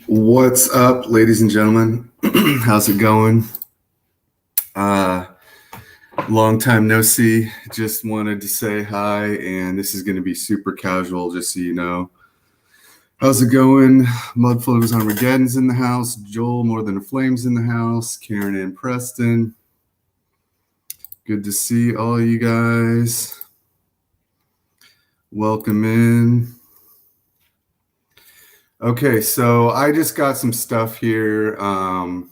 What's up, ladies and gentlemen? How's it going? Long time no see. Just wanted to say hi, and this is going to be super casual, just so you know. How's it going? Mudfloaters Armageddon's in the house. Joel, More Than a Flame's in the house. Karen and Preston. Good to see all you guys. Welcome in. Okay, so I just got some stuff here. Can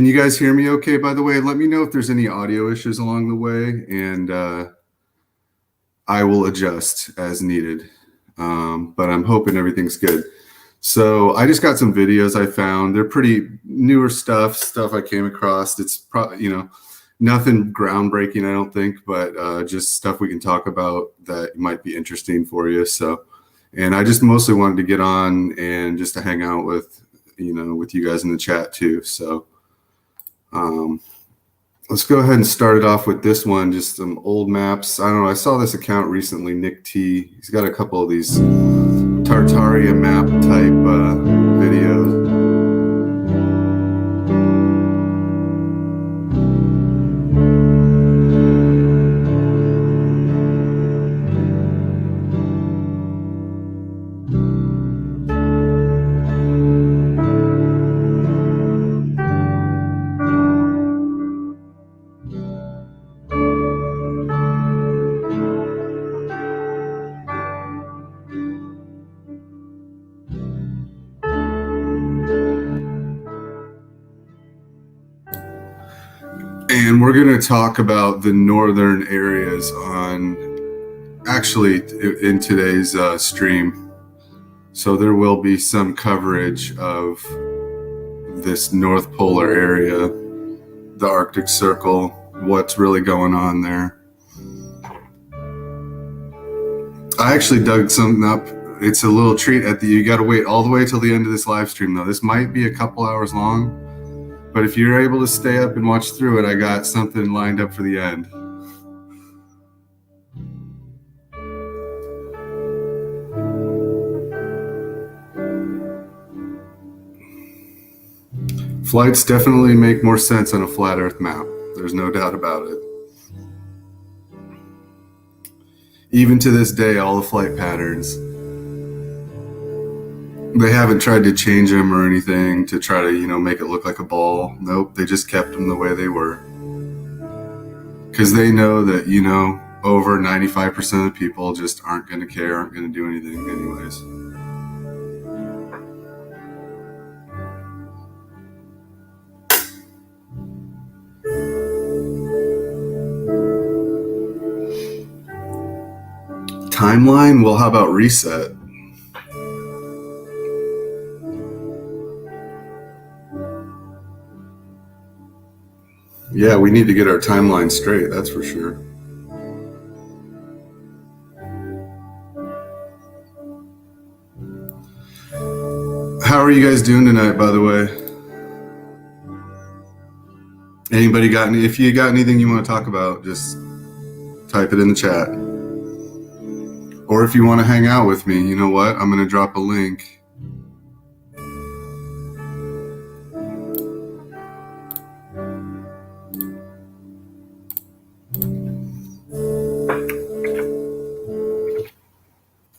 you guys hear me okay, by the way? Let me know if there's any audio issues along the way, and I will adjust as needed. But I'm hoping everything's good. So I just got some videos I found. They're pretty newer stuff I came across. It's probably, nothing groundbreaking, I don't think, but just stuff we can talk about that might be interesting for you. So, and I just mostly wanted to get on and just to hang out with you guys in the chat too. So let's go ahead and start it off with this one, just some old maps. I don't know, I saw this account recently, Nick T. He's got a couple of these Tartaria map type videos. And we're going to talk about the northern areas in today's stream. So there will be some coverage of this North Polar area, the Arctic Circle, what's really going on there. I actually dug something up. It's a little treat you got to wait all the way till the end of this live stream though. This might be a couple hours long. But if you're able to stay up and watch through it, I got something lined up for the end. Flights definitely make more sense on a flat Earth map. There's no doubt about it. Even to this day, all the flight patterns, they haven't tried to change them or anything to try to, make it look like a ball. Nope, they just kept them the way they were. Because they know that, over 95% of the people just aren't going to care, aren't going to do anything anyways. Timeline? Well, how about reset? Yeah, we need to get our timeline straight, that's for sure. How are you guys doing tonight, by the way? Anybody if you got anything you want to talk about, just type it in the chat. Or if you want to hang out with me, you know what? I'm going to drop a link.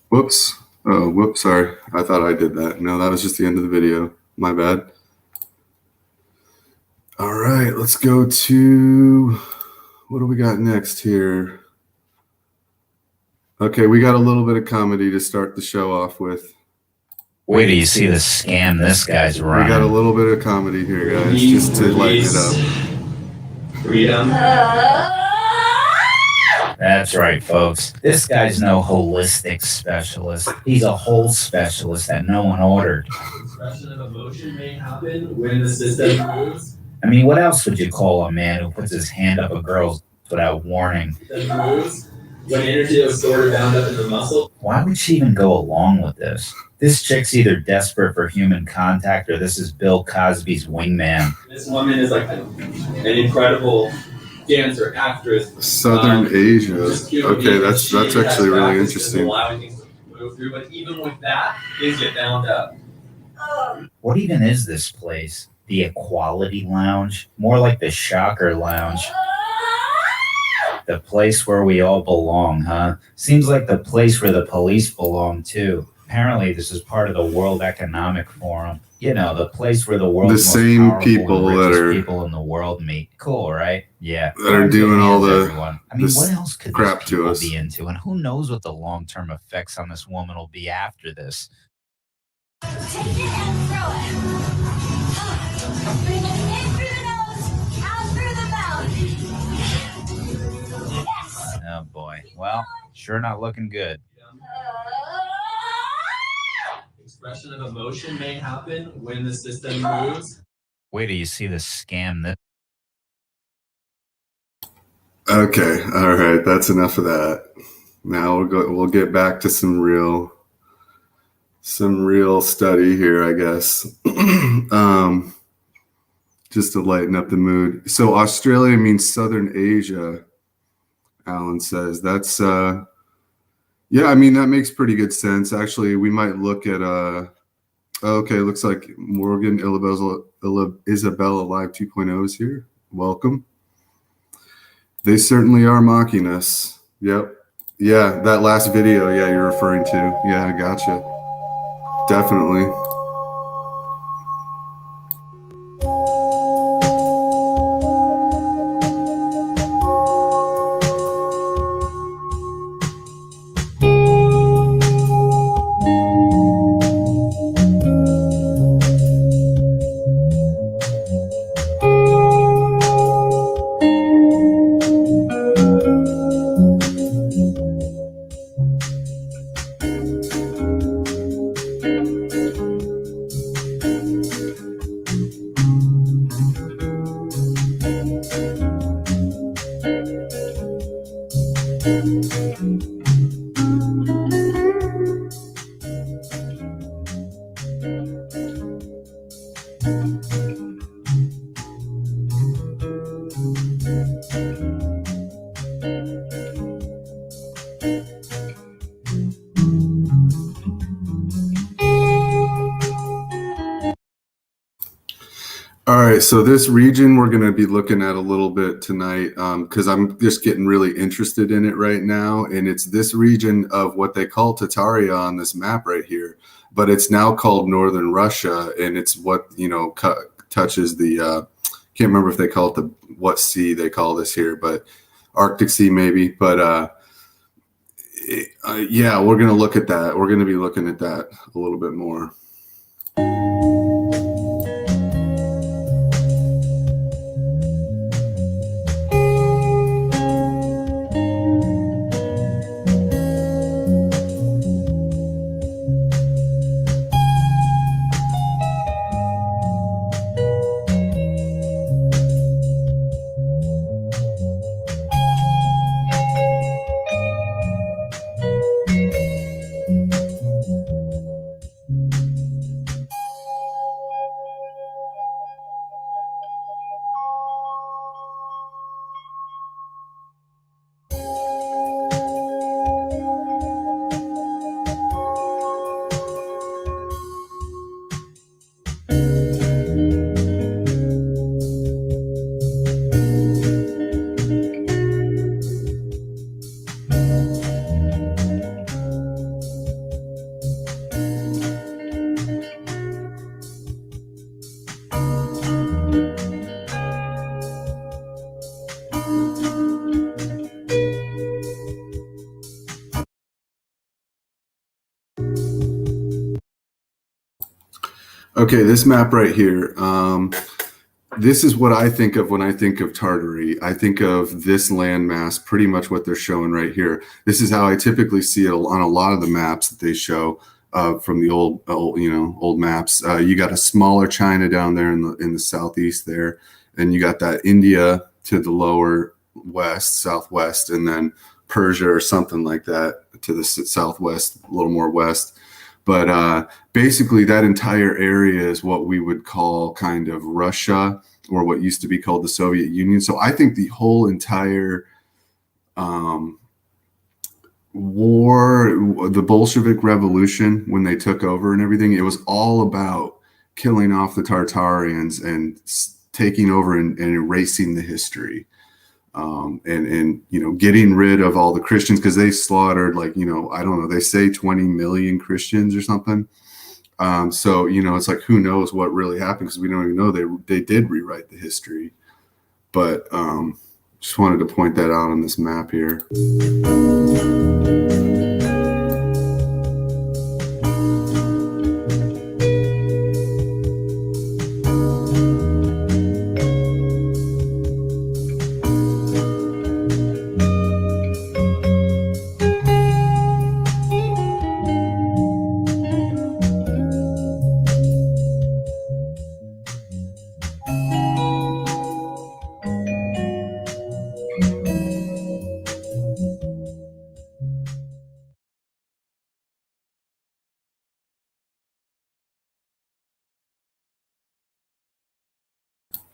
Whoops. Oh, whoops, sorry. I thought I did that. No, that was just the end of the video. My bad. All right, let's go to, what do we got next here? Okay, we got a little bit of comedy to start the show off with. Wait till you see the scam this guy's running. We got a little bit of comedy here, guys, just to lighten it up. Freedom. That's right, folks. This guy's no holistic specialist. He's a whole specialist that no one ordered. Expression of emotion may happen when the system moves. I mean, what else would you call a man who puts his hand up a girl's without warning? When energy is stored or bound up in the muscle. Why would she even go along with this? This chick's either desperate for human contact or this is Bill Cosby's wingman. This woman is like an incredible dancer, actress. Southern Asia. Okay, that's actually really interesting. Allowing things to move through, but even with that, things get bound up. What even is this place? The Equality Lounge? More like the Shocker Lounge. The place where we all belong, huh? Seems like the place where the police belong, too. Apparently, this is part of the World Economic Forum. You know, the place where the world's most same powerful people and that richest are people in the world meet. Cool, right? Yeah. that are doing all the everyone. I mean, what else could crap these to people us. be into? And who knows what the long-term effects on this woman will be after this? Take it and throw it. Bring it in through the nose, out through the mouth. Yes. Oh boy. Well, sure not looking good. Expression of emotion may happen when the system moves. Wait till you see the scam that. Okay, all right, that's enough of that. Now we'll get back to some real study here, I guess. Just to lighten up the mood. So Australia means Southern Asia, Alan says. That's yeah, I mean that makes pretty good sense. Actually, we might look at okay, looks like Morgan Isabella Live 2.0 is here. Welcome. They certainly are mocking us. Yep. Yeah, that last video, yeah, you're referring to. Yeah, I gotcha. Definitely. All right, so this region we're going to be looking at a little bit tonight because I'm just getting really interested in it right now. And it's this region of what they call Tataria on this map right here, but it's now called Northern Russia. And it's what, you know, touches the, can't remember if they call it what sea they call this here, but Arctic Sea maybe. But yeah, we're going to look at that. We're going to be looking at that a little bit more. Okay, this map right here. This is what I think of when I think of Tartary. I think of this landmass, pretty much what they're showing right here. This is how I typically see it on a lot of the maps that they show from the old maps. You got a smaller China down there in the southeast there, and you got that India to the lower west, southwest, and then Persia or something like that to the southwest, a little more west. But basically, that entire area is what we would call kind of Russia, or what used to be called the Soviet Union. So I think the whole entire war the Bolshevik Revolution, when they took over and everything, it was all about killing off the Tartarians and taking over and erasing the history. And getting rid of all the Christians, because they slaughtered, like, I don't know, they say 20 million Christians or something. So it's like, who knows what really happened, because we don't even know they did rewrite the history. But just wanted to point that out on this map here.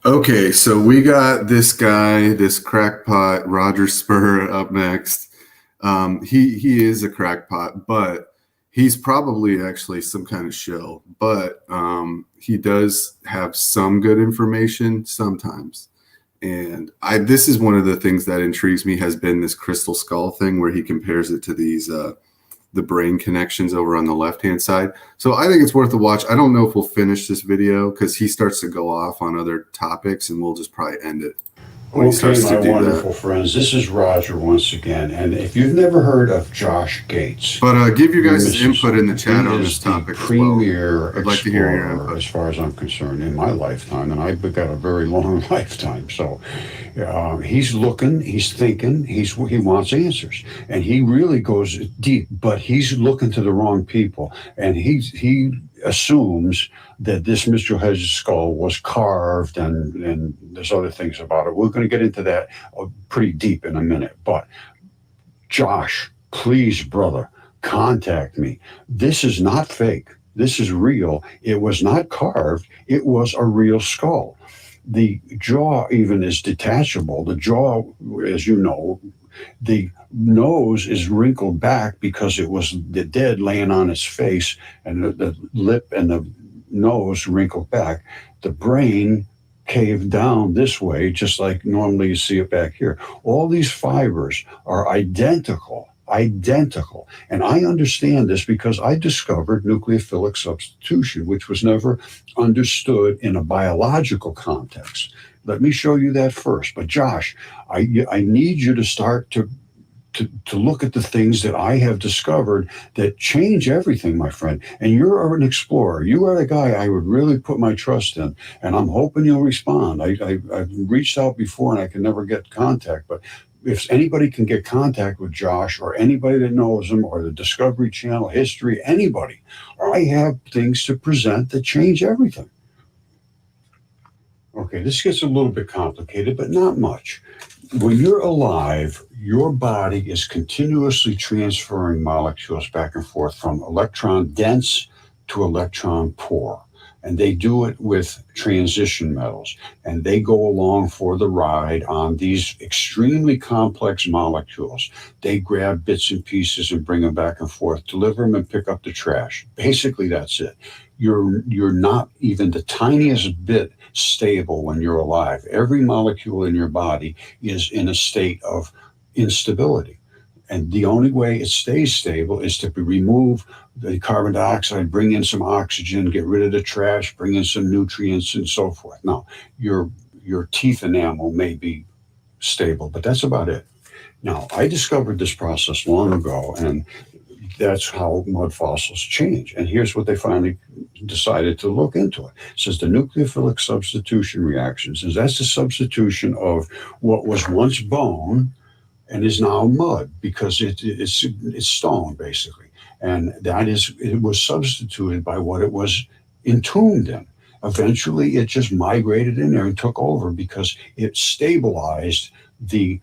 Okay, so we got this guy, this crackpot, Roger Spur, up next. He is a crackpot, but he's probably actually some kind of shill. But he does have some good information sometimes. And this is one of the things that intrigues me, has been this crystal skull thing, where he compares it to these the brain connections over on the left-hand side. So I think it's worth a watch. I don't know if we'll finish this video, because he starts to go off on other topics, and we'll just probably end it when he starts Okay, to my do wonderful that. friends, this is Roger once again, and if you've never heard of Josh Gates, But give your guys' Mrs. input in the chat he on is this the topic as well. premier I'd like to hear your explorer, input. as far as I'm concerned, in my lifetime, and I've got a very long lifetime. So he's looking, he's thinking, he wants answers, and he really goes deep. But he's looking to the wrong people, and he assumes that this Mr. Hedges skull was carved, and there's other things about it. We're going to get into that pretty deep in a minute. But Josh, please, brother, contact me. This is not fake. This is real. It was not carved. It was a real skull. The jaw even is detachable. The jaw, as you know, the nose is wrinkled back because it was the dead laying on its face, and the lip and the nose wrinkled back. The brain caved down this way, just like normally you see it back here. All these fibers are identical. And I understand this because I discovered nucleophilic substitution, which was never understood in a biological context. Let me show you that first. But Josh, I need you to start to look at the things that I have discovered that change everything, my friend. And you're an explorer. You are the guy I would really put my trust in, and I'm hoping you'll respond. I've reached out before, and I can never get contact, but if anybody can get contact with Josh, or anybody that knows him, or the Discovery Channel, history, anybody, I have things to present that change everything. Okay, this gets a little bit complicated, but not much. When you're alive, your body is continuously transferring molecules back and forth from electron dense to electron poor. And they do it with transition metals. And they go along for the ride on these extremely complex molecules. They grab bits and pieces and bring them back and forth, deliver them, and pick up the trash. Basically, that's it. You're not even the tiniest bit stable when you're alive. Every molecule in your body is in a state of instability. And the only way it stays stable is to remove the carbon dioxide, bring in some oxygen, get rid of the trash, bring in some nutrients, and so forth. Now, your teeth enamel may be stable, but that's about it. Now, I discovered this process long ago, and that's how mud fossils change. And here's what they finally decided to look into it. It says the nucleophilic substitution reaction says that's the substitution of what was once bone and is now mud, because it's stone, basically. And that is, it was substituted by what it was entombed in. Eventually, it just migrated in there and took over because it stabilized the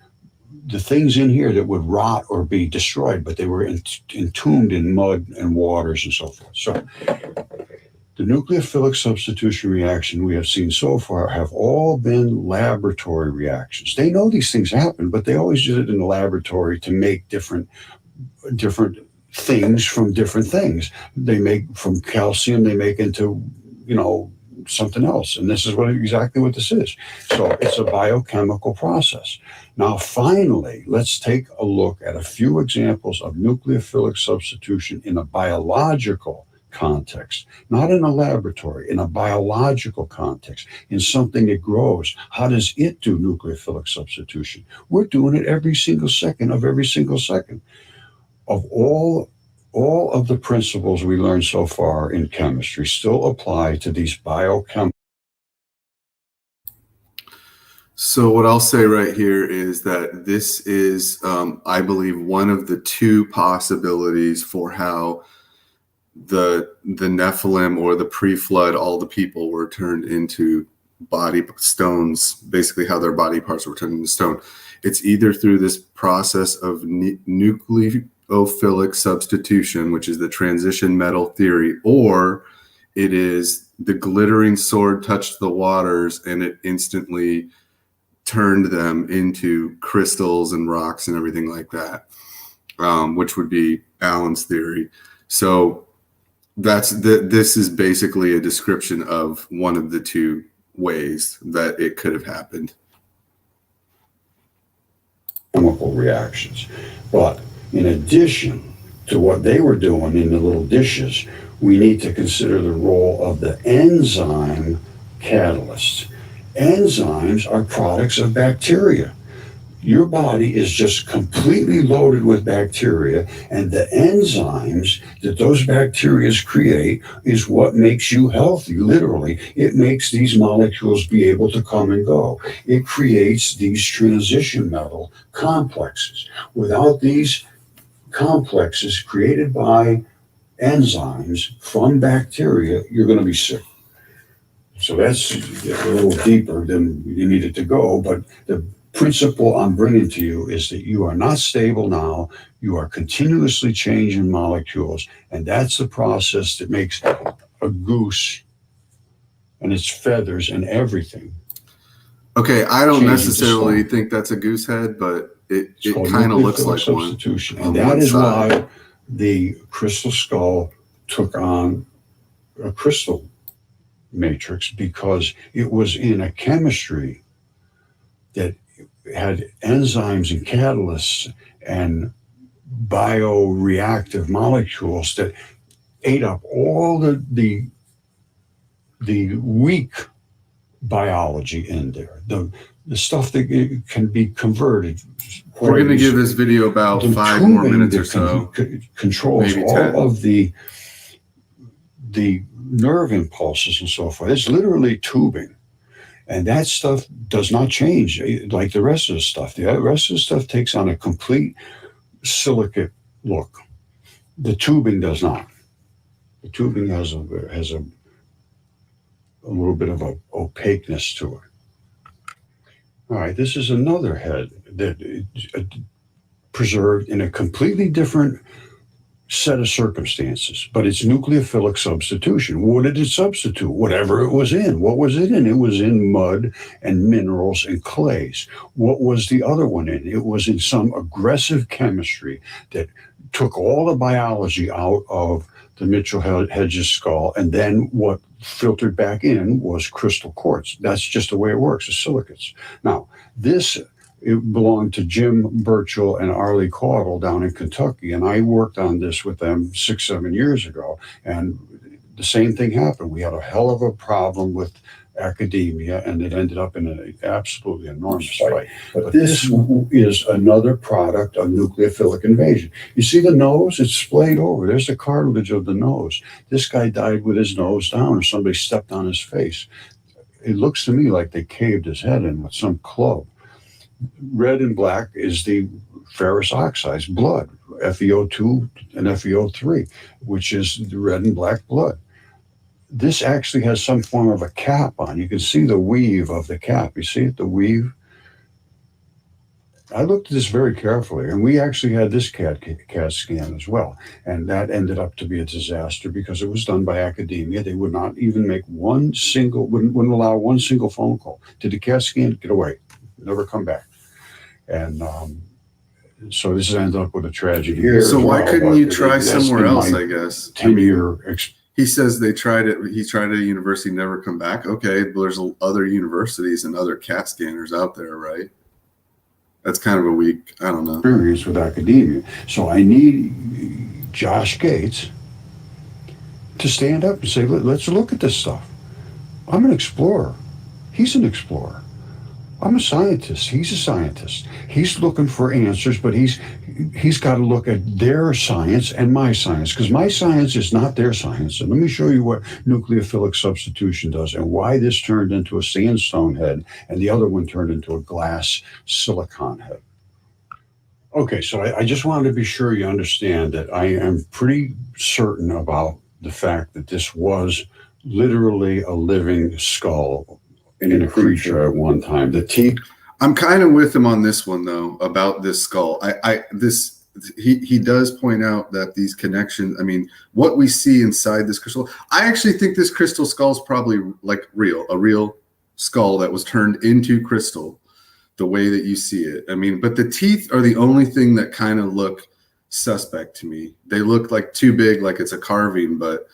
things in here that would rot or be destroyed, but they were entombed in mud and waters and so forth. So the nucleophilic substitution reaction we have seen so far have all been laboratory reactions. They know these things happen, but they always did it in the laboratory to make different things from different things. They make from calcium, they make into, something else. And this is exactly what this is. So it's a biochemical process. Now, finally, let's take a look at a few examples of nucleophilic substitution in a biological context, not in a laboratory, in a biological context, in something that grows. How does it do nucleophilic substitution? We're doing it every single second of every single second. Of all of the principles we learned so far in chemistry still apply to these biochemical. So what I'll say right here is that this is, I believe, one of the two possibilities for how the Nephilim or the pre-flood, all the people were turned into body stones, basically how their body parts were turned into stone. It's either through this process of nucleophilic substitution, which is the transition metal theory, or it is the glittering sword touched the waters and it instantly turned them into crystals and rocks and everything like that, which would be Alan's theory. So this is basically a description of one of the two ways that it could have happened. Chemical reactions. But in addition to what they were doing in the little dishes, we need to consider the role of the enzyme catalysts. Enzymes are products of bacteria. Your body is just completely loaded with bacteria, and the enzymes that those bacteria create is what makes you healthy, literally. It makes these molecules be able to come and go. It creates these transition metal complexes. Without these complexes created by enzymes from bacteria, you're going to be sick. So that's a little deeper than you needed to go, but the principle I'm bringing to you is that you are not stable now. You are continuously changing molecules, and that's the process that makes a goose and its feathers and everything. Okay, I don't change necessarily into stone. think that's a goose head, but it called kind of looks nucleophilic like substitution. one. And that is why the crystal skull took on a crystal matrix, because it was in a chemistry that had enzymes and catalysts and bioreactive molecules that ate up all the weak biology in there, the stuff that can be converted. We're going to give this video about 5 more minutes or so. Controls maybe all 10. of the nerve impulses and so forth. It's literally tubing. And that stuff does not change like the rest of the stuff. The rest of the stuff takes on a complete silicate look. The tubing does not. The tubing has a little bit of a opaqueness to it. All right, this is another head that preserved in a completely different set of circumstances, but it's nucleophilic substitution. What did it substitute? Whatever it was in. What was it in? It was in mud and minerals and clays. What was the other one in? It was in some aggressive chemistry that took all the biology out of the Mitchell-Hedges skull, and then what filtered back in was crystal quartz. That's just the way it works, the silicates. Now, it belonged to Jim Burchell and Arlie Caudle down in Kentucky, and I worked on this with them 6-7 years ago, and the same thing happened. We had a hell of a problem with academia, and it ended up in an absolutely enormous fight. But this is another product of nucleophilic invasion. You see the nose? It's splayed over. There's the cartilage of the nose. This guy died with his nose down, or somebody stepped on his face. It looks to me like they caved his head in with some club. Red and black is the ferrous oxides, blood, FeO2 and FeO3, which is the red and black blood. This actually has some form of a cap on. You can see the weave of the cap. You see it, the weave? I looked at this very carefully, and we actually had this CAT scan as well. And that ended up to be a disaster because it was done by academia. They would not even make wouldn't allow one single phone call. Did the CAT scan? Get away. Never come back. And so this ends up with a tragedy here. So as why well, couldn't but you try that's somewhere been else, my I guess? 10-year He says they tried it. He tried at a university, never come back. Okay, but there's other universities and other CAT scanners out there, right? That's kind of a weak, I don't know. experience with academia. So I need Josh Gates to stand up and say, let's look at this stuff. I'm an explorer. He's an explorer. I'm a scientist. He's a scientist. He's looking for answers, but he's got to look at their science and my science, because my science is not their science. And let me show you what nucleophilic substitution does and why this turned into a sandstone head and the other one turned into a glass silicon head. Okay, so I just wanted to be sure you understand that I am pretty certain about the fact that this was literally a living skull in a creature at one time. The teeth. I'm kind of with him on this one though, about this skull. He does point out that these connections, I mean, what we see inside this crystal, I actually think this crystal skull is probably like a real skull that was turned into crystal the way that you see it. I mean, but the teeth are the only thing that kind of look suspect to me. They look like too big, like it's a carving, but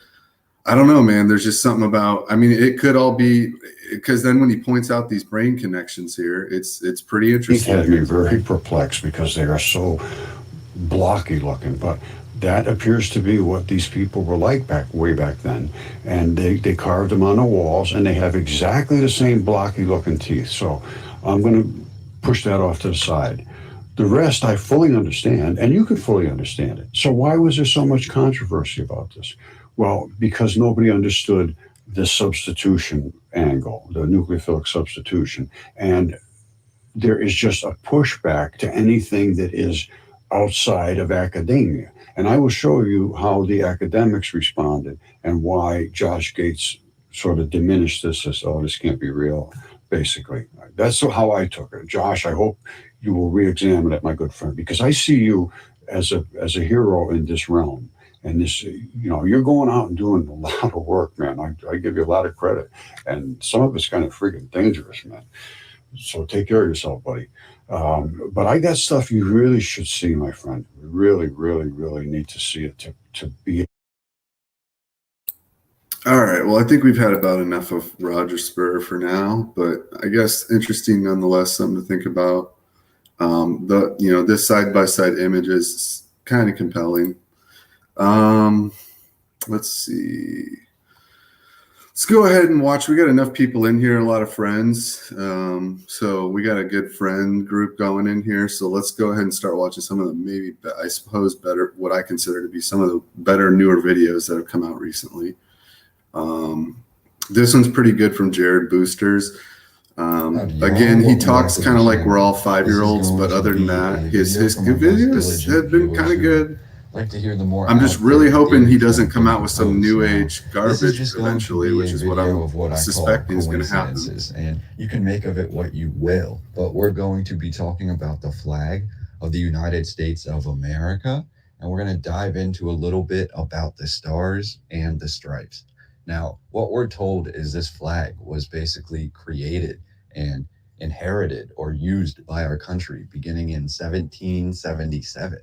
I don't know, man. There's just something about, I mean, it could all be, because then when he points out these brain connections here, it's pretty interesting. It had me very perplexed because they are so blocky looking, but that appears to be what these people were like way back then. And they carved them on the walls, and they have exactly the same blocky looking teeth. So I'm going to push that off to the side. The rest I fully understand, and you can fully understand it. So why was there so much controversy about this? Well, because nobody understood the substitution angle, the nucleophilic substitution. And there is just a pushback to anything that is outside of academia. And I will show you how the academics responded and why Josh Gates sort of diminished this as, oh, this can't be real, basically. That's how I took it. Josh, I hope you will re-examine it, my good friend, because I see you as a hero in this realm. And this, you're going out and doing a lot of work, man. I give you a lot of credit. And some of it's kind of freaking dangerous, man. So take care of yourself, buddy. But I got stuff you really should see, my friend. You really, really, really need to see it to be. All right. Well, I think we've had about enough of Roger Spur for now, but I guess interesting nonetheless, something to think about. This side-by-side image is kind of compelling. Let's see. Let's go ahead and watch. We got enough people in here, a lot of friends. So we got a good friend group going in here. So let's go ahead and start watching some of the maybe, I suppose, better, what I consider to be some of the better, newer videos that have come out recently. This one's pretty good from Jared Boosters. Again, he talks kind of like we're all 5-year-olds, but other than that, his videos have been kind of good. Like to hear the more. I'm just really hoping he doesn't come out with some new age garbage eventually, which is what I'm suspecting is going to happen. And you can make of it what you will, but we're going to be talking about the flag of the United States of America, and we're going to dive into a little bit about the stars and the stripes. Now, what we're told is this flag was basically created and inherited or used by our country beginning in 1777.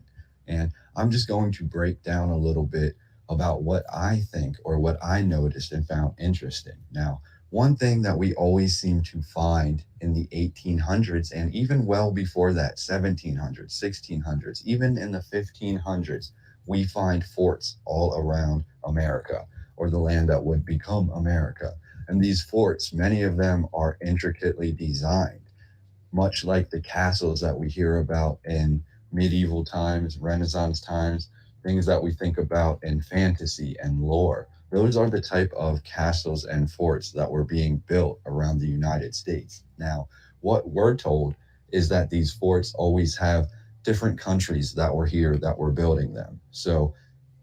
And I'm just going to break down a little bit about what I think or what I noticed and found interesting. Now, one thing that we always seem to find in the 1800s and even well before that, 1700s, 1600s, even in the 1500s, we find forts all around America, or the land that would become America. And these forts, many of them are intricately designed, much like the castles that we hear about in medieval times, Renaissance times, things that we think about in fantasy and lore. Those are the type of castles and forts that were being built around the United States. Now, what we're told is that these forts always have different countries that were here that were building them. So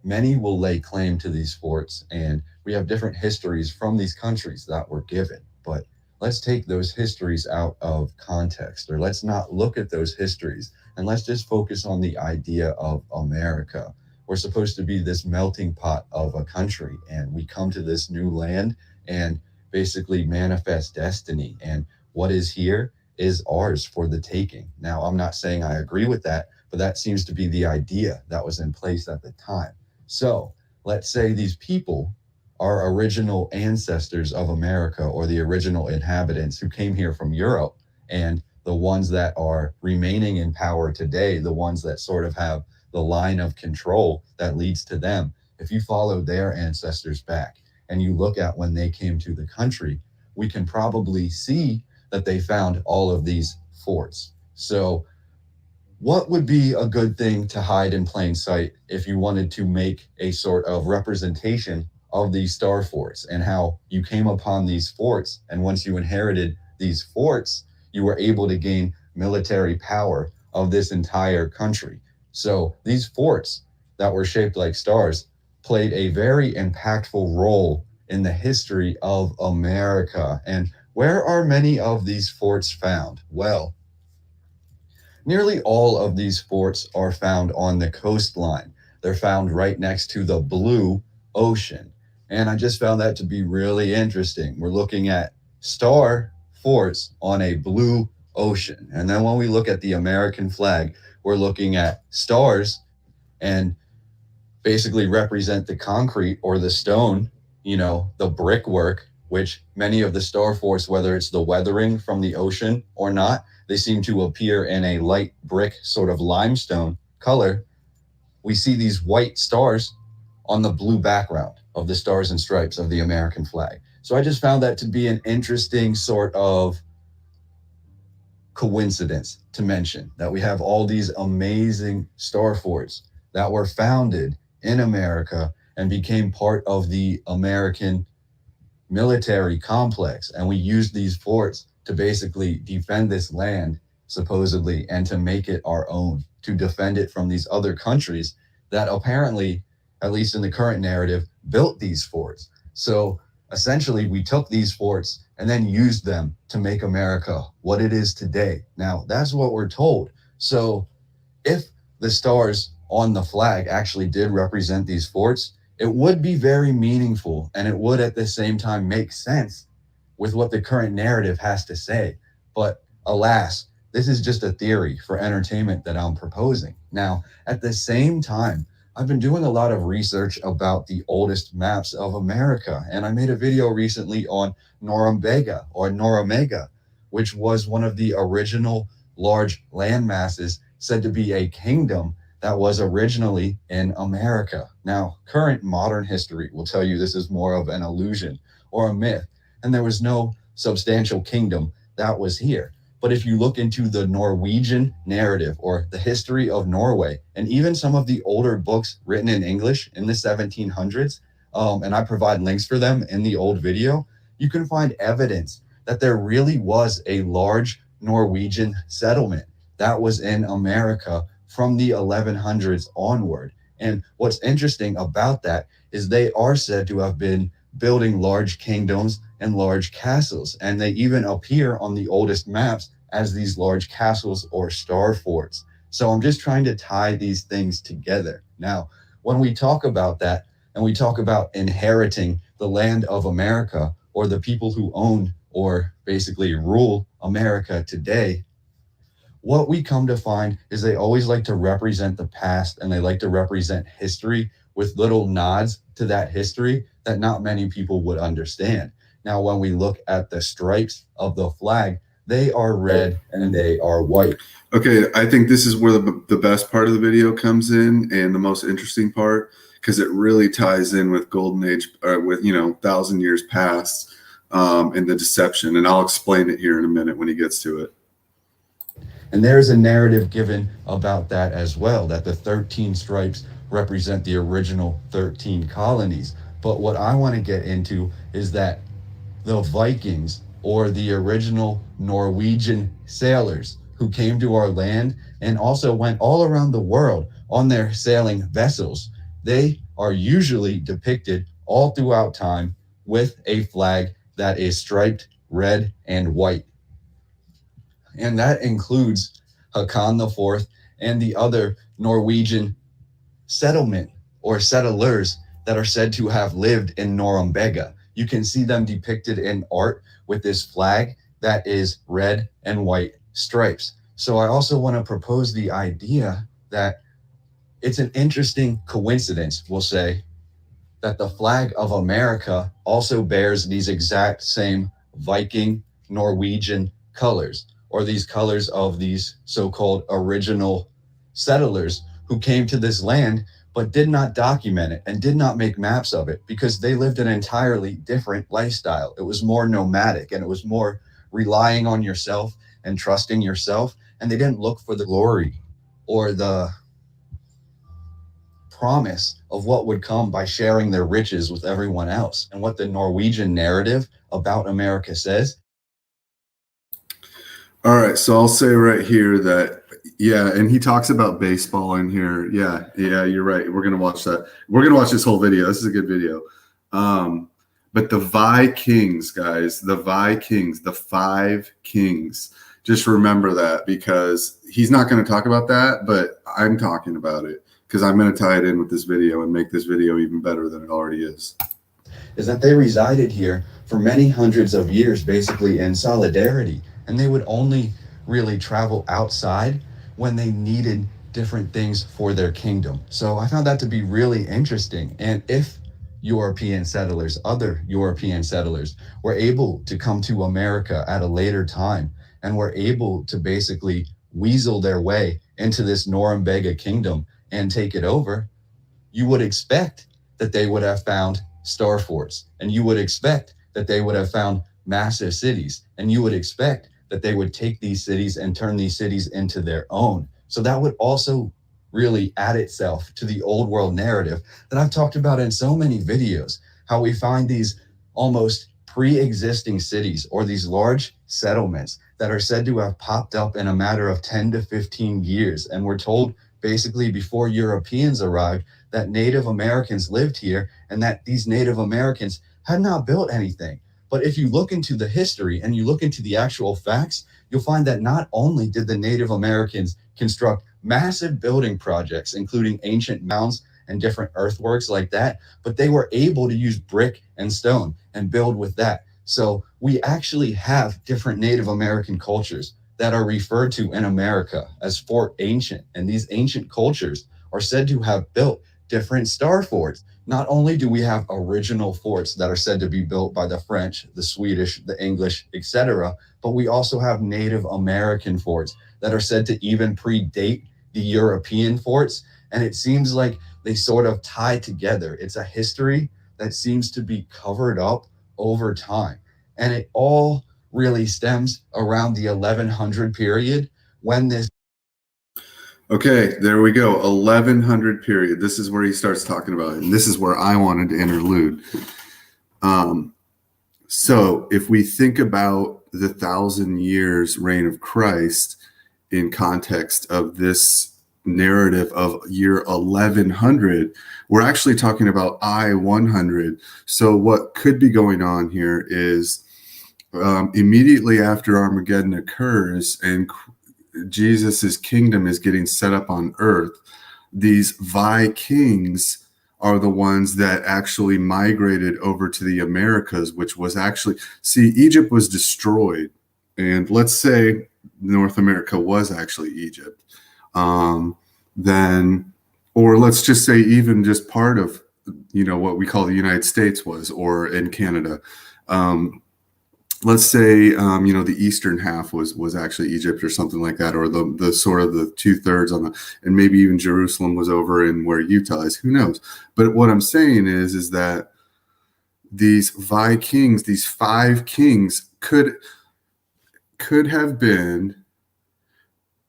many will lay claim to these forts, and we have different histories from these countries that were given. But let's take those histories out of context, or let's not look at those histories, and let's just focus on the idea of America. We're supposed to be this melting pot of a country, and we come to this new land and basically manifest destiny. And what is here is ours for the taking. Now, I'm not saying I agree with that, but that seems to be the idea that was in place at the time. So let's say these people are original ancestors of America, or the original inhabitants who came here from Europe, and the ones that are remaining in power today, the ones that sort of have the line of control that leads to them. If you follow their ancestors back and you look at when they came to the country, we can probably see that they found all of these forts. So what would be a good thing to hide in plain sight if you wanted to make a sort of representation of these star forts and how you came upon these forts? And once you inherited these forts, you were able to gain military power of this entire country. So these forts that were shaped like stars played a very impactful role in the history of America. And where are many of these forts found? Well, nearly all of these forts are found on the coastline. They're found right next to the blue ocean. And I just found that to be really interesting. We're looking at star forts on a blue ocean. And then when we look at the American flag, we're looking at stars and basically represent the concrete or the stone, the brickwork, which many of the star forts, whether it's the weathering from the ocean or not, they seem to appear in a light brick sort of limestone color. We see these white stars on the blue background of the stars and stripes of the American flag. So I just found that to be an interesting sort of coincidence to mention, that we have all these amazing star forts that were founded in America and became part of the American military complex. And we used these forts to basically defend this land, supposedly, and to make it our own, to defend it from these other countries that apparently, at least in the current narrative, built these forts. So essentially, we took these forts and then used them to make America what it is today. Now, that's what we're told. So if the stars on the flag actually did represent these forts, it would be very meaningful, and it would at the same time make sense with what the current narrative has to say. But alas, this is just a theory for entertainment that I'm proposing. Now, at the same time, I've been doing a lot of research about the oldest maps of America, and I made a video recently on Norumbega, which was one of the original large land masses said to be a kingdom that was originally in America. Now, current modern history will tell you this is more of an illusion or a myth, and there was no substantial kingdom that was here. But if you look into the Norwegian narrative or the history of Norway, and even some of the older books written in English in the 1700s, and I provide links for them in the old video, you can find evidence that there really was a large Norwegian settlement that was in America from the 1100s onward. And what's interesting about that is they are said to have been building large kingdoms and large castles, and they even appear on the oldest maps as these large castles or star forts. So I'm just trying to tie these things together. Now, when we talk about that, and we talk about inheriting the land of America, or the people who own or basically rule America today, what we come to find is they always like to represent the past, and they like to represent history with little nods to that history that not many people would understand. Now, when we look at the stripes of the flag, they are red and they are white. Okay, I think this is where the best part of the video comes in, and the most interesting part, because it really ties in with Golden Age, with 1,000 years past, and the deception. And I'll explain it here in a minute when he gets to it. And there's a narrative given about that as well, that the 13 stripes represent the original 13 colonies. But what I want to get into is that the Vikings, or the original Norwegian sailors who came to our land and also went all around the world on their sailing vessels, they are usually depicted all throughout time with a flag that is striped red and white. And that includes Haakon IV and the other Norwegian settlement or settlers that are said to have lived in Norumbega. You can see them depicted in art with this flag that is red and white stripes. So I also want to propose the idea that it's an interesting coincidence, we'll say, that the flag of America also bears these exact same Viking Norwegian colors, or these colors of these so-called original settlers who came to this land but did not document it and did not make maps of it because they lived an entirely different lifestyle. It was more nomadic and it was more relying on yourself and trusting yourself. And they didn't look for the glory or the promise of what would come by sharing their riches with everyone else. And what the Norwegian narrative about America says. All right, so I'll say right here that yeah, and he talks about baseball in here. Yeah, you're right. We're gonna watch that. We're gonna watch this whole video. This is a good video. But the Vikings, guys, the Vikings, the 5 kings. Just remember that because he's not going to talk about that, but I'm talking about it because I'm going to tie it in with this video and make this video even better than it already is. Is that they resided here for many hundreds of years, basically in solidarity, and they would only really travel outside when they needed different things for their kingdom. So I found that to be really interesting. And if European settlers, other European settlers, were able to come to America at a later time and were able to basically weasel their way into this Norumbega kingdom and take it over, you would expect that they would have found star forts, and you would expect that they would have found massive cities, and you would expect that they would take these cities and turn these cities into their own. So that would also really add itself to the old world narrative that I've talked about in so many videos, how we find these almost pre-existing cities or these large settlements that are said to have popped up in a matter of 10 to 15 years. And we're told basically before Europeans arrived that Native Americans lived here and that these Native Americans had not built anything. But if you look into the history and you look into the actual facts, you'll find that not only did the Native Americans construct massive building projects, including ancient mounds and different earthworks like that, but they were able to use brick and stone and build with that. So we actually have different Native American cultures that are referred to in America as Fort Ancient. And these ancient cultures are said to have built different star forts. Not only do we have original forts that are said to be built by the French, the Swedish, the English, etc., but we also have Native American forts that are said to even predate the European forts. And it seems like they sort of tie together. It's a history that seems to be covered up over time. And it all really stems around the 1100 period when this. Okay, there we go. 1100 period. This is where he starts talking about it. And this is where I wanted to interlude. So if we think about the 1,000 years reign of Christ in context of this narrative of year 1100, we're actually talking about I-100. So what could be going on here is immediately after Armageddon occurs and Jesus's kingdom is getting set up on earth, these Vikings are the ones that actually migrated over to the Americas, which was actually, see, Egypt was destroyed. And let's say North America was actually Egypt. Then, or let's just say even just part of, what we call the United States was, or in Canada. Let's say, the eastern half was actually Egypt or something like that, or the sort of the 2/3 on the, and maybe even Jerusalem was over in where Utah is, who knows? But what I'm saying is that these Vikings, these 5 kings could have been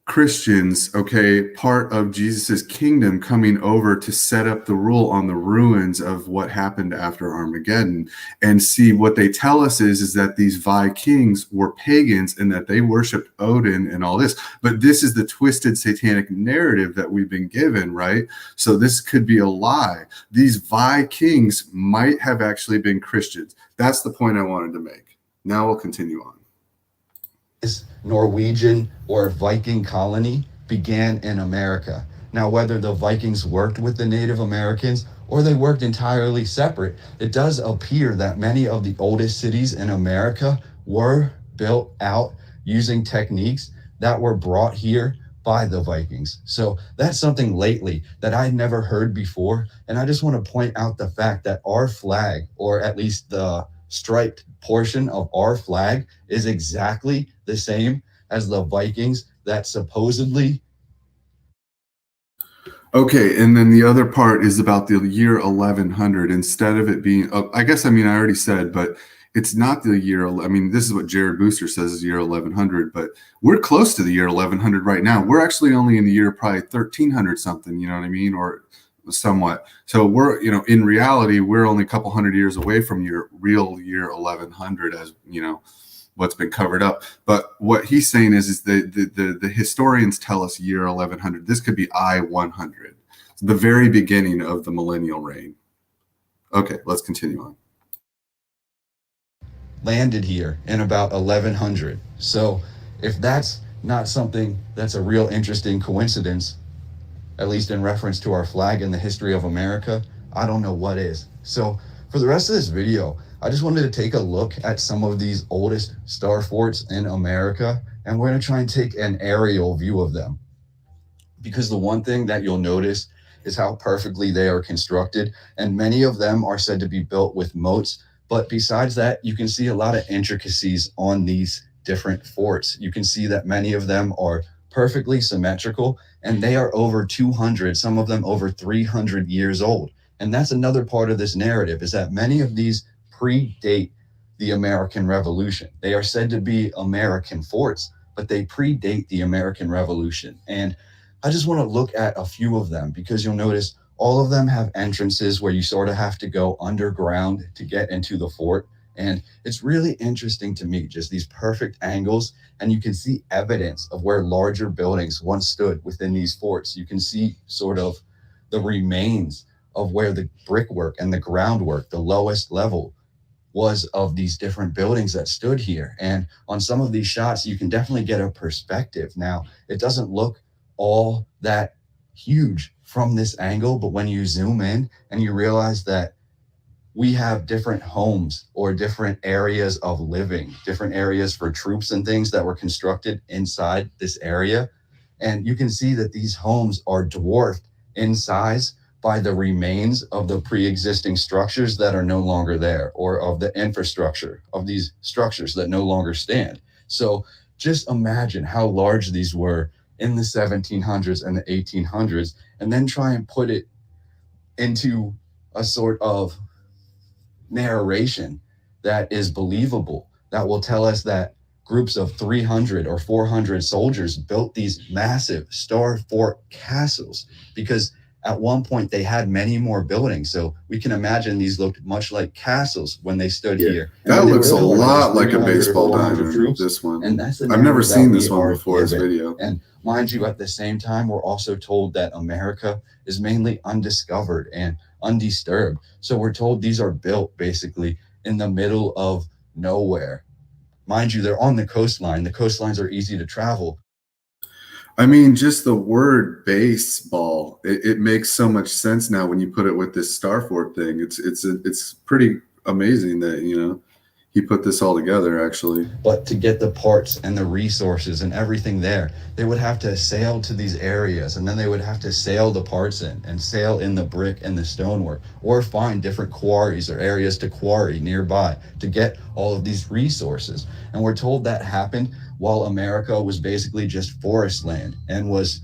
Christians, okay, part of Jesus's kingdom coming over to set up the rule on the ruins of what happened after Armageddon. And see, what they tell us is that these Vikings were pagans and that they worshiped Odin and all this. But this is the twisted satanic narrative that we've been given, right? So this could be a lie. These Vikings might have actually been Christians. That's the point I wanted to make. Now we'll continue on. This Norwegian or Viking colony began in America. Now, whether the Vikings worked with the Native Americans or they worked entirely separate, it does appear that many of the oldest cities in America were built out using techniques that were brought here by the Vikings. So that's something lately that I'd never heard before. And I just want to point out the fact that our flag, or at least the striped portion of our flag, is exactly the same as the Vikings that supposedly. Okay, and then the other part is about the year 1100. Instead of it being, I guess, I already said, but it's not the year. This is what Jared Booster says is year 1100, but we're close to the year 1100 right now. We're actually only in the year probably 1300 something, you know what I mean? Or somewhat. So we're, in reality, we're only a couple hundred years away from your real year 1100, as what's been covered up. But what he's saying is the historians tell us year 1100. This could be I-100, the very beginning of the millennial reign. Okay, let's continue on. Landed here in about 1100. So if that's not something that's a real interesting coincidence, at least in reference to our flag and the history of America, I don't know what is. So for the rest of this video, I just wanted to take a look at some of these oldest star forts in America, and we're going to try and take an aerial view of them. Because the one thing that you'll notice is how perfectly they are constructed, and many of them are said to be built with moats. But besides that, you can see a lot of intricacies on these different forts. You can see that many of them are perfectly symmetrical, and they are over 200, some of them over 300 years old. And that's another part of this narrative, is that many of these predate the American Revolution. They are said to be American forts, but they predate the American Revolution. And I just want to look at a few of them, because you'll notice all of them have entrances where you sort of have to go underground to get into the fort. And it's really interesting to me, just these perfect angles. And you can see evidence of where larger buildings once stood within these forts. You can see sort of the remains of where the brickwork and the groundwork, the lowest level, was of these different buildings that stood here. And on some of these shots, you can definitely get a perspective. Now, it doesn't look all that huge from this angle, but when you zoom in and you realize that we have different homes or different areas of living, different areas for troops and things that were constructed inside this area. And you can see that these homes are dwarfed in size by the remains of the pre-existing structures that are no longer there, or of the infrastructure of these structures that no longer stand. So just imagine how large these were in the 1700s and the 1800s, and then try and put it into a sort of narration that is believable, that will tell us that groups of 300 or 400 soldiers built these massive star fort castles, because at one point they had many more buildings. So we can imagine these looked much like castles when they stood here. That looks a lot like a 300 or baseball 400 diamond, troops. this one. And that's the I've never narrative that seen we this one are before this given. video. And mind you, at the same time, we're also told that America is mainly undiscovered and undisturbed. So we're told these are built basically in the middle of nowhere. Mind you, they're on the coastline. The coastlines are easy to travel. Just the word baseball, it makes so much sense now when you put it with this Star Fort thing. It's pretty amazing that, he put this all together, actually. But to get the parts and the resources and everything there, they would have to sail to these areas, and then they would have to sail the parts in and sail in the brick and the stonework, or find different quarries or areas to quarry nearby to get all of these resources. And we're told that happened while America was basically just forest land and was,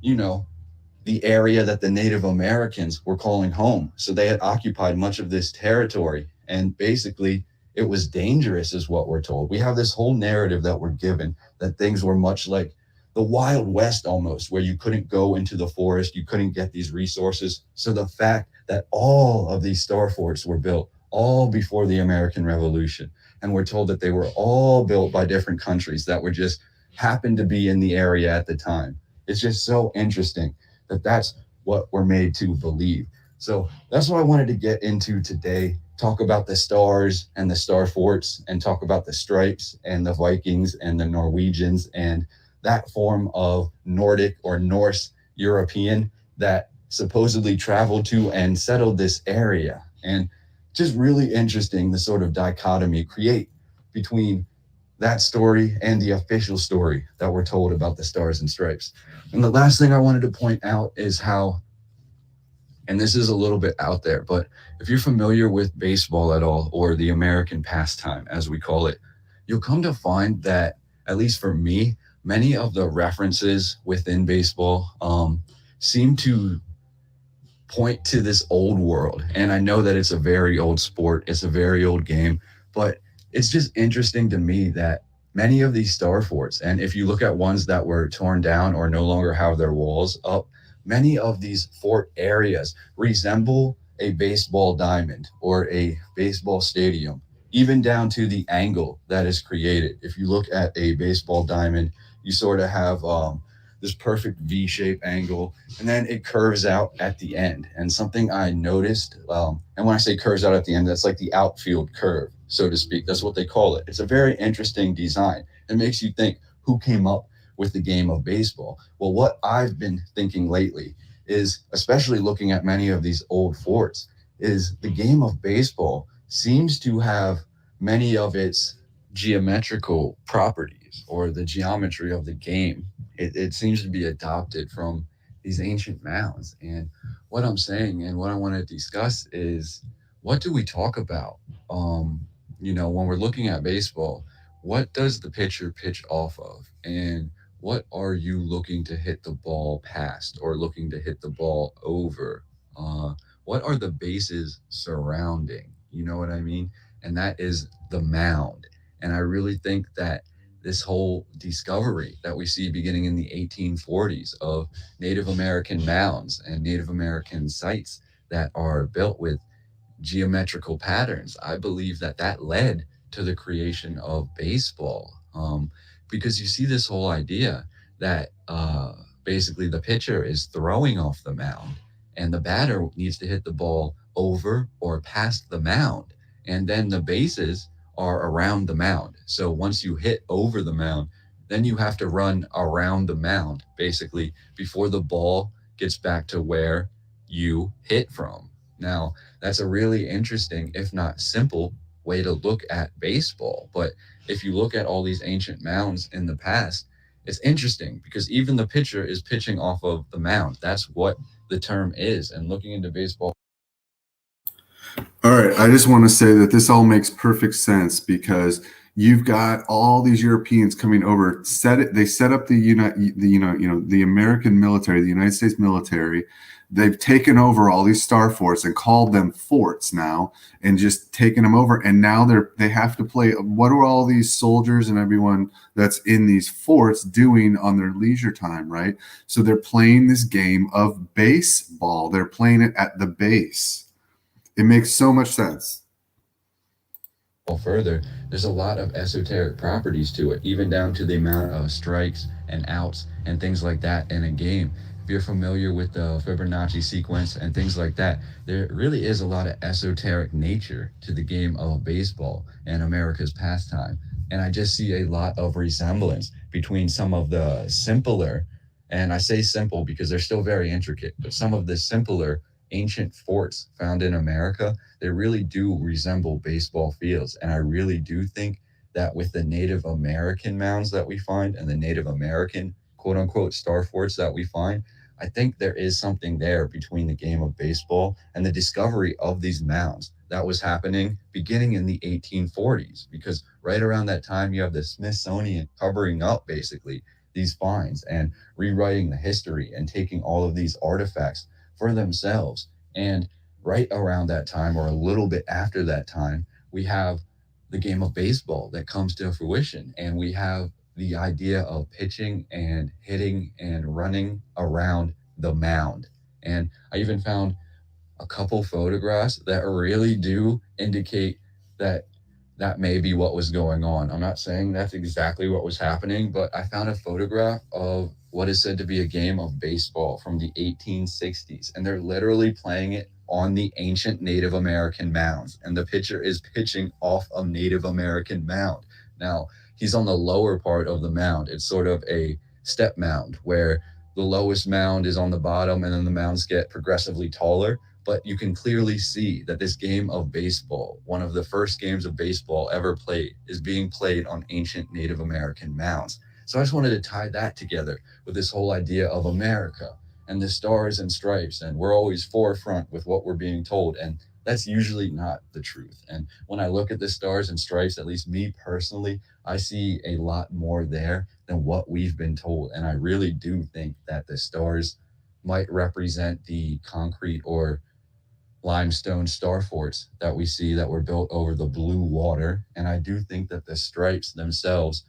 the area that the Native Americans were calling home. So they had occupied much of this territory, and basically it was dangerous, is what we're told. We have this whole narrative that we're given that things were much like the Wild West almost, where you couldn't go into the forest, you couldn't get these resources. So the fact that all of these star forts were built all before the American Revolution, and we're told that they were all built by different countries that were just happened to be in the area at the time. It's just so interesting that that's what we're made to believe. So that's what I wanted to get into today. Talk about the stars and the star forts, and talk about the stripes and the Vikings and the Norwegians and that form of Nordic or Norse European that supposedly traveled to and settled this area. And just really interesting, the sort of dichotomy create between that story and the official story that we're told about the Stars and Stripes. And the last thing I wanted to point out is how, and this is a little bit out there, but if you're familiar with baseball at all, or the American pastime, as we call it, you'll come to find that, at least for me, many of the references within baseball seem to point to this old world. And I know that it's a very old sport, it's a very old game, but it's just interesting to me that many of these star forts, and if you look at ones that were torn down or no longer have their walls up, many of these fort areas resemble a baseball diamond or a baseball stadium, even down to the angle that is created. If you look at a baseball diamond, you sort of have this perfect V-shaped angle, and then it curves out at the end. And something I noticed, and when I say curves out at the end, that's like the outfield curve, so to speak. That's what they call it. It's a very interesting design. It makes you think, who came up with the game of baseball? Well, what I've been thinking lately is, especially looking at many of these old forts, is the game of baseball seems to have many of its geometrical properties, or the geometry of the game. It seems to be adopted from these ancient mounds. And what I'm saying and what I want to discuss is, what do we talk about? When we're looking at baseball, what does the pitcher pitch off of? And what are you looking to hit the ball past, or looking to hit the ball over? What are the bases surrounding? You know what I mean? And that is the mound. And I really think that this whole discovery that we see beginning in the 1840s of Native American mounds and Native American sites that are built with geometrical patterns, I believe that that led to the creation of baseball. Because you see this whole idea that basically the pitcher is throwing off the mound, and the batter needs to hit the ball over or past the mound. And then the bases are around the mound. So once you hit over the mound, then you have to run around the mound, basically, before the ball gets back to where you hit from. Now, that's a really interesting, if not simple, way to look at baseball. But if you look at all these ancient mounds in the past, it's interesting because even the pitcher is pitching off of the mound. That's what the term is. And looking into baseball. All right, I just want to say that this all makes perfect sense because you've got all these Europeans coming over. They set up the American military, the United States military. They've taken over all these star forts and called them forts now, and just taken them over. And now they have to play. What are all these soldiers and everyone that's in these forts doing on their leisure time, right? So they're playing this game of baseball. They're playing it at the base. It makes so much sense. Further, there's a lot of esoteric properties to it, even down to the amount of strikes and outs and things like that in a game. If you're familiar with the Fibonacci sequence and things like that, there really is a lot of esoteric nature to the game of baseball and America's pastime. And I just see a lot of resemblance between some of the simpler, and I say simple because they're still very intricate, but some of the simpler ancient forts found in America, they really do resemble baseball fields. And I really do think that with the Native American mounds that we find and the Native American quote unquote star forts that we find, I think there is something there between the game of baseball and the discovery of these mounds that was happening beginning in the 1840s, because right around that time you have the Smithsonian covering up basically these finds and rewriting the history and taking all of these artifacts for themselves. And right around that time, or a little bit after that time, we have the game of baseball that comes to fruition, and we have the idea of pitching and hitting and running around the mound. And I even found a couple photographs that really do indicate that that may be what was going on. I'm not saying that's exactly what was happening, but I found a photograph of what is said to be a game of baseball from the 1860s, and they're literally playing it on the ancient Native American mounds, and the pitcher is pitching off a Native American mound. Now, he's on the lower part of the mound. It's sort of a step mound where the lowest mound is on the bottom and then the mounds get progressively taller. but you can clearly see that this game of baseball, one of the first games of baseball ever played, is being played on ancient Native American mounds. So I just wanted to tie that together with this whole idea of America and the stars and stripes, and we're always forefront with what we're being told, and that's usually not the truth. And when I look at the stars and stripes, at least me personally, I see a lot more there than what we've been told. And I really do think that the stars might represent the concrete or limestone star forts that we see that were built over the blue water. And I do think that the stripes themselves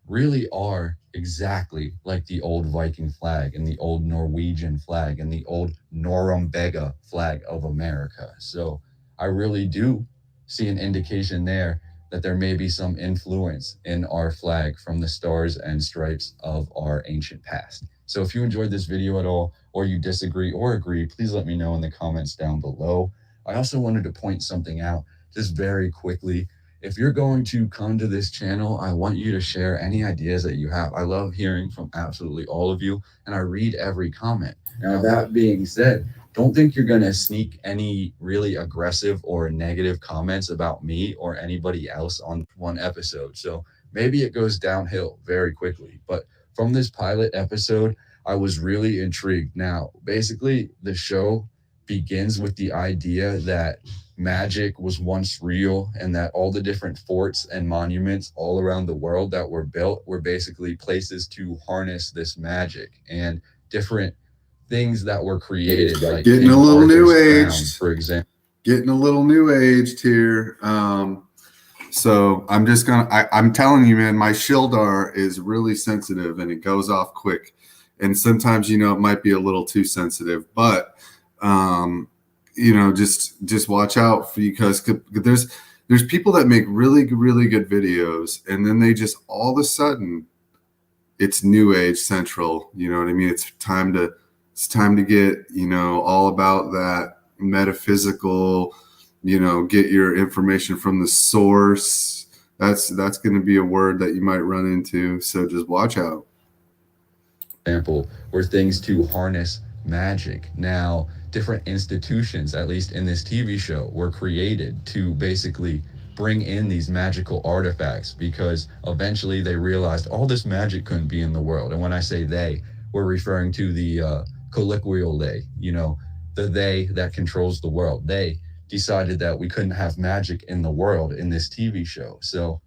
really are exactly like the old Viking flag and the old Norwegian flag and the old Norumbega flag of America. So I really do see an indication there that there may be some influence in our flag from the stars and stripes of our ancient past. So if you enjoyed this video at all, or you disagree or agree, please let me know in the comments down below. I also wanted to point something out just very quickly. If you're going to come to this channel, I want you to share any ideas that you have. I love hearing from absolutely all of you, and I read every comment. Now, that being said, don't think you're going to sneak any really aggressive or negative comments about me or anybody else on one episode. So maybe it goes downhill very quickly. But from this pilot episode, I was really intrigued. Now, basically, the show begins with the idea that magic was once real and that all the different forts and monuments all around the world that were built were basically places to harness this magic, and different things that were created, like getting King a little Arthur's new crown, aged, for example. Getting a little new aged here. So I'm just gonna, I'm telling you, man, my Shieldar is really sensitive and it goes off quick. And sometimes, you know, it might be a little too sensitive, but, you know, just watch out, because there's people that make really good videos, and then they just all of a sudden it's new age central. You know what I mean? It's time to get, you know, all about that metaphysical, you know, get your information from the source. That's going to be a word that you might run into. So just watch out. Example, were things to harness magic. Now, different institutions, at least in this TV show, were created to basically bring in these magical artifacts, because eventually they realized all this magic couldn't be in the world. And when I say they, we're referring to the colloquial they, you know, the they that controls the world. They decided that we couldn't have magic in the world in this TV show. So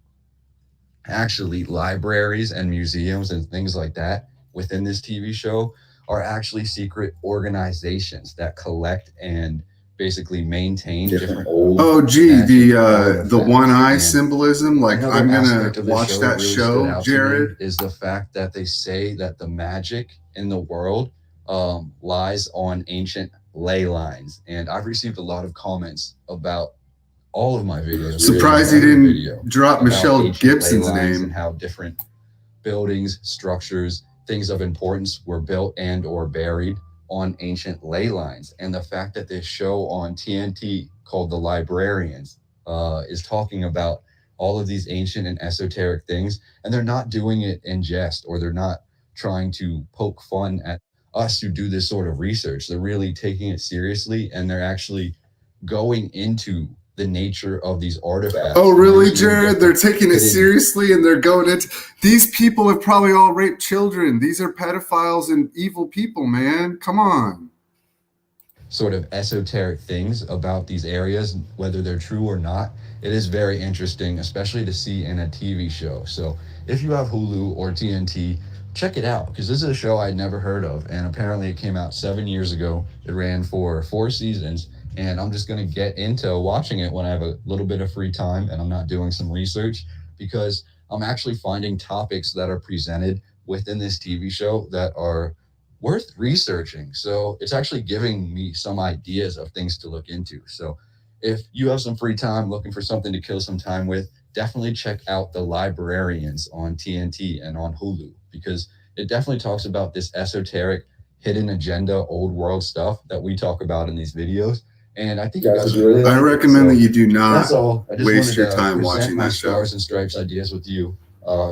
actually, libraries and museums and things like that within this TV show are actually secret organizations that collect and basically maintain different old. Oh, gee, the artifacts. one eye And symbolism. Like, another I'm aspect gonna of this watch that really stood show, out to me Jared. is the fact that they say that the magic in the world lies on ancient ley lines, and I've received a lot of comments about all of my videos. Surprised he didn't drop Michelle Gibson's name. And how different buildings, structures, things of importance were built and or buried on ancient ley lines. And the fact that this show on TNT called The Librarians is talking about all of these ancient and esoteric things, and they're not doing it in jest, or they're not trying to poke fun at us who do this sort of research. They're really taking it seriously, and they're actually going into the nature of these artifacts. Oh, really, Jared? They're taking it seriously, and they're going into... These people have probably all raped children. These are pedophiles and evil people, man. Come on. Sort of esoteric things about these areas, whether they're true or not. It is very interesting, especially to see in a TV show. So if you have Hulu or TNT, check it out, because this is a show I'd never heard of, and apparently it came out 7 years ago. It ran for 4 seasons, and I'm just going to get into watching it when I have a little bit of free time and I'm not doing some research, because I'm actually finding topics that are presented within this TV show that are worth researching. So it's actually giving me some ideas of things to look into. So if you have some free time looking for something to kill some time with, definitely check out The Librarians on TNT and on Hulu, because it definitely talks about this esoteric, hidden agenda, old world stuff that we talk about in these videos. And I think you guys would really like I recommend that you do not that's all. I just waste wanted your to time present watching my this show. Stars and Stripes ideas with you.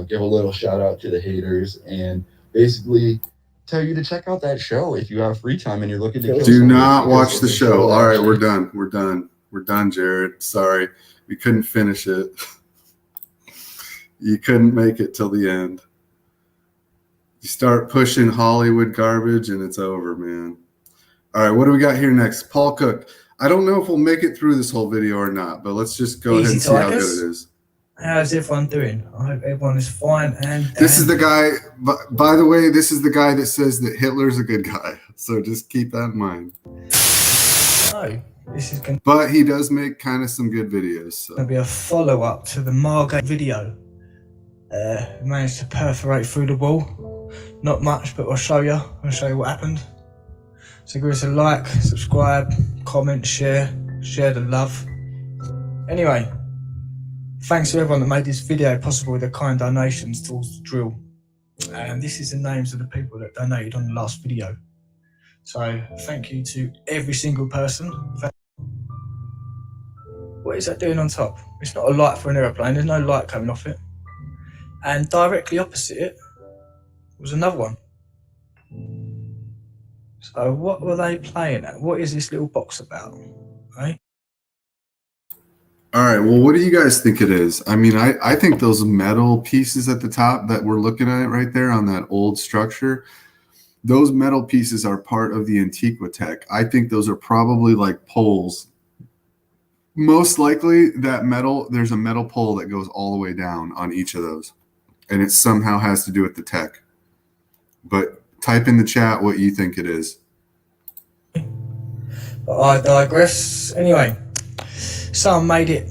Give a little shout out to the haters, and basically tell you to check out that show if you have free time and you're looking to kill Do somebody, not because watch it's the a show. All right, that we're actually- done. We're done. We're done, Jared. Sorry. We couldn't finish it. You couldn't make it till the end. You start pushing Hollywood garbage and it's over, man. All right, what do we got here next? Paul Cook. I don't know if we'll make it through this whole video or not, but let's just go ahead Easy and see how good Tigers. it is. How's everyone doing? I hope everyone is fine and This is the dandy. guy, by the way, this is the guy that says that Hitler's a good guy. So just keep that in mind. So, this is going But he does make kind of some good videos. So. to be a follow-up to the Margate video. Managed to perforate through the wall. Not much, but I'll show you. I'll show you what happened. So give us a like, subscribe, comment, share the love. Anyway, thanks to everyone that made this video possible with their kind donations towards the drill. And this is the names of the people that donated on the last video. So thank you to every single person. What is that doing on top? It's not a light for an aeroplane. There's no light coming off it. And directly opposite it was another one. So what were they playing at? What is this little box about? Right? All right. Well, what do you guys think it is? I mean, I think those metal pieces at the top that we're looking at right there on that old structure, those metal pieces are part of the Antiquitech. I think those are probably like poles. Most likely that metal, there's a metal pole that goes all the way down on each of those. And it somehow has to do with the tech. But type in the chat what you think it is. But I digress. Anyway, someone made it,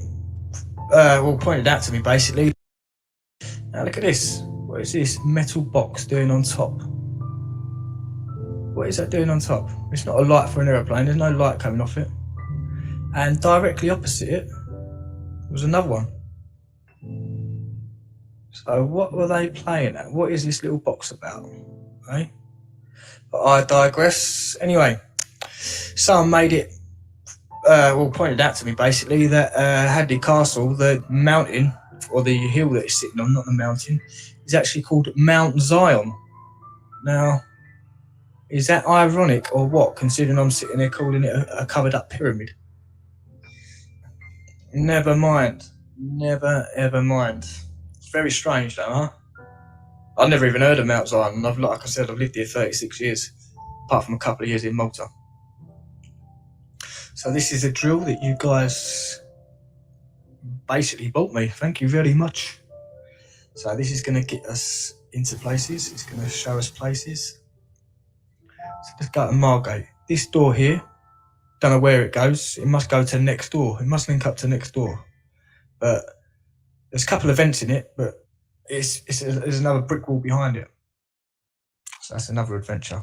pointed out to me basically. Now look at this. What is this metal box doing on top? What is that doing on top? It's not a light for an aeroplane. There's no light coming off it. And directly opposite it was another one. So what were they playing at? What is this little box about? Right? But I digress. Anyway, someone made it, pointed out to me basically that Hadley Castle, the mountain or the hill that it's sitting on, not the mountain, is actually called Mount Zion. Now, is that ironic or what, considering I'm sitting there calling it a covered up pyramid? Never mind. Never ever mind. It's very strange though, huh? I've never even heard of Mount Zion, and like I said, I've lived here 36 years, apart from a couple of years in Malta. So this is a drill that you guys basically bought me. Thank you very much. So this is going to get us into places. It's going to show us places. So let's go to Margate. This door here, don't know where it goes. It must go to next door. It must link up to next door. But there's a couple of vents in it, but there's another brick wall behind it. So that's another adventure.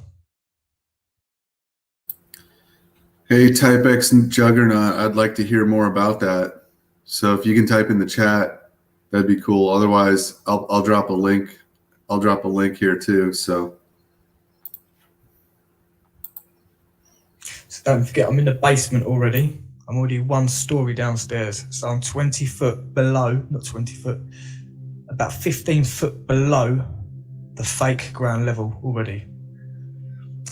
Hey, TypeX and Juggernaut, I'd like to hear more about that. So if you can type in the chat, that'd be cool. Otherwise, I'll drop a link. I'll drop a link here too. So don't forget, I'm in the basement already. I'm already 1 story downstairs. So I'm 20 foot below, not 20 foot, about 15 foot below the fake ground level already.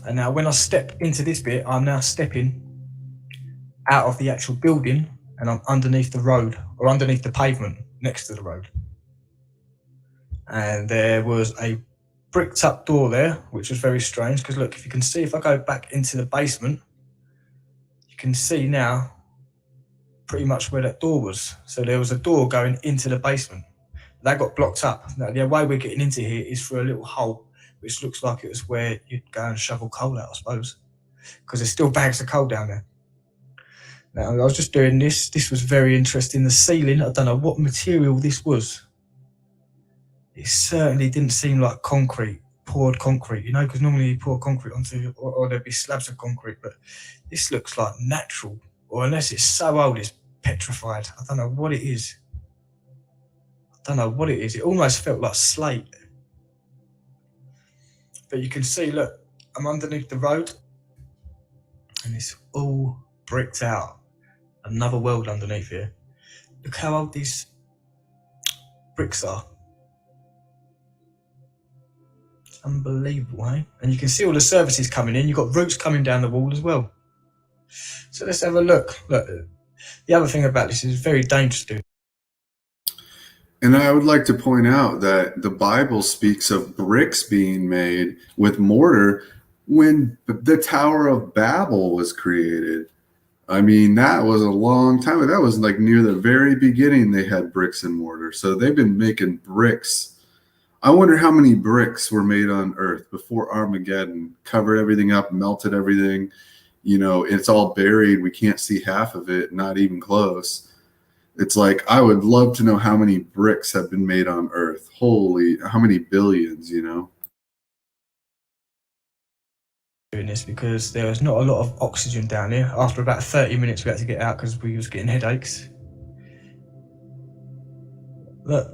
And now when I step into this bit, I'm now stepping out of the actual building and I'm underneath the road, or underneath the pavement next to the road. And there was a bricked up door there, which was very strange, because look, if you can see, if I go back into the basement, you can see now pretty much where that door was. So there was a door going into the basement. That got blocked up. Now the way we're getting into here is through a little hole, which looks like it was where you'd go and shovel coal out, I suppose, because there's still bags of coal down there. Now, I was just doing this. This was very interesting. The ceiling, I don't know what material this was. It certainly didn't seem like concrete, poured concrete, you know, because normally you pour concrete onto, or there'd be slabs of concrete, but this looks like natural, or unless it's so old, it's petrified. I don't know what it is. It almost felt like slate. But you can see, look, I'm underneath the road and it's all bricked out. Another world underneath here. Look how old these bricks are. Unbelievable, eh? And you can see all the services coming in. You've got roots coming down the wall as well. So let's have a look. Look, the other thing about this is very dangerous, dude. And I would like to point out that the Bible speaks of bricks being made with mortar when the Tower of Babel was created. I mean, that was a long time ago. That was like near the very beginning they had bricks and mortar. So they've been making bricks. I wonder how many bricks were made on Earth before Armageddon, covered everything up, melted everything. You know, it's all buried. We can't see half of it, not even close. It's like, I would love to know how many bricks have been made on Earth. Holy, how many billions, you know? Doing this because there was not a lot of oxygen down here. After about 30 minutes, we had to get out because we was getting headaches. Look,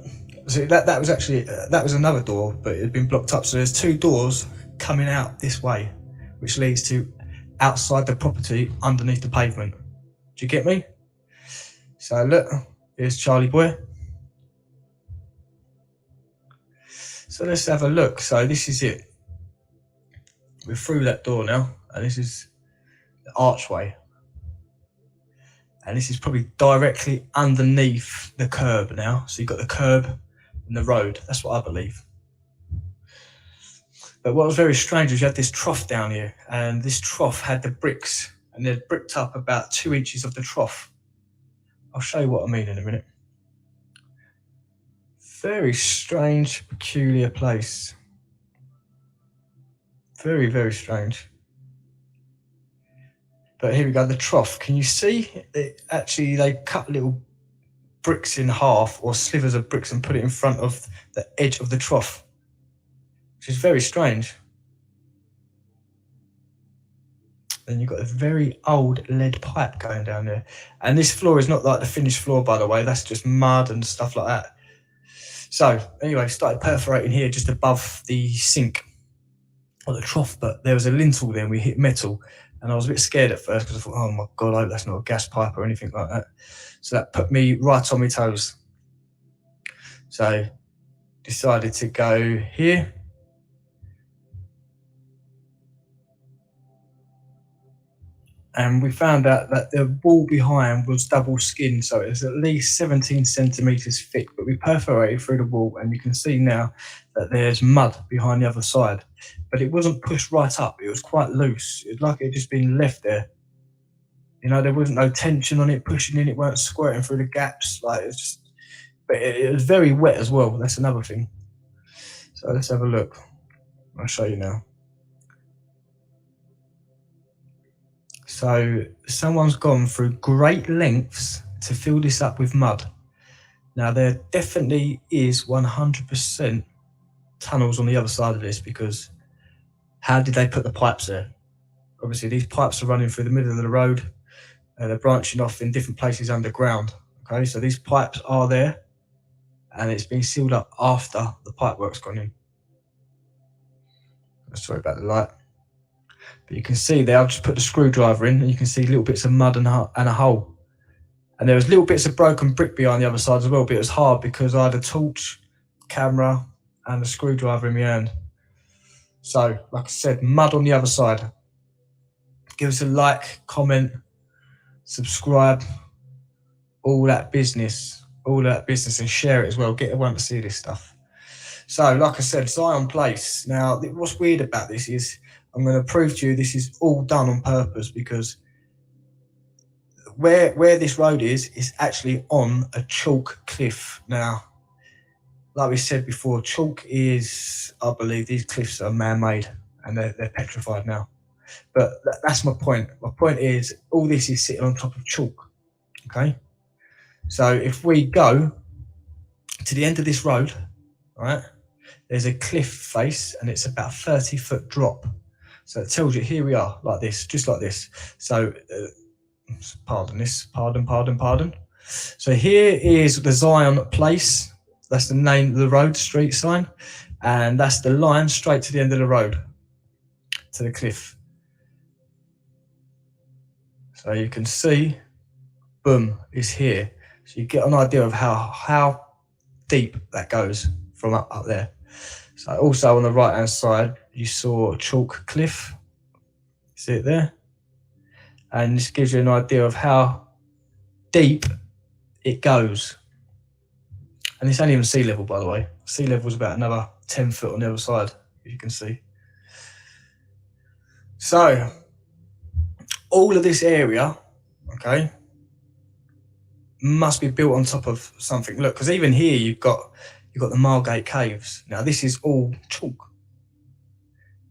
so that was actually, that was another door, but it had been blocked up. So there's two doors coming out this way, which leads to outside the property underneath the pavement. Do you get me? So look, here's Charlie Boy. So let's have a look. So this is it. We're through that door now, and this is the archway. And this is probably directly underneath the curb now. So you've got the curb and the road. That's what I believe. But what was very strange was you had this trough down here, and this trough had the bricks, and they'd bricked up about 2 inches of the trough. I'll show you what I mean in a minute. Very strange, peculiar place. Very, very strange. But here we go, the trough. Can you see? Actually, they cut little bricks in half, or slivers of bricks, and put it in front of the edge of the trough, which is very strange. Then you've got a very old lead pipe going down there. And this floor is not like the finished floor, by the way. That's just mud and stuff like that. So anyway, started perforating here just above the sink or the trough, but there was a lintel there and we hit metal. And I was a bit scared at first because I thought, oh my God, I hope that's not a gas pipe or anything like that. So that put me right on my toes. So decided to go here. And we found out that the wall behind was double skinned, so it was at least 17 centimetres thick. But we perforated through the wall, and you can see now that there's mud behind the other side. But it wasn't pushed right up, it was quite loose. It was like it had just been left there. You know, there wasn't no tension on it, pushing in, it weren't squirting through the gaps. Like, it's just, but it was very wet as well. That's another thing. So let's have a look. I'll show you now. So someone's gone through great lengths to fill this up with mud. Now there definitely is 100% tunnels on the other side of this, because how did they put the pipes there? Obviously these pipes are running through the middle of the road and they're branching off in different places underground. Okay, so these pipes are there and it's been sealed up after the pipe work's gone in. Sorry about the light. But you can see there, I've just put the screwdriver in and you can see little bits of mud and a hole. And there was little bits of broken brick behind the other side as well, but it was hard because I had a torch, camera and a screwdriver in my hand. So, like I said, mud on the other side. Give us a like, comment, subscribe, all that business, and share it as well. Get everyone to see this stuff. So, like I said, Zion Place. Now, what's weird about this is I'm going to prove to you this is all done on purpose, because where this road is actually on a chalk cliff. Now, like we said before, chalk is, I believe, these cliffs are man-made and they're petrified now. But that's my point. My point is all this is sitting on top of chalk. Okay? So if we go to the end of this road, right, there's a cliff face and it's about 30-foot drop. So it tells you here we are, like this, just like this. So, pardon. So here is the Zion Place. That's the name of the road, street sign. And that's the line straight to the end of the road, to the cliff. So you can see, boom, it's here. So you get an idea of how deep that goes from up there. So also on the right hand side, you saw Chalk Cliff. See it there? And this gives you an idea of how deep it goes. And it's only even sea level, by the way. Sea level is about another 10 foot on the other side, as you can see. So all of this area, okay, must be built on top of something. Look, because even here you've got the Margate Caves. Now this is all chalk.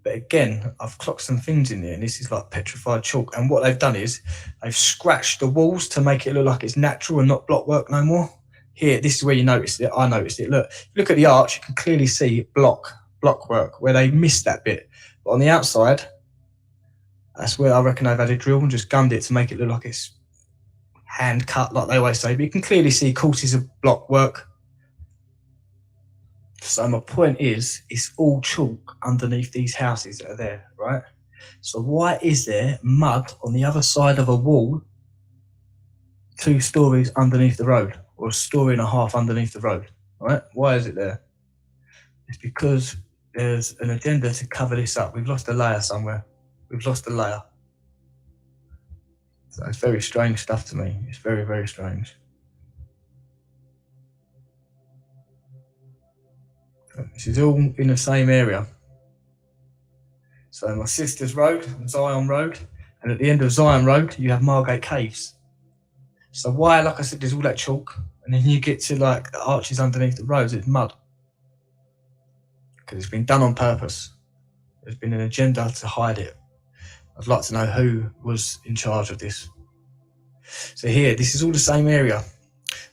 But again, I've clocked some things in there, and this is like petrified chalk. And what they've done is they've scratched the walls to make it look like it's natural and not block work no more. Here, this is where you noticed it. I noticed it. Look at the arch. You can clearly see block work where they missed that bit. But on the outside, that's where I reckon they've had a drill and just gummed it to make it look like it's hand cut, like they always say. But you can clearly see courses of block work. So my point is, it's all chalk underneath these houses that are there, right? So why is there mud on the other side of a wall 2 stories underneath the road, or a story and a half underneath the road, right? Why is it there? It's because there's an agenda to cover this up. We've lost a layer somewhere. We've lost a layer. So it's very strange stuff to me. It's very, very strange. This is all in the same area. So my sister's road, Zion Road, and at the end of Zion Road, you have Margate Caves. So why, like I said, there's all that chalk, and then you get to like the arches underneath the roads, it's mud. Because it's been done on purpose. There's been an agenda to hide it. I'd like to know who was in charge of this. So here, this is all the same area.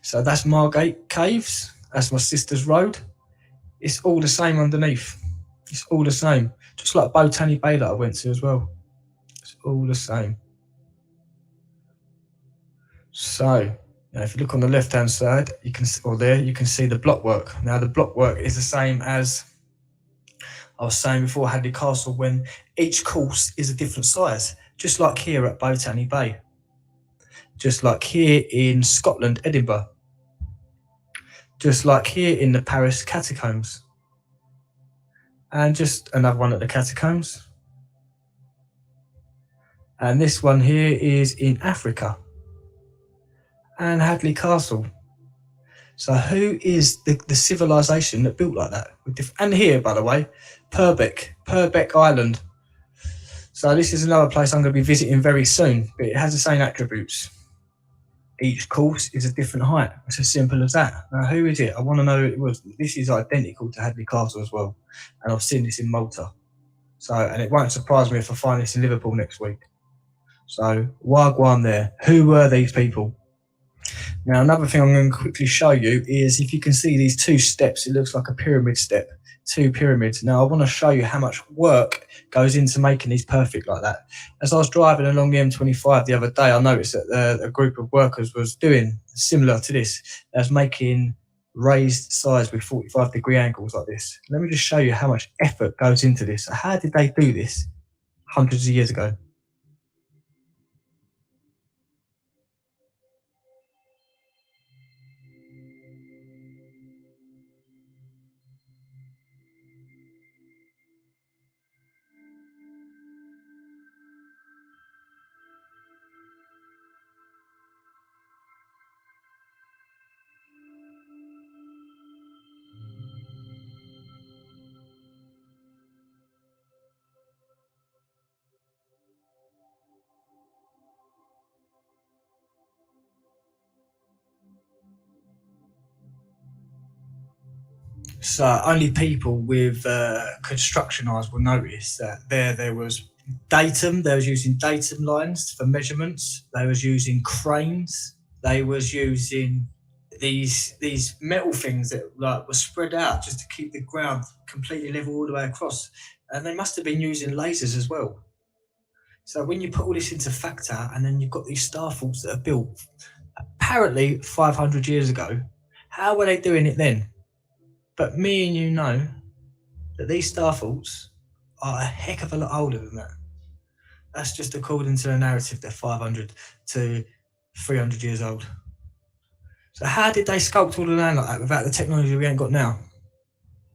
So that's Margate Caves. That's my sister's road. It's all the same underneath. It's all the same. Just like Botany Bay that I went to as well. It's all the same. So, now if you look on the left-hand side, you can see the block work. Now the block work is the same as I was saying before, Hadley Castle, when each course is a different size. Just like here at Botany Bay. Just like here in Scotland, Edinburgh. Just like here in the Paris catacombs. And just another one at the catacombs. And this one here is in Africa. And Hadley Castle. So who is the civilization that built like that? And here, by the way, Purbeck Island. So this is another place I'm going to be visiting very soon. But it has the same attributes. Each course is a different height. It's as simple as that. Now, who is it? I want to know who it was. This is identical to Hadley Castle as well. And I've seen this in Malta. So, and it won't surprise me if I find this in Liverpool next week. So, wagwan there. Who were these people? Now, another thing I'm going to quickly show you is if you can see these 2 steps, it looks like a pyramid step. 2 pyramids. Now, I want to show you how much work goes into making these perfect like that. As I was driving along the M25 the other day, I noticed that a group of workers was doing similar to this. They was making raised sides with 45-degree angles like this. Let me just show you how much effort goes into this. So how did they do this hundreds of years ago? So only people with construction eyes will notice that there was datum. They was using datum lines for measurements. They was using cranes. They was using these metal things that like were spread out just to keep the ground completely level all the way across. And they must have been using lasers as well. So when you put all this into factor, and then you've got these star forts that are built apparently 500 years ago, how were they doing it then? But me and you know that these star forts are a heck of a lot older than that. That's just according to the narrative. They're 500 to 300 years old. So how did they sculpt all the land like that without the technology we ain't got now?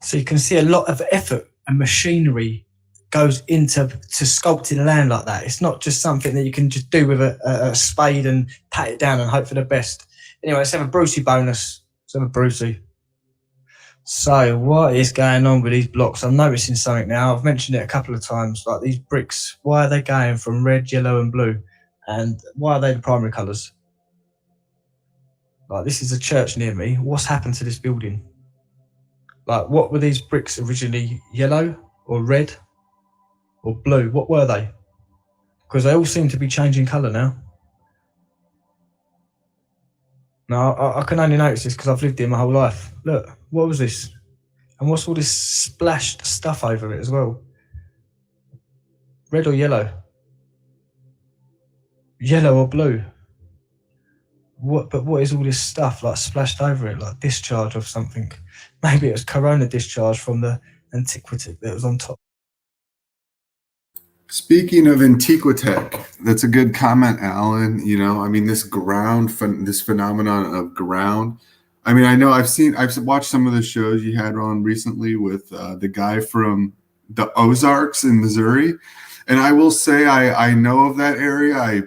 So you can see a lot of effort and machinery goes into sculpting land like that. It's not just something that you can just do with a spade and pat it down and hope for the best. Anyway, let's have a Brucey bonus. Let's have a Brucey. So what is going on with these blocks? I'm noticing something now. I've mentioned it a couple of times, like these bricks. Why are they going from red, yellow and blue? And why are they the primary colours? Like, this is a church near me. What's happened to this building? Like, what were these bricks originally? Yellow or red or blue? What were they? Because they all seem to be changing colour now. Now, I can only notice this because I've lived here my whole life. Look, what was this? And what's all this splashed stuff over it as well? Red or yellow? Yellow or blue? But what is all this stuff like splashed over it, like discharge of something? Maybe it was corona discharge from the antiquity that was on top. Speaking of Antiquitech, that's a good comment, Alan. You know, I mean, this phenomenon of ground. I mean, I know I've watched some of the shows you had on recently with the guy from the Ozarks in Missouri. And I will say, I know of that area.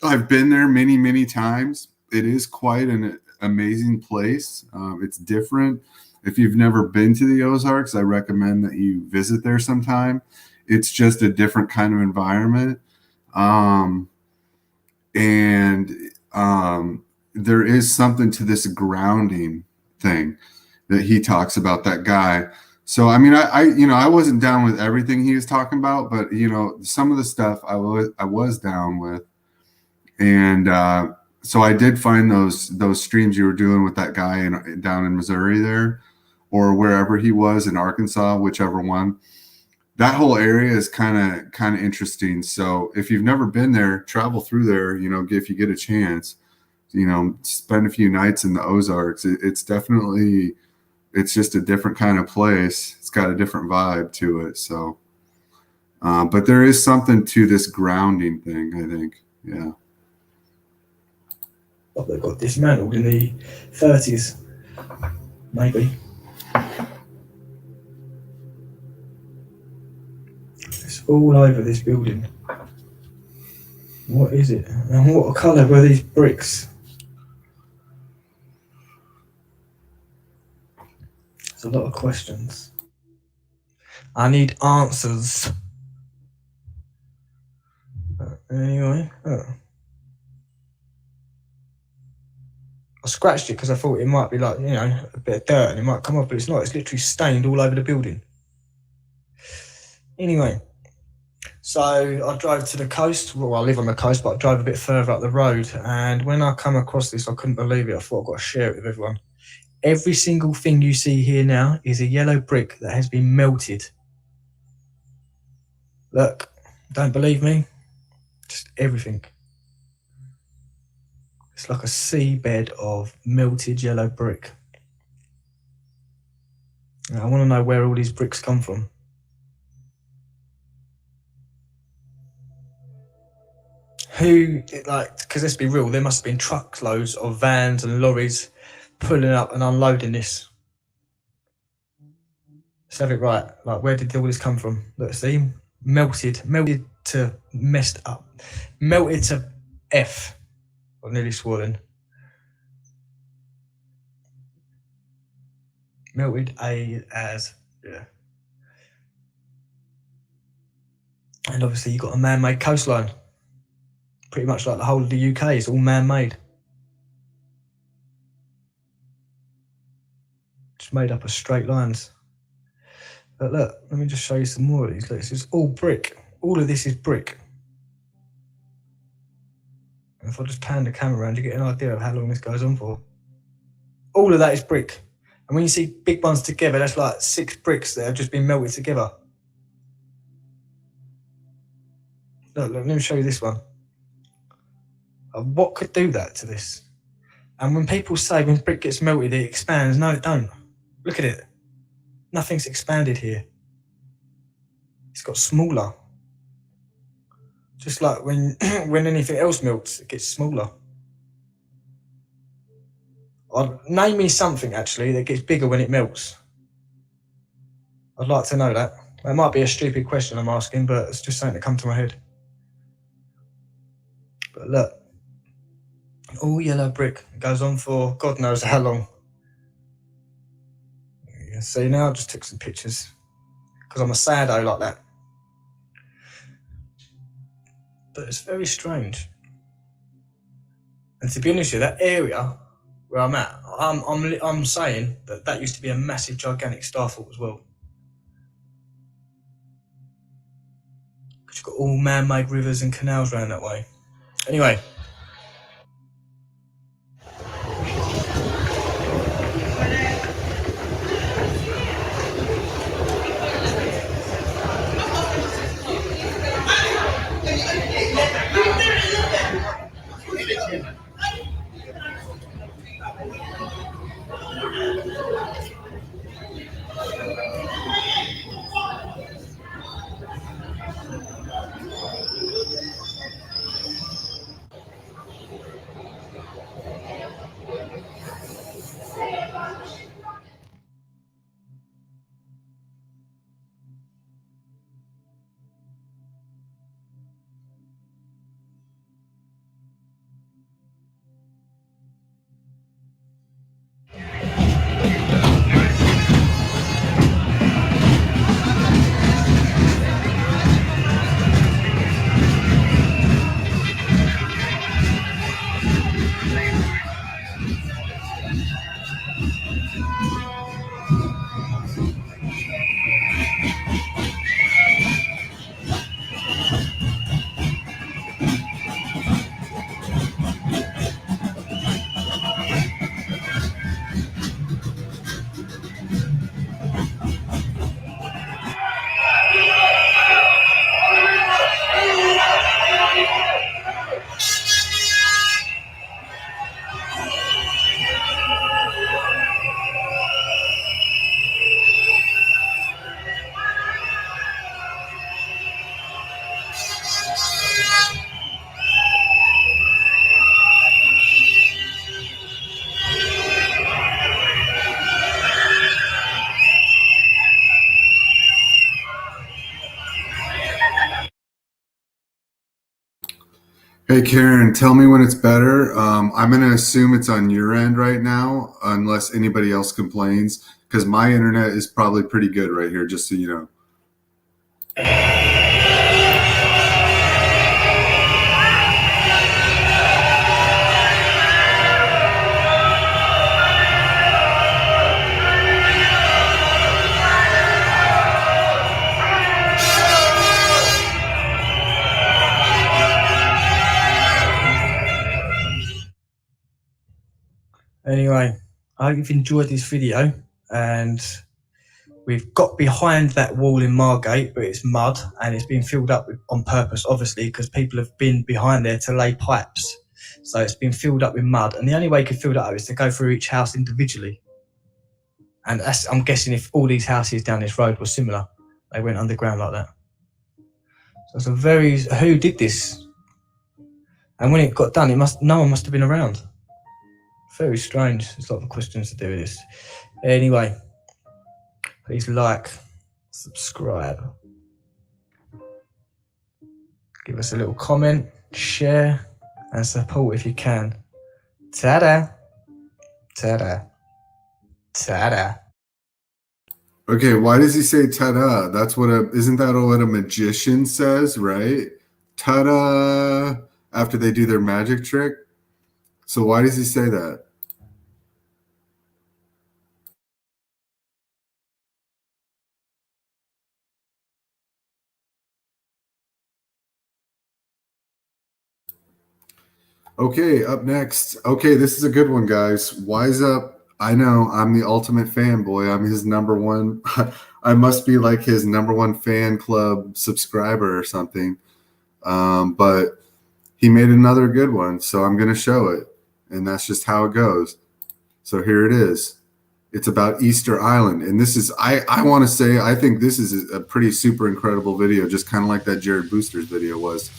I've been there many, many times. It is quite an amazing place. It's different. If you've never been to the Ozarks, I recommend that you visit there sometime. It's just a different kind of environment. There is something to this grounding thing that he talks about, that guy. So, I mean, I wasn't down with everything he was talking about, but, you know, some of the stuff I was down with. And so I did find those streams you were doing with that guy down in Missouri there, or wherever he was in Arkansas, whichever one. That whole area is kind of interesting. So if you've never been there, travel through there. You know, if you get a chance, you know, spend a few nights in the Ozarks. It's definitely, it's just a different kind of place. It's got a different vibe to it. So, but there is something to this grounding thing, I think. Yeah. Oh, they got dismantled in the 30s, maybe. It's all over this building. What is it? And what colour were these bricks? There's a lot of questions. I need answers. Anyway, I scratched it because I thought it might be like, you know, a bit of dirt and it might come up, but it's not. It's literally stained all over the building. Anyway, so I drove to the coast. Well, I live on the coast, but I drove a bit further up the road. And when I come across this, I couldn't believe it. I thought I've got to share it with everyone. Every single thing you see here now is a yellow brick that has been melted. Look, don't believe me? Just everything. It's like a seabed of melted yellow brick. Now, I want to know where all these bricks come from. Because let's be real, there must have been truckloads of vans and lorries pulling up and unloading this. Let's have it right. Like, where did all this come from? Let's see. Melted to messed up. Melted to F. I nearly swore then. Melted as, yeah. And obviously you've got a man-made coastline. Pretty much like the whole of the UK, it's all man-made. Just made up of straight lines. But look, let me just show you some more of these. Look, this is all brick. All of this is brick. And if I just pan the camera around, you get an idea of how long this goes on for. All of that is brick. And when you see big ones together, that's like 6 bricks that have just been melted together. Look, let me show you this one. What could do that to this? And when people say when brick gets melted, it expands. No, it don't. Look at it. Nothing's expanded here. It's got smaller. Just like when anything else melts, it gets smaller. Name me something, actually, that gets bigger when it melts. I'd like to know that. It might be a stupid question I'm asking, but it's just something that come to my head. But look, all yellow brick. It goes on for God knows how long. You can see now, I just took some pictures because I'm a saddo like that. But it's very strange. And to be honest with you, that area where I'm at, I'm saying that used to be a massive, gigantic starfall as well. Because you've got all man-made rivers and canals around that way. Anyway. Hey, Karen, tell me when it's better. I'm going to assume it's on your end right now, unless anybody else complains, because my internet is probably pretty good right here, just so you know. Anyway, I hope you've enjoyed this video, and we've got behind that wall in Margate, but it's mud and it's been filled up on purpose, obviously, because people have been behind there to lay pipes. So it's been filled up with mud, and the only way you can fill that up is to go through each house individually. And I'm guessing if all these houses down this road were similar, they went underground like that. So it's a who did this? And when it got done, no one must have been around. Very strange. There's a lot of questions to do with this. Anyway, please like, subscribe, give us a little comment, share, and support if you can. Ta-da! Ta-da! Ta-da! Okay, why does he say ta-da? Isn't that what a magician says, right? Ta-da! After they do their magic trick. So why does he say that? Okay, up next. Okay, this is a good one, guys. Wise Up. I know I'm the ultimate fanboy. I'm his number one. I must be like his number one fan club subscriber or something. But he made another good one, so I'm going to show it. And that's just how it goes. So here it is. It's about Easter Island. And this is, I want to say, I think this is a pretty super incredible video, just kind of like that Jared Booster's video was.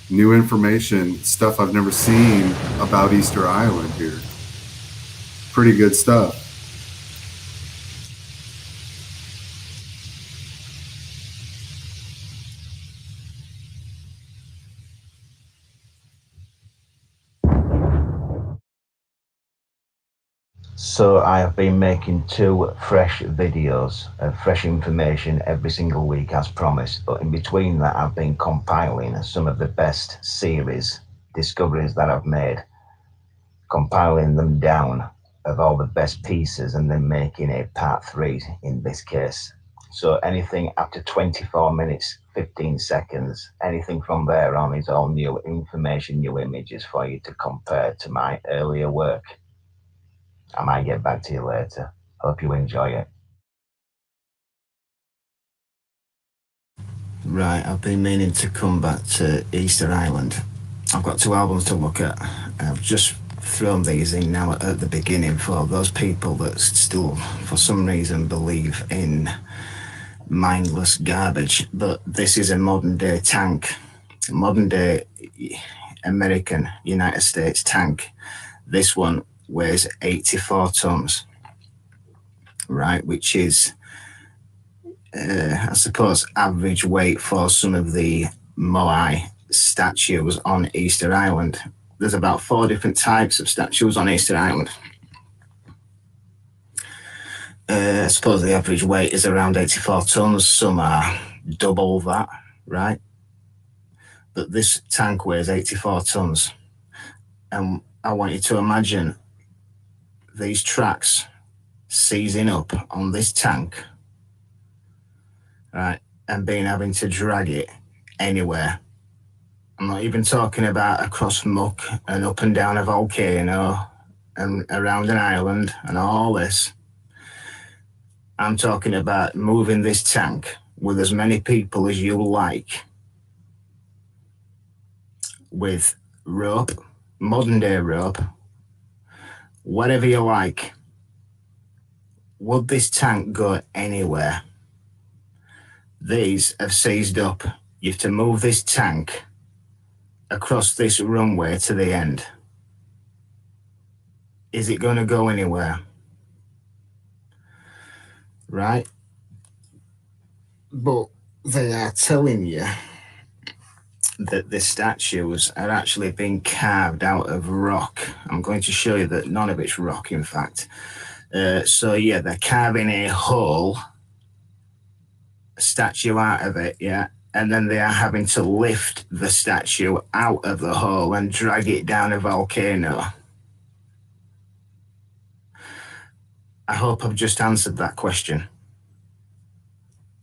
New information, stuff I've never seen about Easter Island here. Pretty good stuff. So I have been making 2 fresh videos of fresh information every single week as promised, but in between that I've been compiling some of the best series discoveries that I've made, compiling them down of all the best pieces and then making a part 3 in this case. So anything after 24 minutes, 15 seconds, anything from there on is all new information, new images for you to compare to my earlier work. I might get back to you later. Hope you enjoy it. Right, I've been meaning to come back to Easter Island. I've got 2 albums to look at. I've just thrown these in now at the beginning for those people that still, for some reason, believe in mindless garbage. But this is a modern day tank, a modern day American United States tank. This one weighs 84 tons, right, which is I suppose average weight for some of the Moai statues on Easter Island. There's about 4 different types of statues on Easter Island. I suppose the average weight is around 84 tons. Some are double that, right? But this tank weighs 84 tons. And I want you to imagine these tracks seizing up on this tank, right, and having to drag it anywhere. I'm not even talking about across muck and up and down a volcano and around an island and all this. I'm talking about moving this tank with as many people as you like, with rope, modern day rope, whatever you like. Would this tank go anywhere? These have seized up. You have to move this tank across this runway to the end. Is it going to go anywhere? Right? But they are telling you that the statues are actually being carved out of rock. I'm going to show you that none of it's rock, in fact. So yeah, they're carving a hole, a statue out of it, yeah, and then they are having to lift the statue out of the hole and drag it down a volcano. I hope I've just answered that question.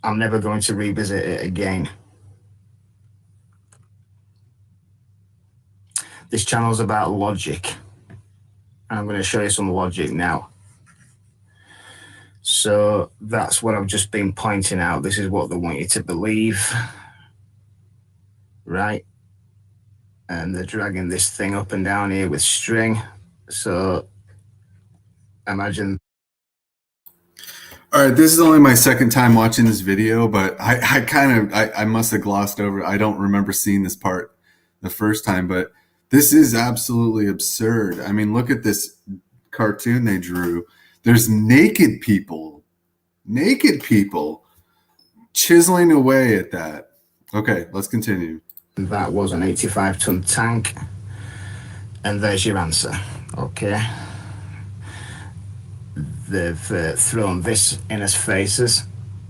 I'm never going to revisit it again. This channel's about logic. I'm going to show you some logic now. So that's what I've just been pointing out. This is what they want you to believe, right? And they're dragging this thing up and down here with string. So imagine. All right, this is only my second time watching this video, but I must have glossed over it. I don't remember seeing this part the first time, but this is absolutely absurd. I mean, look at this cartoon they drew. There's naked people chiseling away at that. Okay, let's continue. That was an 85-ton tank, and there's your answer. Okay. They've thrown this in us faces,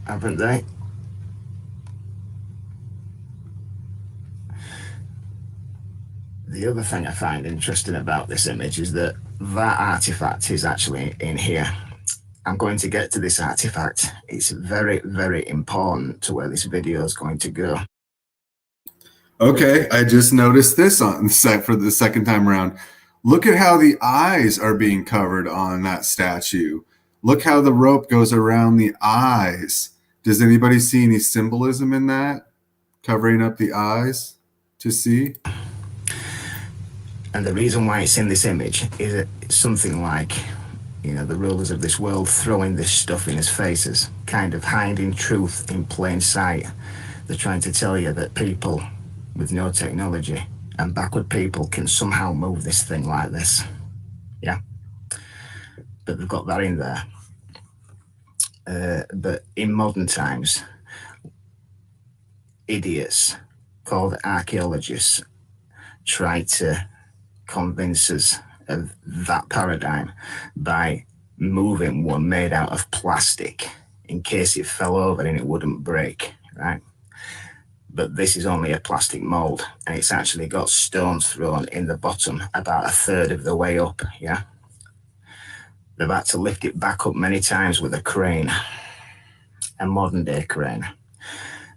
haven't they? The other thing I find interesting about this image is that that artifact is actually in here. I'm going to get to this artifact. It's very, very important to where this video is going to go. Okay, I just noticed this on the set for the second time around. Look at how the eyes are being covered on that statue. Look how the rope goes around the eyes. Does anybody see any symbolism in that? Covering up the eyes to see? And the reason why it's in this image is it's something like, you know, the rulers of this world throwing this stuff in his faces, kind of hiding truth in plain sight. They're trying to tell you that people with no technology and backward people can somehow move this thing like this. Yeah. But they've got that in there. But in modern times, idiots called archaeologists try to convince us of that paradigm by moving one made out of plastic in case it fell over and it wouldn't break, right? But this is only a plastic mold, and it's actually got stones thrown in the bottom about a third of the way up, yeah? They've had to lift it back up many times with a crane, a modern day crane.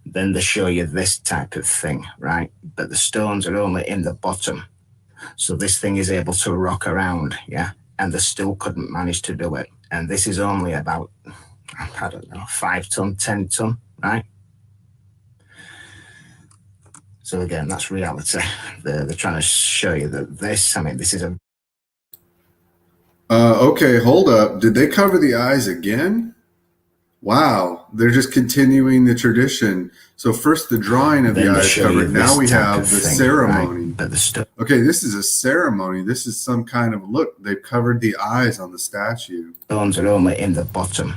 Then they show you this type of thing, right? But the stones are only in the bottom. So this thing is able to rock around, yeah? And they still couldn't manage to do it. And this is only about, I don't know, 5 ton, 10 ton, right? So again, that's reality. They're trying to show you that this, I mean, this is a... Okay, hold up. Did they cover the eyes again? Wow, they're just continuing the tradition. So first the drawing of the eyes covered. Now we have the ceremony. Right? Okay, this is a ceremony. This is some kind of look. They've covered the eyes on the statue. Stones are only in the bottom.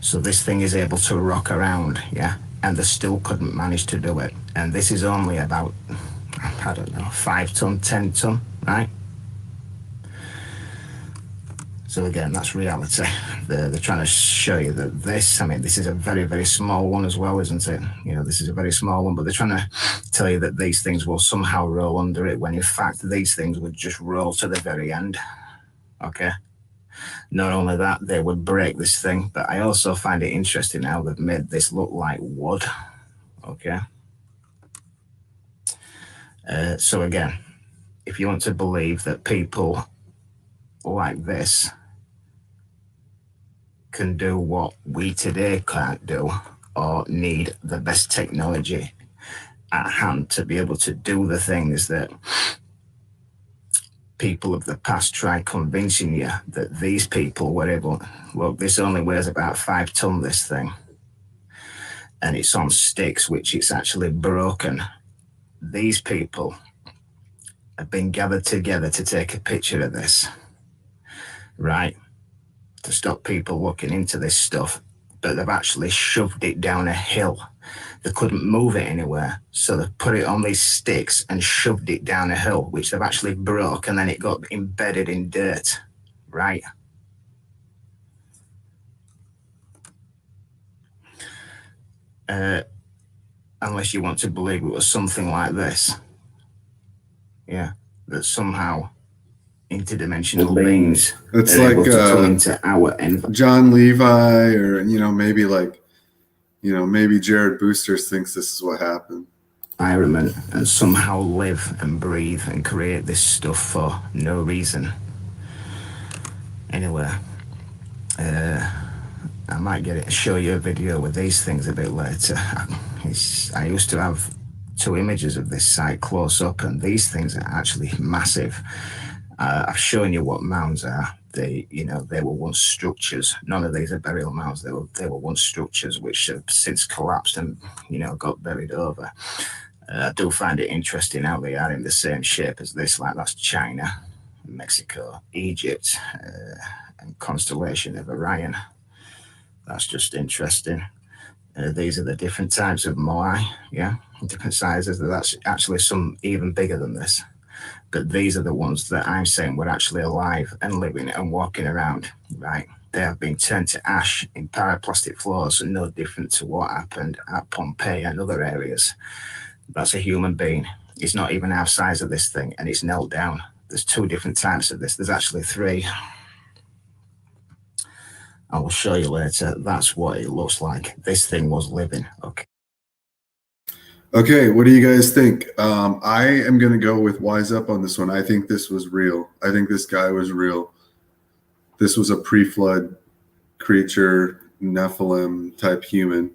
So this thing is able to rock around, yeah? And they still couldn't manage to do it. And this is only about, I don't know, 5 ton, 10 ton, right? So again, that's reality. They're trying to show you that this, I mean, this is a very, very small one as well, isn't it? You know, this is a very small one, but they're trying to tell you that these things will somehow roll under it, when in fact, these things would just roll to the very end, okay? Not only that, they would break this thing, but I also find it interesting how they've made this look like wood, okay? So again, if you want to believe that people like this can do what we today can't do, or need the best technology at hand to be able to do the things that people of the past try convincing you that these people were able. Well, this only weighs about 5 ton, this thing, and it's on sticks, which it's actually broken. These people have been gathered together to take a picture of this, right? To stop people looking into this stuff, but they've actually shoved it down a hill. They couldn't move it anywhere, so they put it on these sticks and shoved it down a hill, which they've actually broke, and then it got embedded in dirt, right? Unless you want to believe it was something like this, yeah, that somehow interdimensional beings. It's like into our John Levi, or maybe maybe Jared Boosters thinks this is what happened. Environment, and somehow live and breathe and create this stuff for no reason. Anyway, I might show you a video with these things a bit later. I used to have 2 images of this site close up, and these things are actually massive. I've shown you what mounds are. They were once structures. None of these are burial mounds. They were once structures which have since collapsed and got buried over. I do find it interesting how they are in the same shape as this. Like, that's China, Mexico, Egypt, and constellation of Orion. That's just interesting. These are the different types of moai, yeah, different sizes. That's actually some even bigger than this. But these are the ones that I'm saying were actually alive and living and walking around, right? They have been turned to ash in pyroclastic floors, and no different to what happened at Pompeii and other areas. That's a human being. It's not even half size of this thing, and it's knelt down. There's 2 different types of this. There's actually 3. I will show you later. That's what it looks like. This thing was living, okay? Okay, what do you guys think? I am going to go with Wise Up on this one. I think this was real. I think this guy was real. This was a pre-flood creature, Nephilim type human.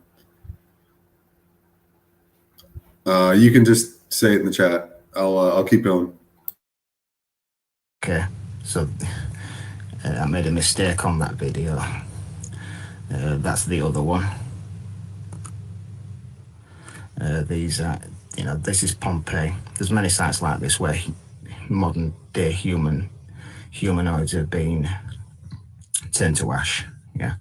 You can just say it in the chat. I'll keep going. Okay, so I made a mistake on that video. That's the other one. These are, this is Pompeii. There's many sites like this where modern day humanoids have been turned to ash, yeah.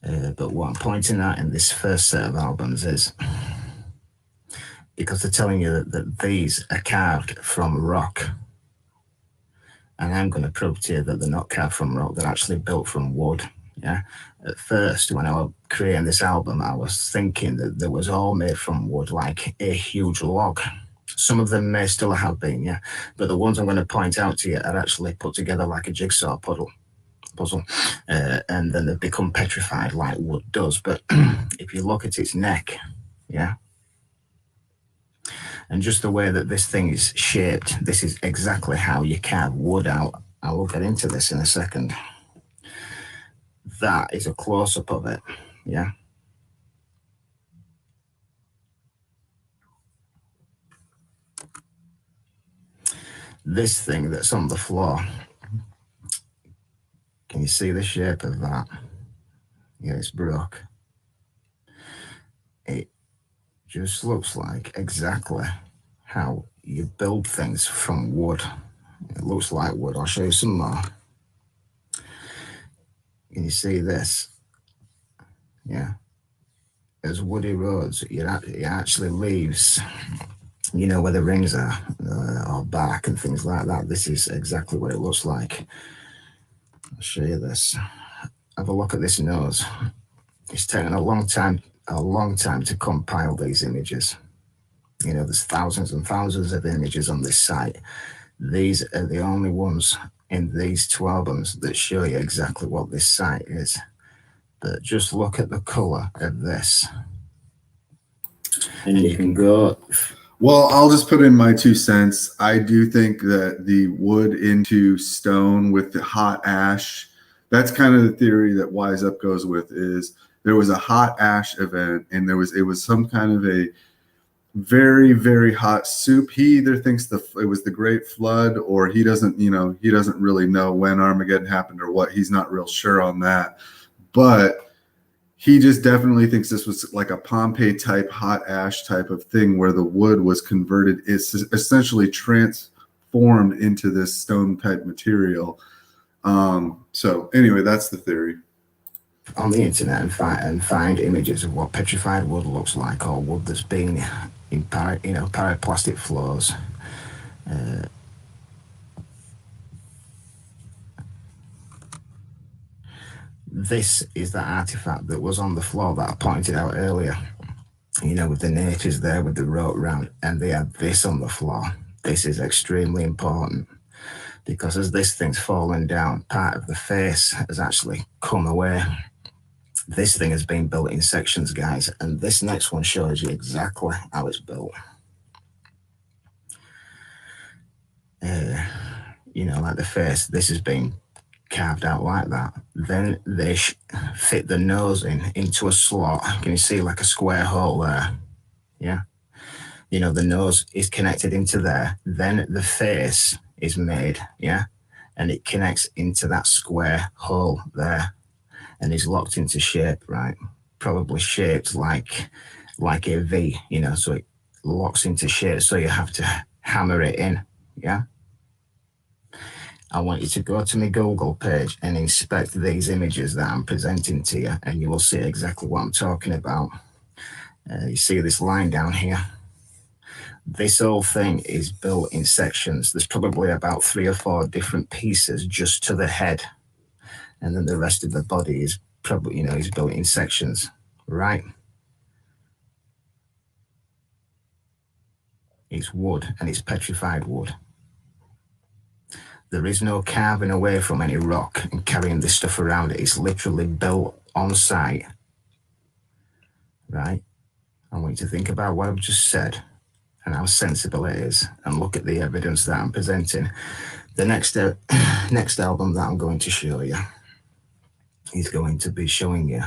But what I'm pointing out in this first set of albums is, because they're telling you that these are carved from rock, And I'm going to prove to you that they're not carved from rock, they're actually built from wood. Yeah. At first, when I was creating this album, I was thinking that they was all made from wood, like a huge log. Some of them may still have been, yeah. But the ones I'm going to point out to you are actually put together like a jigsaw puzzle. And then they become petrified like wood does. But if you look at its neck, yeah, and just the way that this thing is shaped, this is exactly how you carve wood out. I will get into this in a second. That is a close-up of it, yeah. This thing that's on the floor, can you see the shape of that? Yeah, it's broke. It just looks like exactly how you build things from wood. It looks like wood. I'll show you some more. Can you see this? Yeah. As wood erodes, it actually leaves, you know, where the rings are, or bark and things like that. This is exactly what it looks like. I'll show you this. Have a look at this nose. It's taken a long time to compile these images. You know, there's thousands and thousands of images on this site. These are the only ones in these two albums that show you exactly what this site is. But just look at the color of this. And you can go. Well, I'll just put in my 2 cents. I do think that the wood into stone with the hot ash, that's kind of the theory that Wise Up goes with, is there was a hot ash event and it was some kind of a very, very hot soup. He either thinks it was the Great Flood, or he doesn't really know when Armageddon happened or what. He's not real sure on that. But he just definitely thinks this was like a Pompeii type hot ash type of thing where the wood was converted, it's essentially transformed into this stone type material. So anyway, that's the theory. On the internet and find images of what petrified wood looks like, or wood that's been in pyroclastic flows. This is that artifact that was on the floor that I pointed out earlier, you know, with the natives there with the rope round, and they had this on the floor. This is extremely important because as this thing's fallen down, part of the face has actually come away. This thing has been built in sections, guys, and this next one shows you exactly how it's built. You know, like the face, this has been carved out like that. Then they fit the nose into a slot. Can you see like a square hole there? Yeah. You know, the nose is connected into there. Then the face is made, yeah, and it connects into that square hole there, and is locked into shape, right? Probably shaped like a V, you know, so it locks into shape. So you have to hammer it in, yeah. I want you to go to my Google page and inspect these images that I'm presenting to you, and you will see exactly what I'm talking about. You see this line down here? This whole thing is built in sections. There's probably about 3 or 4 different pieces just to the head. And then the rest of the body is probably, you know, is built in sections, right? It's wood, and it's petrified wood. There is no carving away from any rock and carrying this stuff around. It's literally built on site, right? I want you to think about what I've just said and how sensible it is, and look at the evidence that I'm presenting. The next album that I'm going to show you is going to be showing you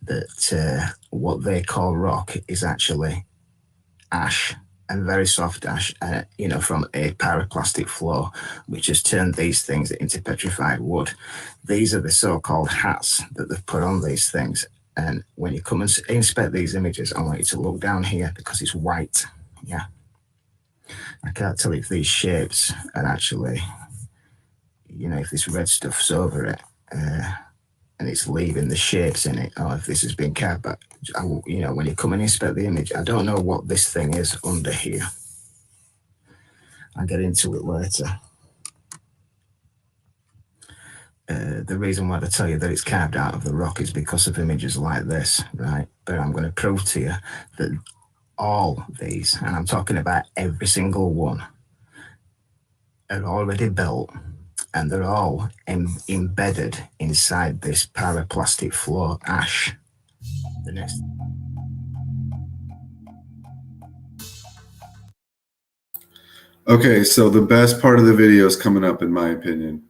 that what they call rock is actually ash, and very soft ash, you know, from a pyroclastic flow, which has turned these things into petrified wood. These are the so-called hats that they've put on these things. And when you come and inspect these images, I want you to look down here because it's white. Yeah. I can't tell if these shapes are actually, you know, if this red stuff's over it and it's leaving the shapes in it, or if this has been carved. But, you know, when you come and inspect the image, I don't know what this thing is under here. I'll get into it later. The reason why I tell you that it's carved out of the rock is because of images like this, right? But I'm going to prove to you that all these, and I'm talking about every single one, are already built, and they're all embedded inside this pyroclastic floor ash. The next. Okay, so the best part of the video is coming up, in my opinion.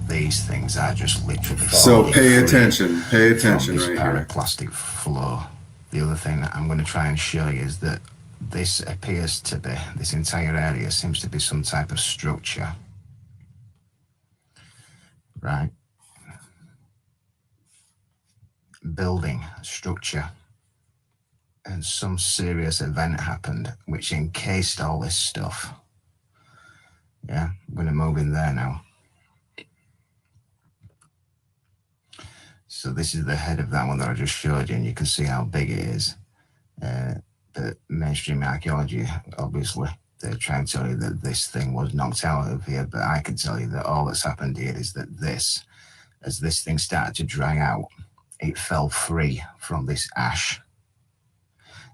These things are just literally. So pay attention this right here. Pyroclastic floor. The other thing that I'm going to try and show you is that this appears to be, this entire area seems to be some type of structure, right? Building structure, and some serious event happened which encased all this stuff. Yeah, I'm going to move in there now. So this is the head of that one that I just showed you, and you can see how big it is. But mainstream archaeology, obviously, they're trying to tell you that this thing was knocked out of here, but I can tell you that all that's happened here is that this, as this thing started to dry out, it fell free from this ash.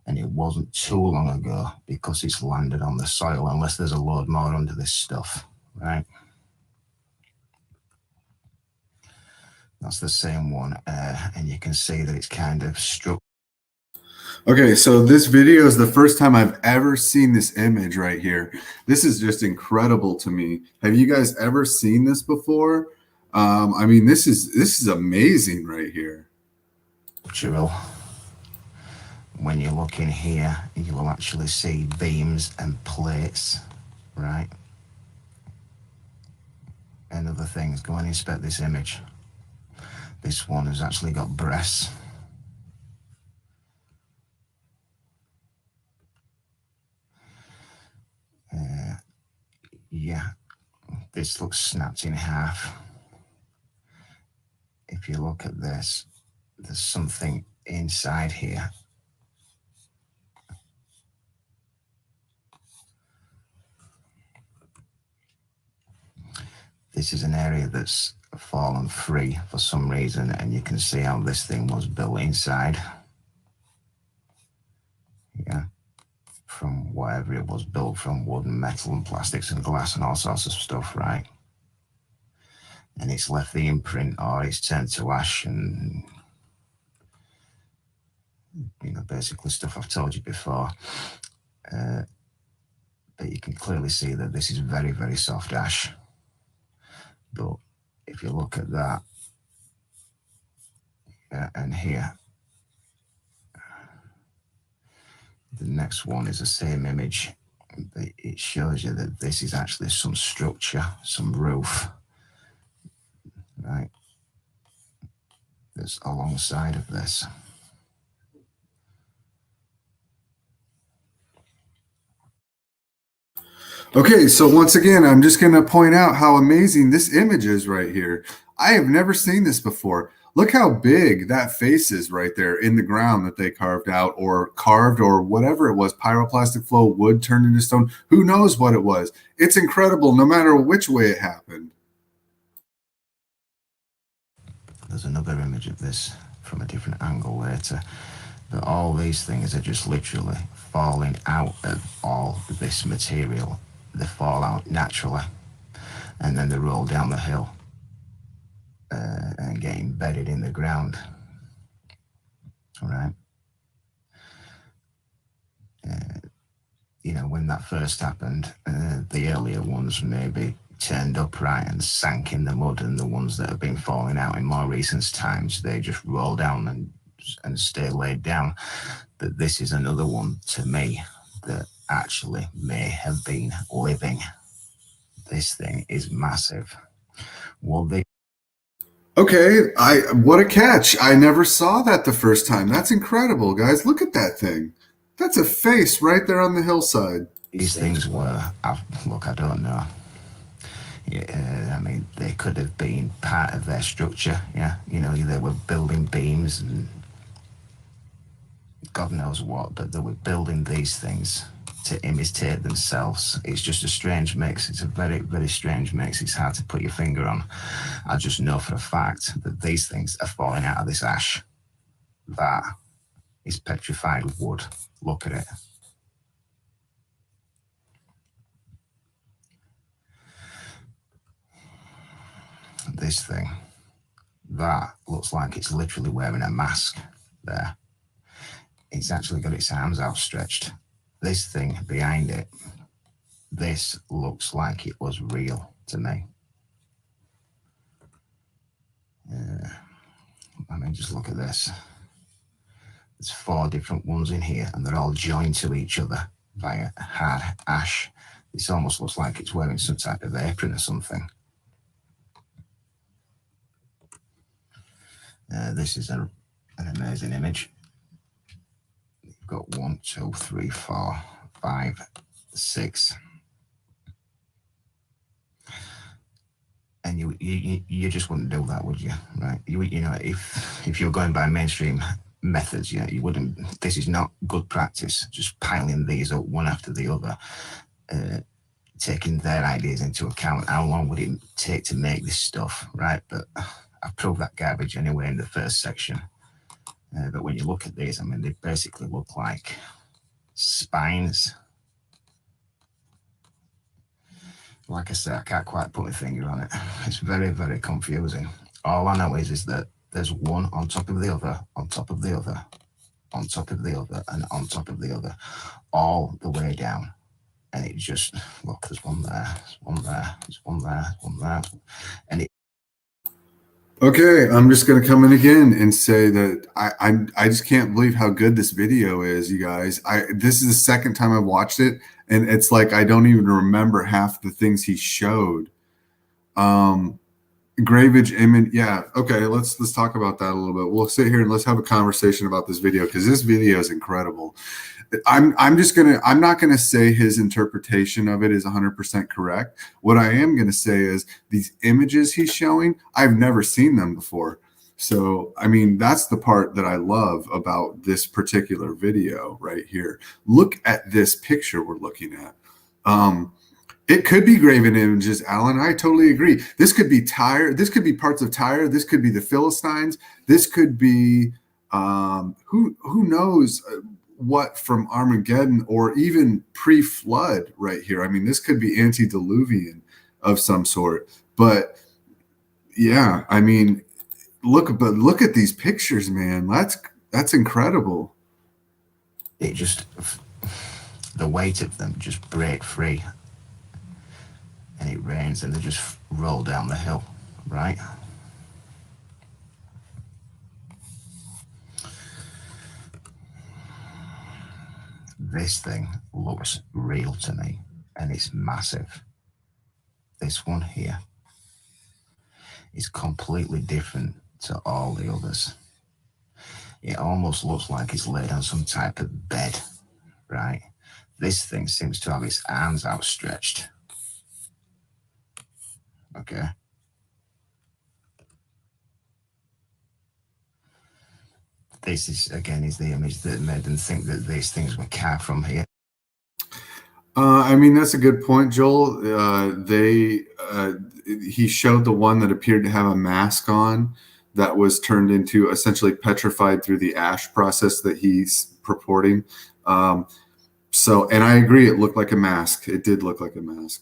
And it wasn't too long ago, because it's landed on the soil, unless there's a load more under this stuff, right? That's the same one, and you can see that it's kind of struck. Okay, so this video is the first time I've ever seen this image right here. This is just incredible to me. Have you guys ever seen this before? I mean, this is amazing right here. When you look in here, you will actually see beams and plates, right? And other things. Go and inspect this image. This one has actually got breasts. Yeah, this looks snapped in half. If you look at this, there's something inside here. This is an area that's fallen free for some reason, and you can see how this thing was built inside. Yeah, from whatever it was built from, wood and metal and plastics and glass and all sorts of stuff, right? And it's left the imprint, or it's turned to ash, and you know, basically stuff I've told you before. But you can clearly see that this is very, very soft ash. But if you look at that, and here, the next one is the same image. It shows you that this is actually some structure, some roof, right? That's alongside of this. Okay, so once again, I'm just going to point out how amazing this image is right here. I have never seen this before. Look how big that face is right there in the ground that they carved out, or whatever it was, pyroclastic flow, wood turned into stone. Who knows what it was? It's incredible no matter which way it happened. There's another image of this from a different angle later. But all these things are just literally falling out of all this material. They fall out naturally, and then they roll down the hill and get embedded in the ground. All right. You know, when that first happened, the earlier ones maybe turned upright and sank in the mud, and the ones that have been falling out in more recent times, they just roll down and stay laid down. But this is another one to me that actually may have been living. This thing is massive. Okay, what a catch. I never saw that the first time. That's incredible, guys. Look at that thing. That's a face right there on the hillside. These things were, look, I don't know. Yeah, I mean, they could have been part of their structure. Yeah, you know, they were building beams and God knows what, but they were building these things to imitate themselves. It's just a strange mix. It's a very, very strange mix. It's hard to put your finger on. I just know for a fact that these things are falling out of this ash. That is petrified wood. Look at it. This thing, that looks like it's literally wearing a mask there. It's actually got its arms outstretched. This thing behind it, this looks like it was real to me. I mean, just look at this. There's 4 different ones in here, and they're all joined to each other via hard ash. This almost looks like it's wearing some type of apron or something. This is an amazing image. You've got 1, 2, 3, 4, 5, 6. And you just wouldn't do that, would you? Right? You know, if you're going by mainstream methods, you wouldn't. This is not good practice. Just piling these up one after the other, taking their ideas into account. How long would it take to make this stuff, right? But I proved that garbage anyway in the first section. But when you look at these, I mean, they basically look like spines. Like I said, I can't quite put my finger on it. It's very, very confusing. All I know is that there's one on top of the other, on top of the other, on top of the other, and on top of the other, all the way down. And it just, look, there's one there, there's one there, there's one there, there's one there. And it. Okay, I'm just going to come in again and say that I just can't believe how good this video is, you guys. This is the second time I've watched it, and it's like I don't even remember half the things he showed. Gravage image, yeah. Okay, let's talk about that a little bit. We'll sit here and let's have a conversation about this video because this video is incredible. I'm not gonna say his interpretation of it is 100% correct. What I am gonna say is these images he's showing, I've never seen them before. So I mean, that's the part that I love about this particular video right here. Look at this picture we're looking at. It could be graven images, Alan. I totally agree. This could be Tyre. This could be parts of Tyre. This could be the Philistines. This could be who knows what from Armageddon or even pre-flood right here. I mean, this could be antediluvian of some sort. But yeah, I mean, look at these pictures, man. That's incredible. It just, the weight of them just break free. And it rains and they just roll down the hill, right? This thing looks real to me and it's massive. This one here is completely different to all the others. It almost looks like it's laid on some type of bed, right? This thing seems to have its arms outstretched. Okay. This is the image that made them think that these things were carved from here. I mean, that's a good point, Joel. He showed the one that appeared to have a mask on that was turned into essentially petrified through the ash process that he's purporting. And I agree, it looked like a mask. It did look like a mask.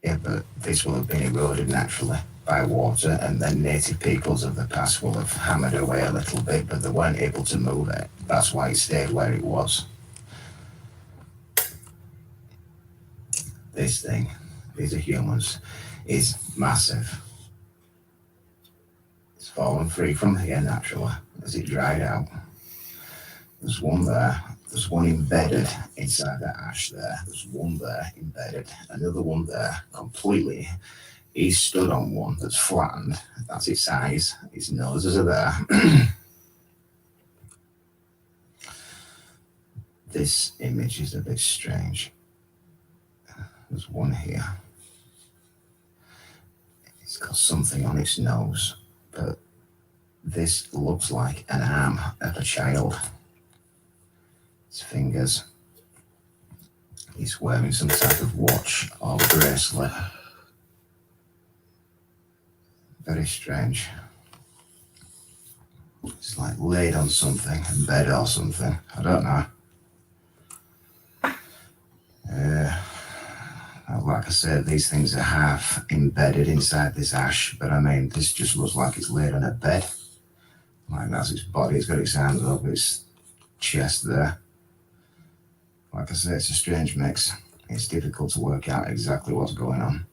Yeah, but this will have been eroded naturally by water, and then native peoples of the past will have hammered away a little bit, but they weren't able to move it. That's why it stayed where it was. This thing, these are humans, is massive. It's fallen free from here naturally as it dried out. There's one there. There's one embedded inside that ash there. There's one there embedded. Another one there completely. He's stood on one that's flattened. That's its eyes. His noses are there. This image is a bit strange. There's one here. It's got something on its nose, but this looks like an arm of a child. Its fingers, He's wearing some type of watch or bracelet. Very strange. It's like laid on something, in bed or something. I don't know. Like I said, these things are half embedded inside this ash, but I mean, this just looks like it's laid on a bed. Like that's his body. He's got his hands over his chest there. Like I said, it's a strange mix. It's difficult to work out exactly what's going on.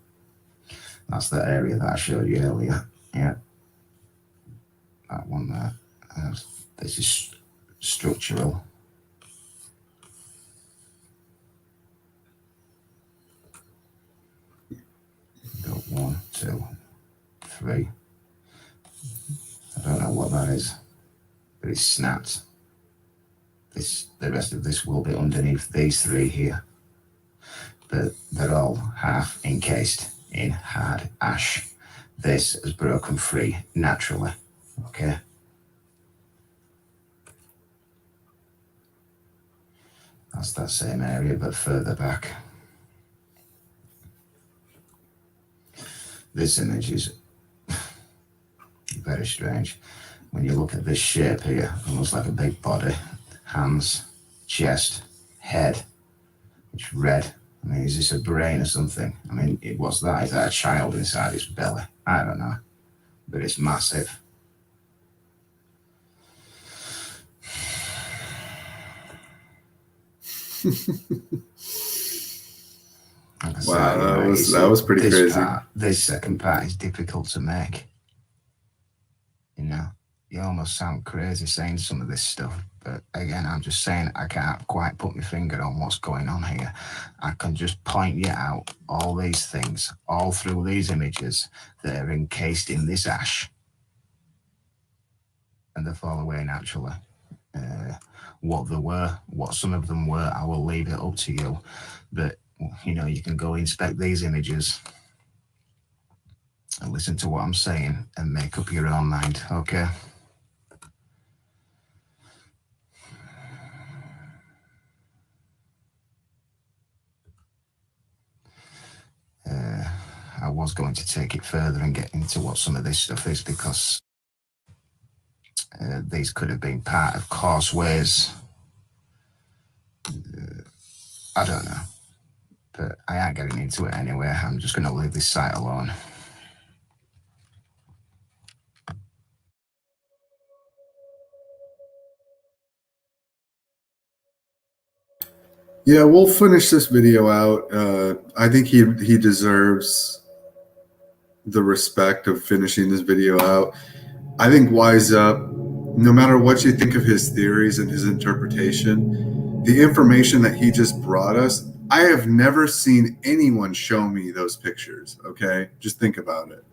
That's the area that I showed you earlier. Yeah. That one there. This is structural. Got 1, 2, 3. I don't know what that is, but it's snapped. The rest of this will be underneath these 3 here, but they're all half encased in hard ash. This has broken free naturally. Okay. That's that same area, but further back. This image is very strange. When you look at this shape here, almost like a big body, hands, chest, head, it's red. I mean, is this a brain or something? I mean, what's that? Is that a child inside his belly? I don't know, but it's massive. Wow, that was pretty crazy. This second part is difficult to make. You know, you almost sound crazy saying some of this stuff, but again, I'm just saying I can't quite put my finger on what's going on here. I can just point you out all these things, all through these images that are encased in this ash, and they fall away naturally. What they were, what some of them were, I will leave it up to you. But, you know, you can go inspect these images and listen to what I'm saying and make up your own mind, okay? I was going to take it further and get into what some of this stuff is, because these could have been part of causeways. I don't know, but I ain't getting into it anyway. I'm just going to leave this site alone. Yeah, we'll finish this video out. I think he deserves the respect of finishing this video out. I think Wise Up, no matter what you think of his theories and his interpretation, the information that he just brought us, I have never seen anyone show me those pictures, okay? Just think about it.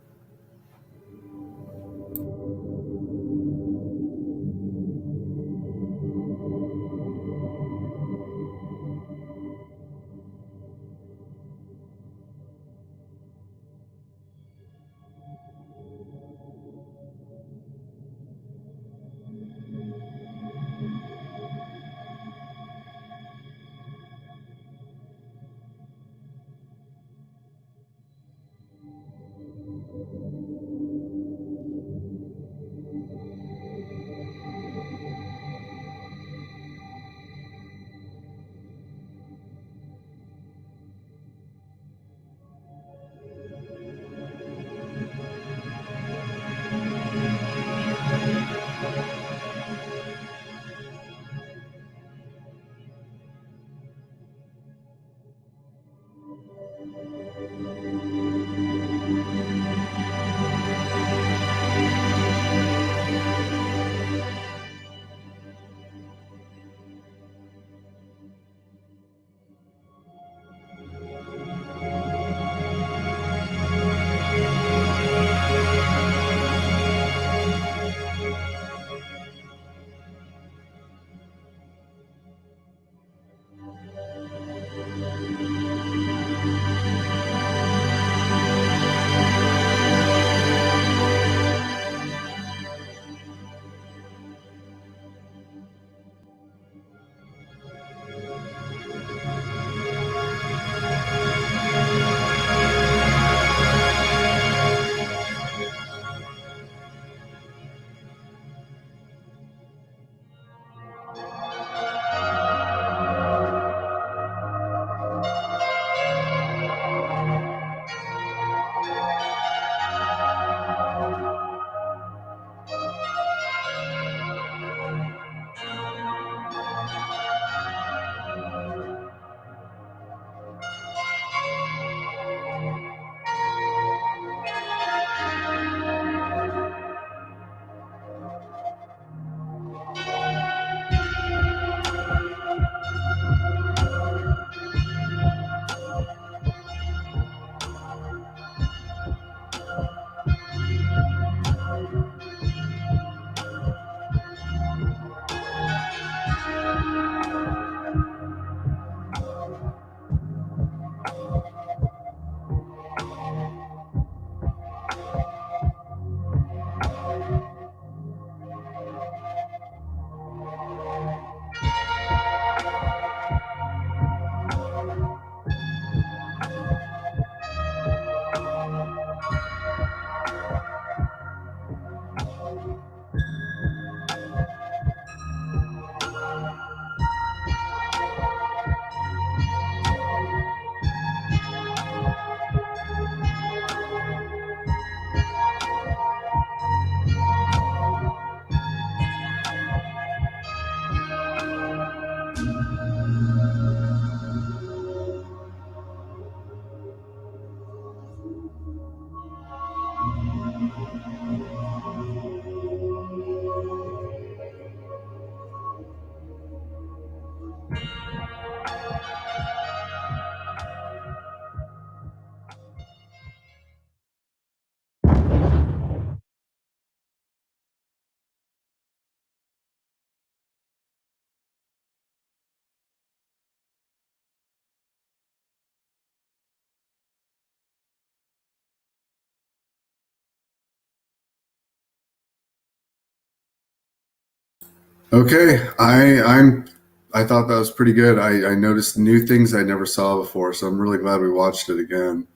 Okay, I thought that was pretty good. I noticed new things I never saw before, so I'm really glad we watched it again.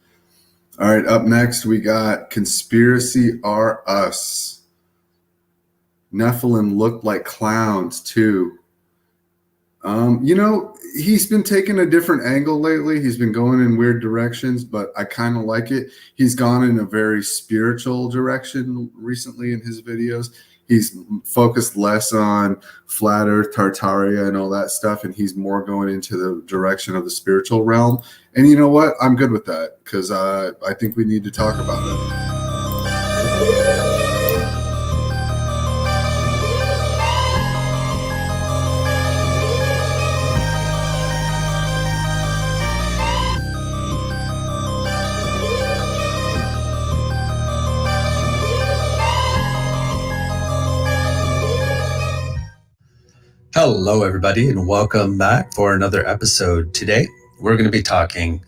All right, up next we got Conspiracy Are Us. Nephilim looked like clowns too. He's been taking a different angle lately. He's been going in weird directions, but I kind of like it. He's gone in a very spiritual direction recently in his videos. He's focused less on flat earth, Tartaria, and all that stuff, and he's more going into the direction of the spiritual realm. And you know what? I'm good with that because I think we need to talk about it. Hello, everybody, and welcome back for another episode. Today, we're going to be talking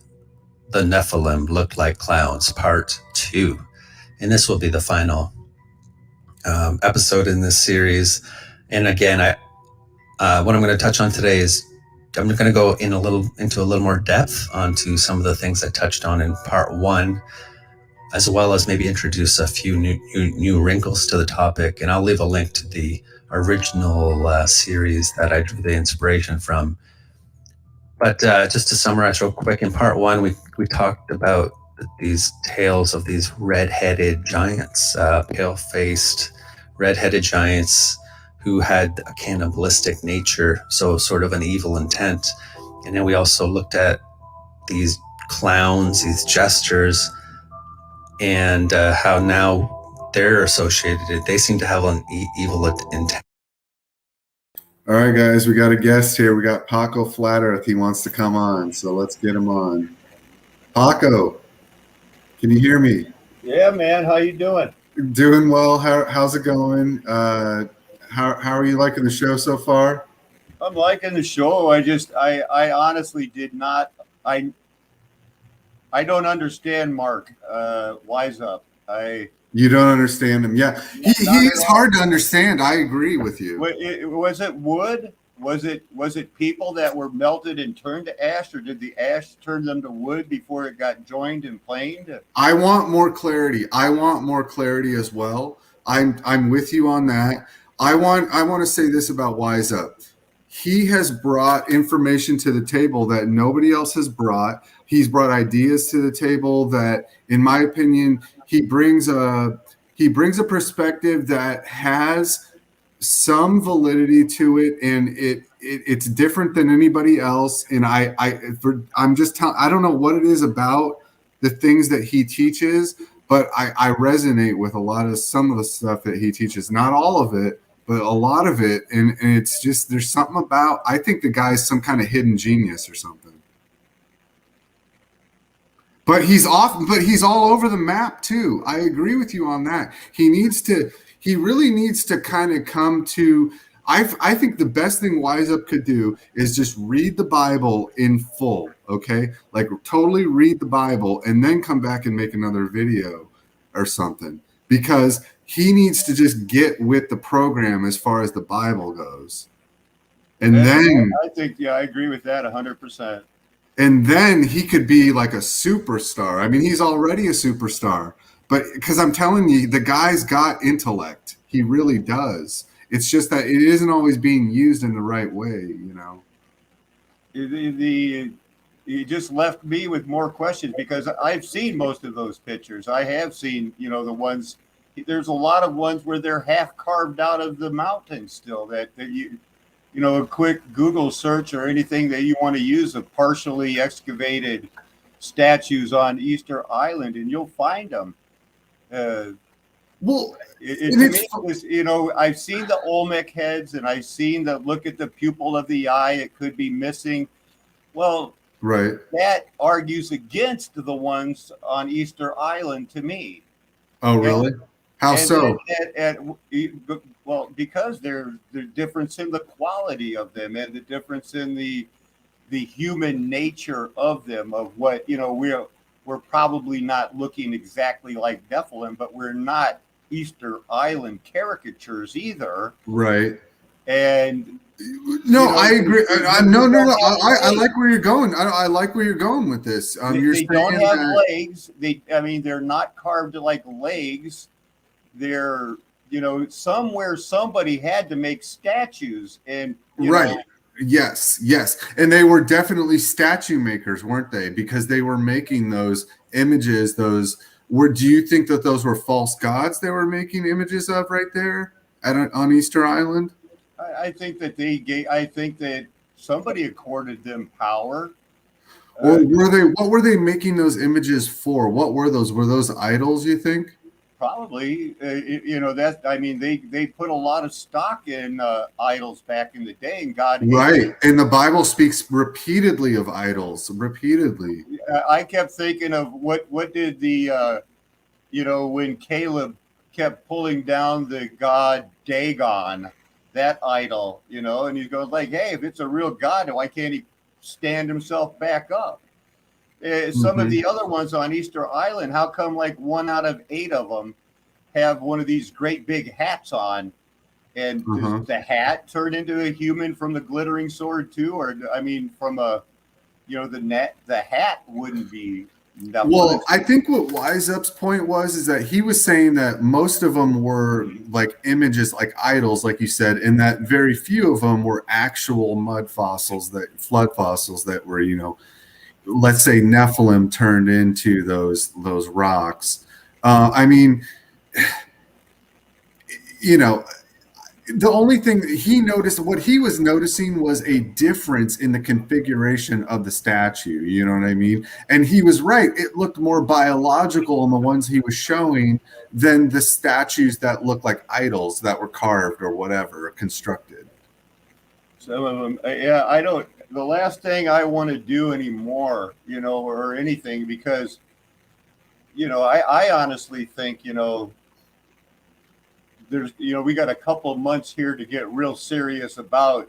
The Nephilim Look Like Clowns, Part 2. And this will be the final episode in this series. And again, what I'm going to touch on today is I'm going to go into a little more depth onto some of the things I touched on in Part 1, as well as maybe introduce a few new wrinkles to the topic. And I'll leave a link to the original series that I drew the inspiration from. But just to summarize real quick, in Part 1, we talked about these tales of these red-headed giants, pale-faced red-headed giants who had a cannibalistic nature, so sort of an evil intent. And then we also looked at these clowns, these jesters, and how now they're associated. They seem to have an evil intent. All right, guys, we got a guest here. We got Paco Flat Earth. He wants to come on, so let's get him on. Paco, can you hear me? Yeah, man. How you doing? Doing well. How's it going? How are you liking the show so far? I'm liking the show. I honestly did not. I don't understand Mark. Wise up. You don't understand him. Yeah, he's hard to understand. I agree with you. Was it wood? Was it people that were melted and turned to ash, or did the ash turn them to wood before it got joined and planed? I want more clarity. I want more clarity as well. I'm with you on that. I want to say this about Wise Up. He has brought information to the table that nobody else has brought. He's brought ideas to the table that, in my opinion, he brings a perspective that has some validity to it, and it's different than anybody else. And I don't know what it is about the things that he teaches, but I resonate with some of the stuff that he teaches. Not all of it, but a lot of it. And it's just, there's something about, I think the guy's some kind of hidden genius or something. But he's all over the map too. I agree with you on that. He really needs to kind of come to, I think the best thing Wise Up could do is just read the Bible in full, okay? Like totally read the Bible and then come back and make another video or something, because he needs to just get with the program as far as the Bible goes. And then I think, yeah, I agree with that 100%. and then he could be like a superstar. I mean, he's already a superstar, but because I'm telling you, the guy's got intellect. He really does. It's just that it isn't always being used in the right way, you know. You just left me with more questions because I've seen most of those pictures. I have seen, you know, the ones. There's a lot of ones where they're half carved out of the mountain still. That you know, a quick Google search or anything that you want to use of partially excavated statues on Easter Island, and you'll find them. Well, to me, it was, you know, I've seen the Olmec heads, and I've seen the look at the pupil of the eye; it could be missing. Well, right. That argues against the ones on Easter Island to me. Oh, really? How so? Well, because there's the difference in the quality of them and the difference in the human nature of them. Of what, you know, we're probably not looking exactly like Nephilim, but we're not Easter Island caricatures either. Right. And no, you know, I agree. No. I like where you're going. I like where you're going with this. They don't have legs. They're not carved like legs. They're, you know, somewhere somebody had to make statues, and right. Yes. And they were definitely statue makers, weren't they? Because they were making those images. Do you think that those were false gods they were making images of right there on Easter Island? I think that somebody accorded them power. Or what were they making those images for? What were those? Were those idols, you think? Probably. You know, they put a lot of stock in idols back in the day, and God hated right. And the Bible speaks repeatedly of idols. Repeatedly. I kept thinking of what did the you know, when Caleb kept pulling down the god Dagon, that idol, you know, and he goes like, hey, if it's a real god, why can't he stand himself back up? Some of the other ones on Easter Island, how come like 1 out of 8 of them have one of these great big hats on? And does the hat turn into a human from the glittering sword too? Or, I mean, from a, you know, the hat wouldn't be. Well, I think what Wise Up's point is that he was saying that most of them were like images, like idols, like you said, and that very few of them were actual flood fossils that were, you know, let's say Nephilim turned into those rocks. I mean, you know, the only thing what he was noticing was a difference in the configuration of the statue. You know what I mean? And he was right. It looked more biological in the ones he was showing than the statues that looked like idols that were carved or whatever, constructed. Some of them, yeah, the last thing I want to do anymore, you know, or anything, because, you know, I honestly think, you know, we got a couple of months here to get real serious about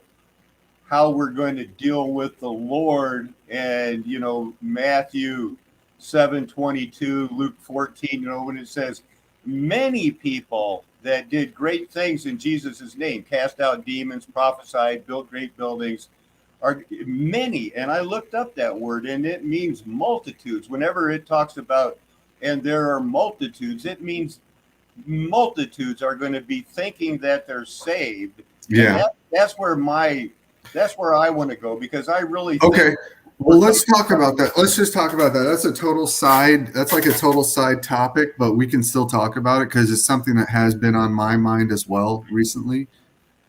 how we're going to deal with the Lord. And, you know, Matthew 7:22, Luke 14, you know, when it says many people that did great things in Jesus's name, cast out demons, prophesied, built great buildings, are many. And I looked up that word, and it means multitudes. Whenever it talks about, and there are multitudes, it means multitudes are going to be thinking that they're saved. Yeah. That's where I want to go, because I really think. Okay. Well, let's talk about that. Let's just talk about that. That's like a total side topic, but we can still talk about it because it's something that has been on my mind as well recently.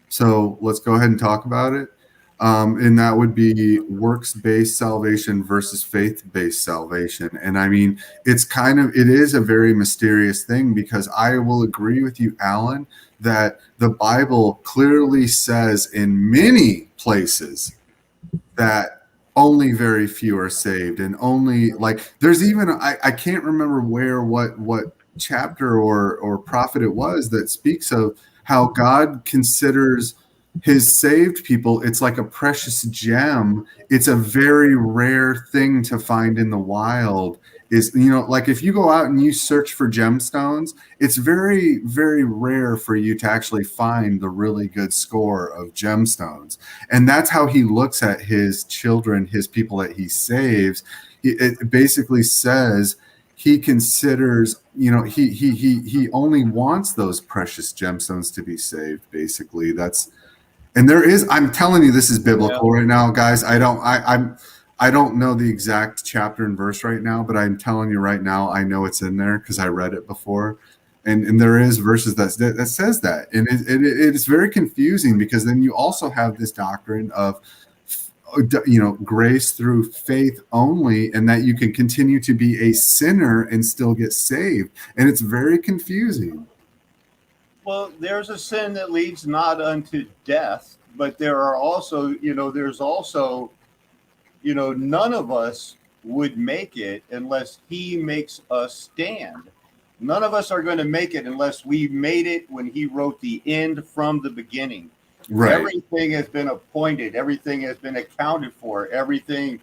So let's go ahead and talk about it. And that would be works-based salvation versus faith-based salvation. And I mean, it is a very mysterious thing, because I will agree with you, Alan, that the Bible clearly says in many places that only very few are saved, and only, like, there's even, I can't remember what chapter or prophet it was that speaks of how God considers his saved people. It's like a precious gem. It's a very rare thing to find in the wild. is, you know, like if you go out and you search for gemstones, it's very, very rare for you to actually find the really good score of gemstones. And that's how he looks at his children, his people that he saves. It basically says he considers, you know, he only wants those precious gemstones to be saved. Basically, that's, and there is, I'm telling you, this is biblical right now, guys. I don't know the exact chapter and verse right now, but I'm telling you right now, I know it's in there because I read it before, and there is verses that says that, and it's very confusing because then you also have this doctrine of, you know, grace through faith only, and that you can continue to be a sinner and still get saved, and it's very confusing. Well, there's a sin that leads not unto death, but there are also, you know, there's also, you know, none of us would make it unless he makes us stand. None of us are going to make it unless we made it when he wrote the end from the beginning. Right. Everything has been appointed. Everything has been accounted for. Everything,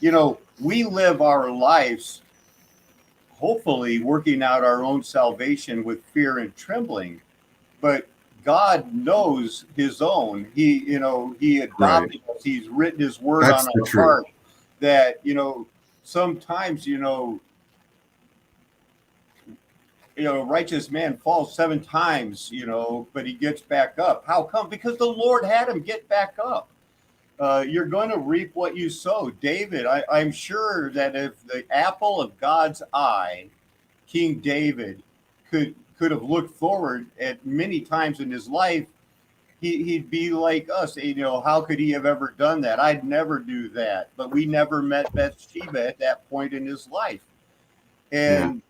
you know, we live our lives hopefully working out our own salvation with fear and trembling. But God knows his own. He, you know, he adopted us. He's written his word That's on the our truth. heart that, you know, sometimes, you know, righteous man falls 7 times, you know, but he gets back up. How come? Because the Lord had him get back up. You're going to reap what you sow. David, I'm sure that if the apple of God's eye, King David, could have looked forward at many times in his life, he'd be like us. You know, how could he have ever done that? I'd never do that. But we never met Bathsheba at that point in his life. And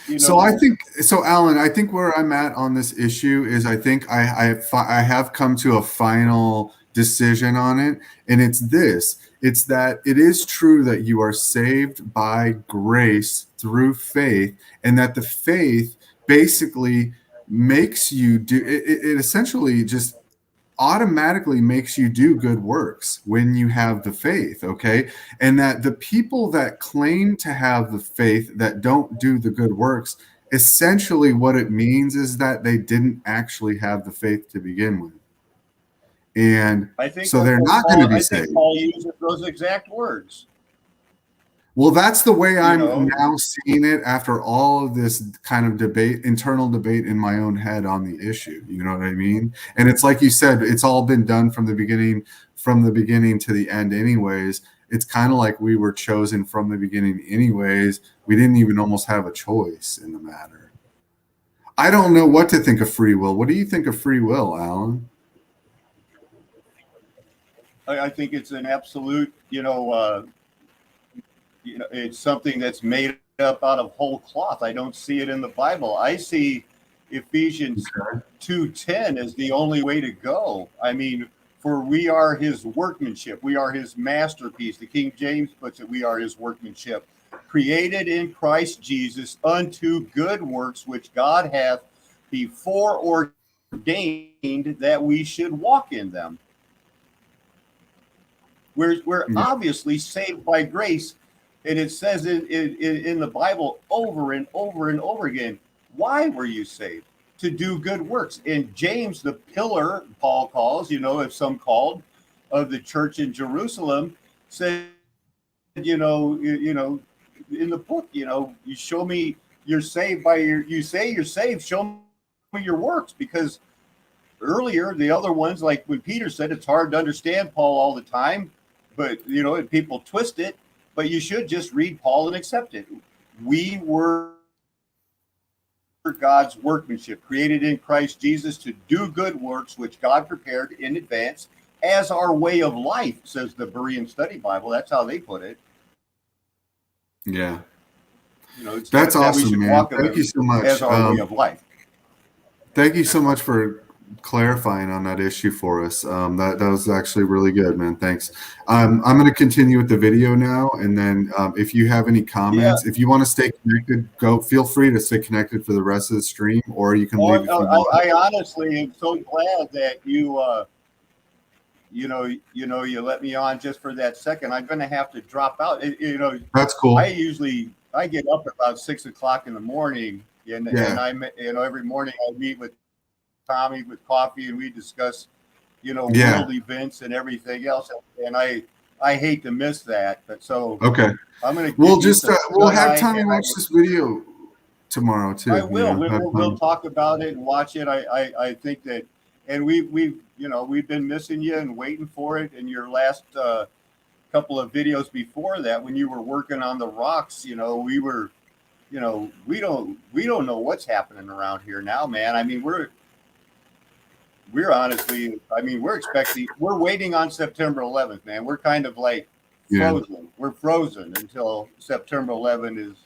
you know, so I think, so Alan, I think where I'm at on this issue is I think I have come to a final decision on it, and it's this. It's that it is true that you are saved by grace through faith, and that the faith basically makes you do it essentially just automatically makes you do good works when you have the faith, okay? And that the people that claim to have the faith that don't do the good works, essentially what it means is that they didn't actually have the faith to begin with. And I think so they're not going to be saved. Paul uses those exact words. Well, that's the way I'm know? now seeing it after all of this kind of debate, internal debate in my own head on the issue. You know what I mean? And it's like you said, it's all been done from the beginning to the end anyways. It's kind of like we were chosen from the beginning anyways. We didn't even almost have a choice in the matter. I don't know what to think of free will. What do you think of free will, Alan? I think it's an absolute, it's something that's made up out of whole cloth. I don't see it in the Bible. I see Ephesians 2:10 as the only way to go. I mean, for we are his workmanship. We are his masterpiece. The King James puts it, we are his workmanship, created in Christ Jesus unto good works, which God hath before ordained that we should walk in them. We're obviously saved by grace. And it says in the Bible over and over and over again, why were you saved? To do good works. And James, the pillar, Paul calls, if some called, of the church in Jerusalem, said, in the book, you show me you're saved by you say you're saved, show me your works. Because earlier, the other ones, like when Peter said, it's hard to understand Paul all the time, but, people twist it. But you should just read Paul and accept it. We were God's workmanship, created in Christ Jesus to do good works, which God prepared in advance as our way of life, says the Berean Study Bible. That's how they put it. Yeah. That's awesome, man. Thank you so much. As our way of life. Thank you so much for clarifying on that issue for us. That was actually really good, man. Thanks. I'm going to continue with the video now, and then if you have any comments, if you want to stay connected, feel free to stay connected for the rest of the stream, or you can leave. I honestly am so glad that you you let me on just for that second. I'm going to have to drop out. That's cool. I usually I get up about 6 o'clock in the morning, and I every morning I meet with Tommy with coffee, and we discuss world events and everything else. And I hate to miss that, but so okay. I'm going to. We'll have Tommy watch this video tomorrow too. I will. We'll talk about it and watch it. I think that, and we've been missing you and waiting for it. And your last couple of videos before that, when you were working on the rocks, we were, we don't know what's happening around here now, man. I mean, we're honestly, we're waiting on September 11th, man. We're kind of like frozen. Yeah. We're frozen until September 11th is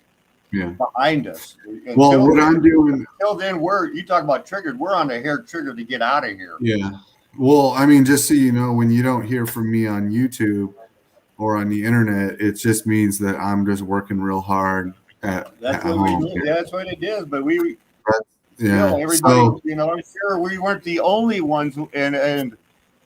behind us. I'm doing until then, you talk about triggered. We're on the hair trigger to get out of here. Yeah. Well, I mean, just so you know, when you don't hear from me on YouTube or on the internet, it just means that I'm just working real hard at home. That's what it is. But yeah, everybody, I'm sure we weren't the only ones, and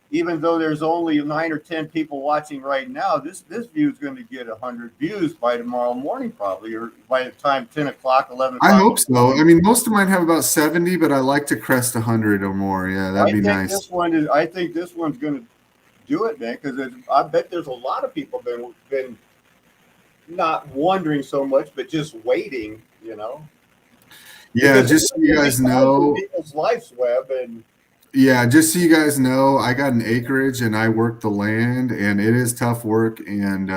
even though there's only 9 or 10 people watching right now, this view is going to get 100 views by tomorrow morning, probably, or by the time 10 o'clock, 11 o'clock. I hope so. I mean, most of mine have about 70, but I like to crest 100 or more. Yeah, that'd be nice. I think this one's going to do it, man, because I bet there's a lot of people been not wondering so much, but just waiting, Yeah, just so you guys know, people's life's web, and just so you guys know, I got an acreage and I work the land, and it is tough work, and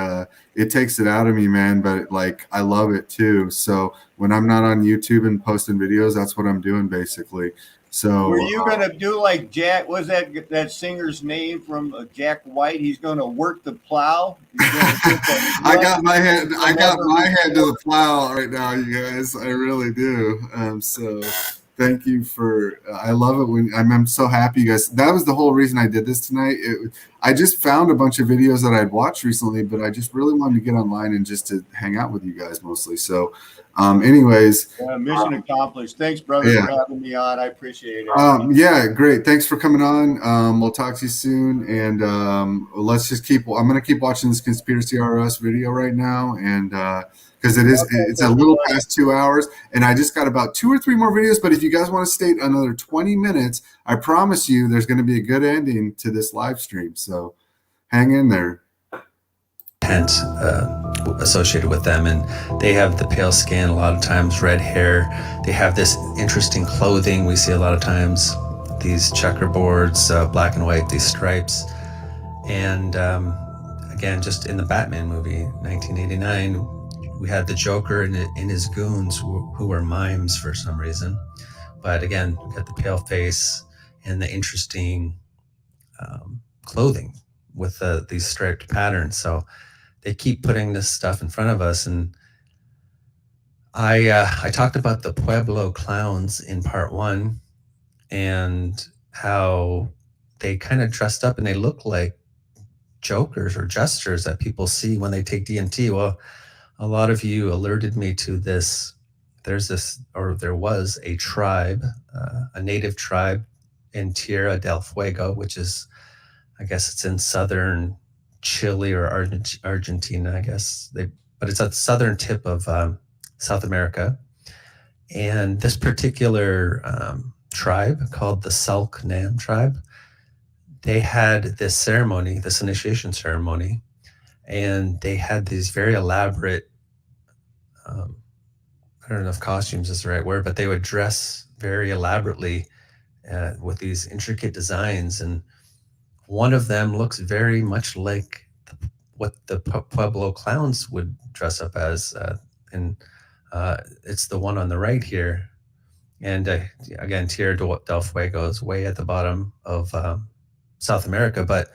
it takes it out of me, man. But like, I love it too. So when I'm not on YouTube and posting videos, that's what I'm doing basically. So were you gonna do like Jack? Was that singer's name from Jack White? He's gonna work the plow. I got my hand to the plow right now, you guys. I really do. So thank you for. I love it when I'm so happy, you guys. That was the whole reason I did this tonight. I just found a bunch of videos that I'd watched recently, but I just really wanted to get online and just to hang out with you guys mostly. So. Anyways, mission accomplished. Thanks, brother, for having me on. I appreciate it. Yeah, great. Thanks for coming on. We'll talk to you soon, and let's just I'm gonna keep watching this Conspiracy RS video right now, and because it's a little past 2 hours, and I just got about 2 or 3 more videos. But if you guys want to stay another 20 minutes, I promise you, there's going to be a good ending to this live stream. So hang in there. Associated with them, and they have the pale skin, a lot of times red hair. They have this interesting clothing we see a lot of times, these checkerboards, black and white, these stripes. And again, just in the Batman movie 1989, we had the Joker and his goons who were mimes for some reason. But again, we got the pale face and the interesting clothing with these striped patterns. So they keep putting this stuff in front of us. And I talked about the Pueblo clowns in part 1 and how they kind of dressed up and they look like jokers or jesters that people see when they take DMT. Well, a lot of you alerted me to this. There was a tribe, a native tribe in Tierra del Fuego, which is, I guess it's in southern Chile or Argentina, I guess. But it's at the southern tip of South America. And this particular tribe, called the Selknam tribe, they had this ceremony, this initiation ceremony, and they had these very elaborate, I don't know if costumes is the right word, but they would dress very elaborately with these intricate designs. And one of them looks very much like what the Pueblo clowns would dress up as. And it's the one on the right here. And again, Tierra del Fuego is way at the bottom of South America. But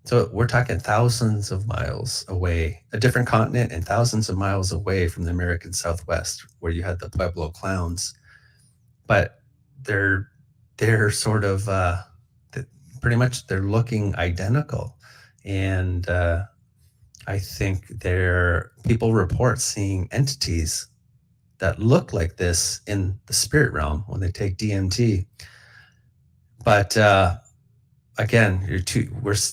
so we're talking thousands of miles away, a different continent and thousands of miles away from the American Southwest, where you had the Pueblo clowns. But they're sort of pretty much they're looking identical. And I think people report seeing entities that look like this in the spirit realm when they take DMT. But again,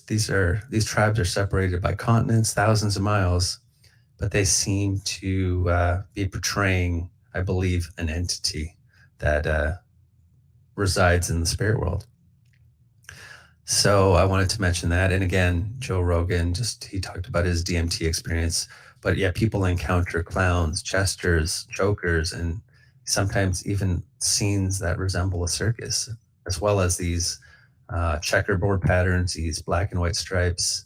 these tribes are separated by continents, thousands of miles. but they seem to be portraying, I believe, an entity that resides in the spirit world. So I wanted to mention that. And again, Joe Rogan, he talked about his DMT experience. But yeah, people encounter clowns, jesters, jokers, and sometimes even scenes that resemble a circus, as well as these checkerboard patterns, these black and white stripes.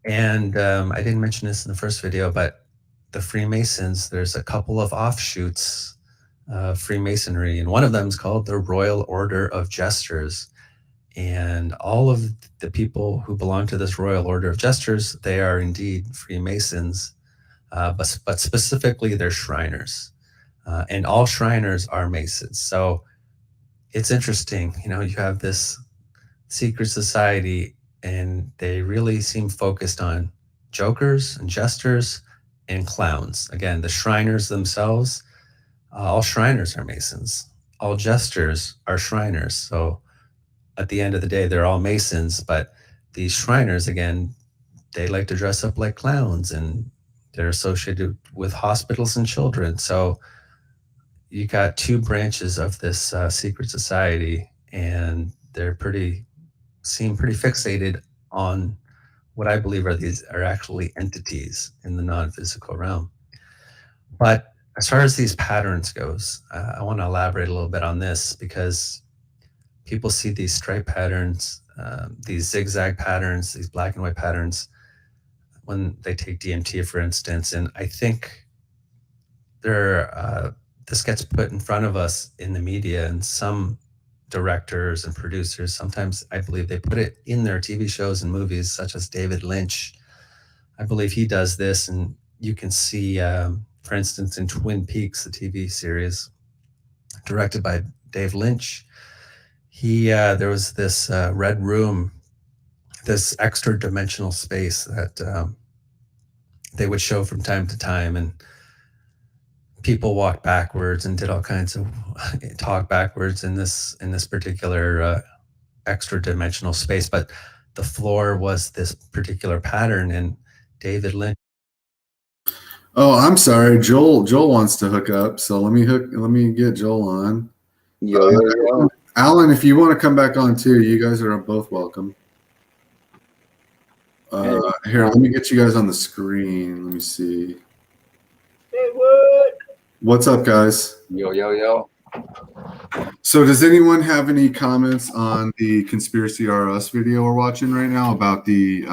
And I didn't mention this in the first video, but the Freemasons, there's a couple of offshoots of Freemasonry, and one of them is called the Royal Order of Jesters. And all of the people who belong to this Royal Order of Jesters, they are indeed Freemasons, but specifically they're Shriners. And all Shriners are Masons. So it's interesting, you have this secret society, and they really seem focused on jokers and jesters and clowns. Again, the Shriners themselves, all Shriners are Masons. All jesters are Shriners. So at the end of the day, they're all Masons, but these Shriners, again, they like to dress up like clowns, and they're associated with hospitals and children. So you got two branches of this secret society, and they're seem pretty fixated on what I believe are actually entities in the non-physical realm. But as far as these patterns goes, I want to elaborate a little bit on this, because people see these stripe patterns, these zigzag patterns, these black and white patterns when they take DMT, for instance. And I think this gets put in front of us in the media, and some directors and producers, sometimes I believe they put it in their TV shows and movies, such as David Lynch. I believe he does this, and you can see, for instance, in Twin Peaks, the TV series directed by Dave Lynch, there was this red room, this extra dimensional space that they would show from time to time, and people walked backwards and did all kinds of talk backwards in this particular extra dimensional space. But the floor was this particular pattern, and David Lynch. Oh, I'm sorry. Joel wants to hook up, so let me get Joel on. Yo. Alan, if you want to come back on too, you guys are both welcome. Here, let me get you guys on the screen. Let me see. Hey, what? What's up, guys? Yo. So does anyone have any comments on the Conspiracy R Us video we're watching right now about the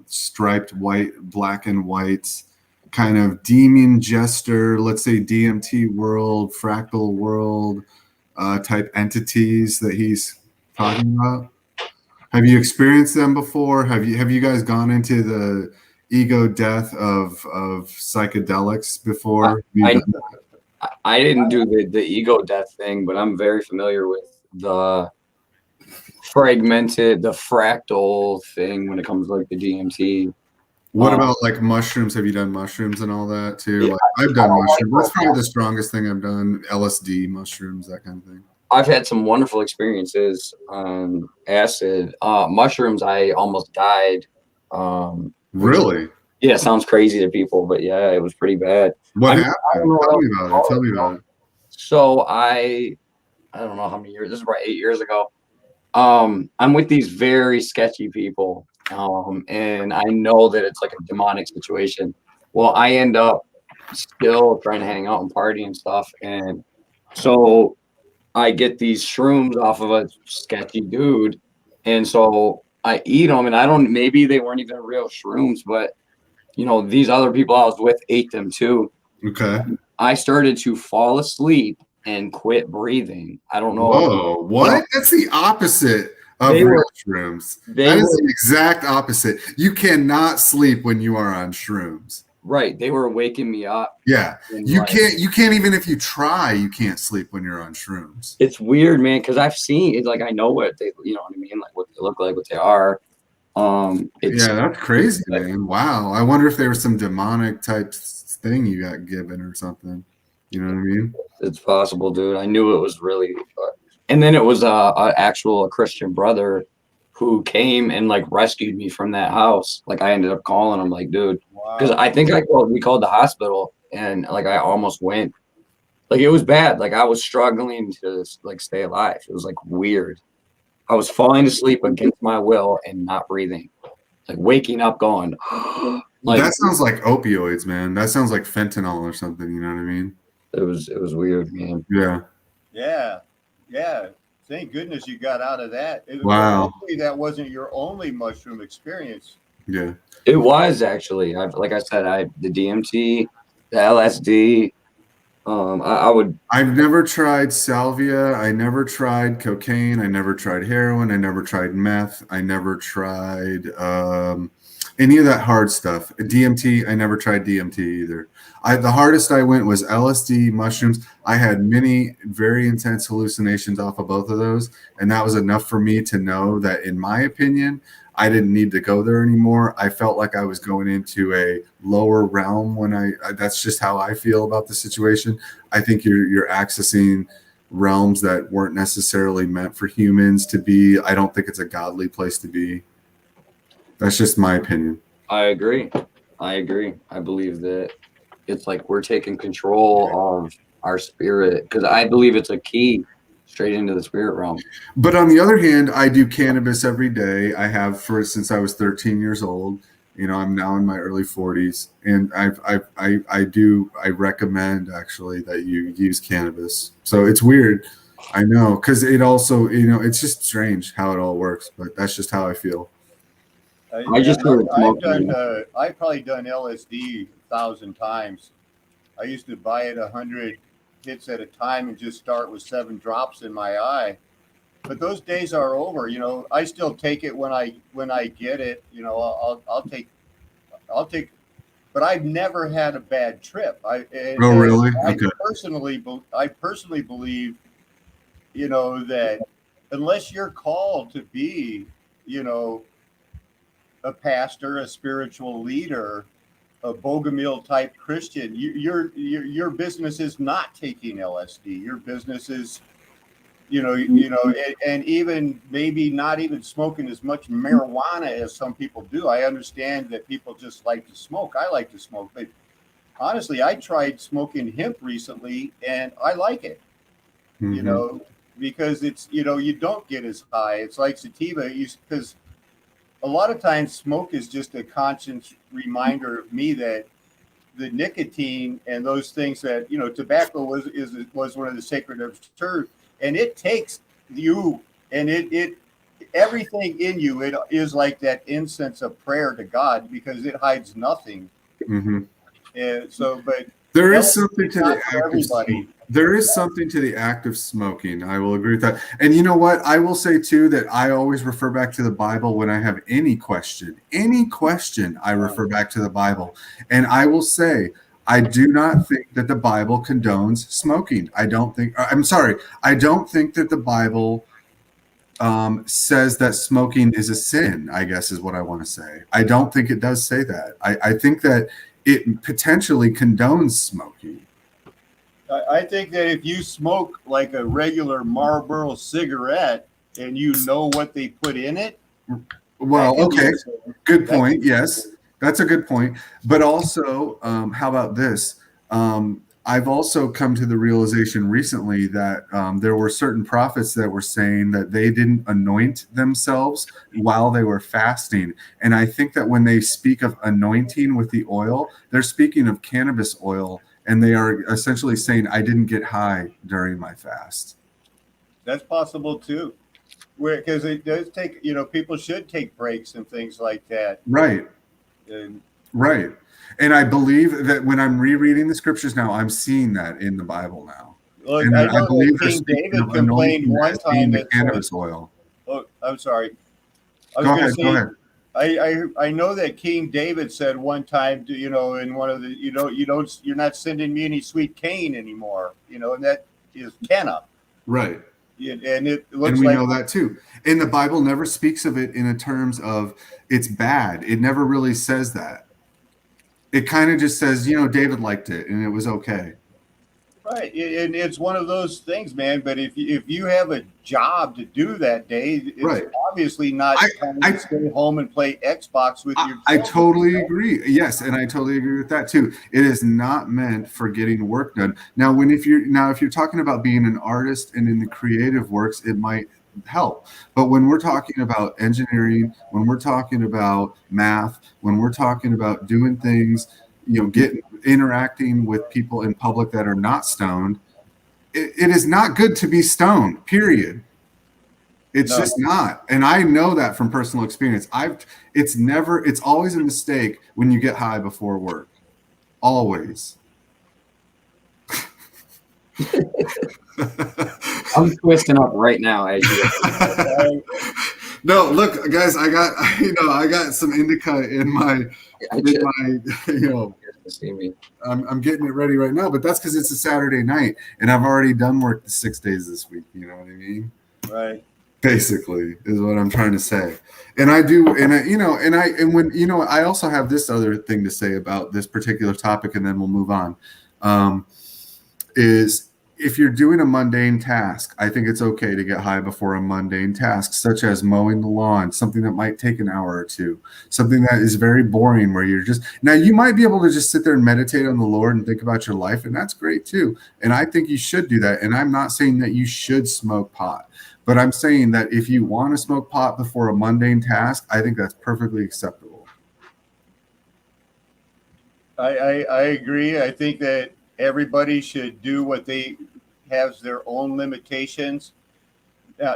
striped black and white kind of demon jester, let's say DMT world, fractal world type entities that he's talking about? Have you experienced them before? Have you guys gone into the ego death of psychedelics before? I didn't do the ego death thing, but I'm very familiar with the fractal thing when it comes to like the DMT. What about like mushrooms? Have you done mushrooms and all that too? Yeah, I've done mushrooms. That's probably the strongest thing I've done. LSD, mushrooms, that kind of thing. I've had some wonderful experiences on acid. Mushrooms, I almost died. Really? Yeah, sounds crazy to people, but yeah, it was pretty bad. What happened? Tell me about it. So I don't know how many years. This is about 8 years ago. I'm with these very sketchy people, and I know that it's like a demonic situation. Well, I end up still trying to hang out and party and stuff, and so I get these shrooms off of a sketchy dude, and so I eat them, and maybe they weren't even real shrooms, but these other people I was with ate them too. Okay. I started to fall asleep and quit breathing. I don't know. Whoa, what? That's the opposite of real shrooms. That is the exact opposite. You cannot sleep when you are on shrooms. Right. They were waking me up. Yeah. You can't even if you try, you can't sleep when you're on shrooms. It's weird, man, because I've seen it, like I know what they, you know what I mean, like what they look like, what they are. Yeah, that's crazy, man. Wow. I wonder if there was some demonic type thing you got given or something. You know what I mean? It's possible, dude. I knew it was really, and then it was a Christian brother who came and like rescued me from that house. Like I ended up calling him, like, dude, Because I think we called the hospital, and like I almost went. Like it was bad. Like I was struggling to like stay alive. It was like weird. I was falling asleep against my will and not breathing. Like waking up going like that sounds like opioids, man. That sounds like fentanyl or something, you know what I mean? it was weird, man. Yeah. Yeah. Thank goodness you got out of that. Wow. Hopefully that wasn't your only mushroom experience. Yeah. It was actually. Like I said, the DMT, the LSD. I've never tried salvia. I never tried cocaine. I never tried heroin. I never tried meth. I never tried any of that hard stuff. DMT. I never tried DMT either. The hardest I went was LSD, mushrooms. I had many very intense hallucinations off of both of those, and that was enough for me to know that, in my opinion, I didn't need to go there anymore. I felt like I was going into a lower realm when that's just how I feel about the situation. I think you're accessing realms that weren't necessarily meant for humans to be. I don't think it's a godly place to be. That's just my opinion. I agree. I believe that it's like we're taking control of our spirit, because I believe it's a key straight into the spirit realm. But on the other hand, I do cannabis every day. I have since I was 13 years old. You know, I'm now in my early 40s, and I recommend actually that you use cannabis. So it's weird, I know, because it also, you know, it's just strange how it all works, but that's just how I feel. I've probably done LSD 1,000 times. I used to buy it 100 hits at a time and just start with 7 drops in my eye. But those days are over. You know, I still take it when I get it. You know, I'll take. But I've never had a bad trip. Really? Okay. I personally believe, you know, that unless you're called to be, you know, a pastor, a spiritual leader, a Bogomil type Christian, your business is not taking LSD. Your business is, and even maybe not even smoking as much marijuana as some people do. I understand that people just like to smoke. I like to smoke, but honestly, I tried smoking hemp recently and I like it, Mm-hmm. you know, because it's, you know, you don't get as high. It's like sativa, because a lot of times smoke is just a conscious reminder of me that the nicotine and those things that, you know, tobacco was one of the sacred herbs, and it takes you and it everything in you. It is like that incense of prayer to God, because it hides nothing. Mm-hmm. And so, but there is something to the act everybody. There is something to the act of smoking. I will agree with that. And you know what? I will say too that I always refer back to the Bible when I have any question. I refer back to the Bible. And I will say, I do not think that the Bible condones smoking. I don't think that the Bible says that smoking is a sin, I guess is what I want to say. I don't think it does say that. I think that it potentially condones smoking. I think that if you smoke like a regular Marlboro cigarette and you know what they put in it. Well, okay. Good point. Yes, that's a good point. But also, how about this? I've also come to the realization recently that there were certain prophets that were saying that they didn't anoint themselves while they were fasting. And I think that when they speak of anointing with the oil, they're speaking of cannabis oil. And they are essentially saying, I didn't get high during my fast. That's possible too. Because it does take, you know, people should take breaks and things like that. Right. Right. And I believe that when I'm rereading the scriptures now, I'm seeing that in the Bible now. Look, and I know believe that King David complained one time that cannabis oil. Oh, I'm sorry. Go ahead. I know that King David said one time, you know, in one of the, you're not sending me any sweet cane anymore, you know, and that is canna. Right. And it looks we like, know that too. And the Bible never speaks of it in a terms of it's bad. It never really says that. It kind of just says, you know, David liked it and it was okay. Right, and it's one of those things, man. But if you have a job to do that day, it's Right. obviously not time to stay home and play Xbox with your. I totally agree. Yes, and I totally agree with that too. It is not meant for getting work done. Now, if you're talking about being an artist and in the creative works, it might help. But when we're talking about engineering, when we're talking about math, when we're talking about doing things, interacting with people in public that are not stoned, it is not good to be stoned, period. It's just not. And I know that from personal experience. It's always a mistake when you get high before work. Always. I'm twisting up right now as you. No, look, guys, I got some indica in my I'm getting it ready right now, but that's because it's a Saturday night and I've already done work 6 days this week. You know what I mean? Right. Basically is what I'm trying to say. And I also have this other thing to say about this particular topic, and then we'll move on. Is if you're doing a mundane task, I think it's okay to get high before a mundane task, such as mowing the lawn, something that might take an hour or two, something that is very boring where now you might be able to just sit there and meditate on the Lord and think about your life. And that's great too. And I think you should do that. And I'm not saying that you should smoke pot, but I'm saying that if you want to smoke pot before a mundane task, I think that's perfectly acceptable. I agree. I think that everybody should do what they has their own limitations.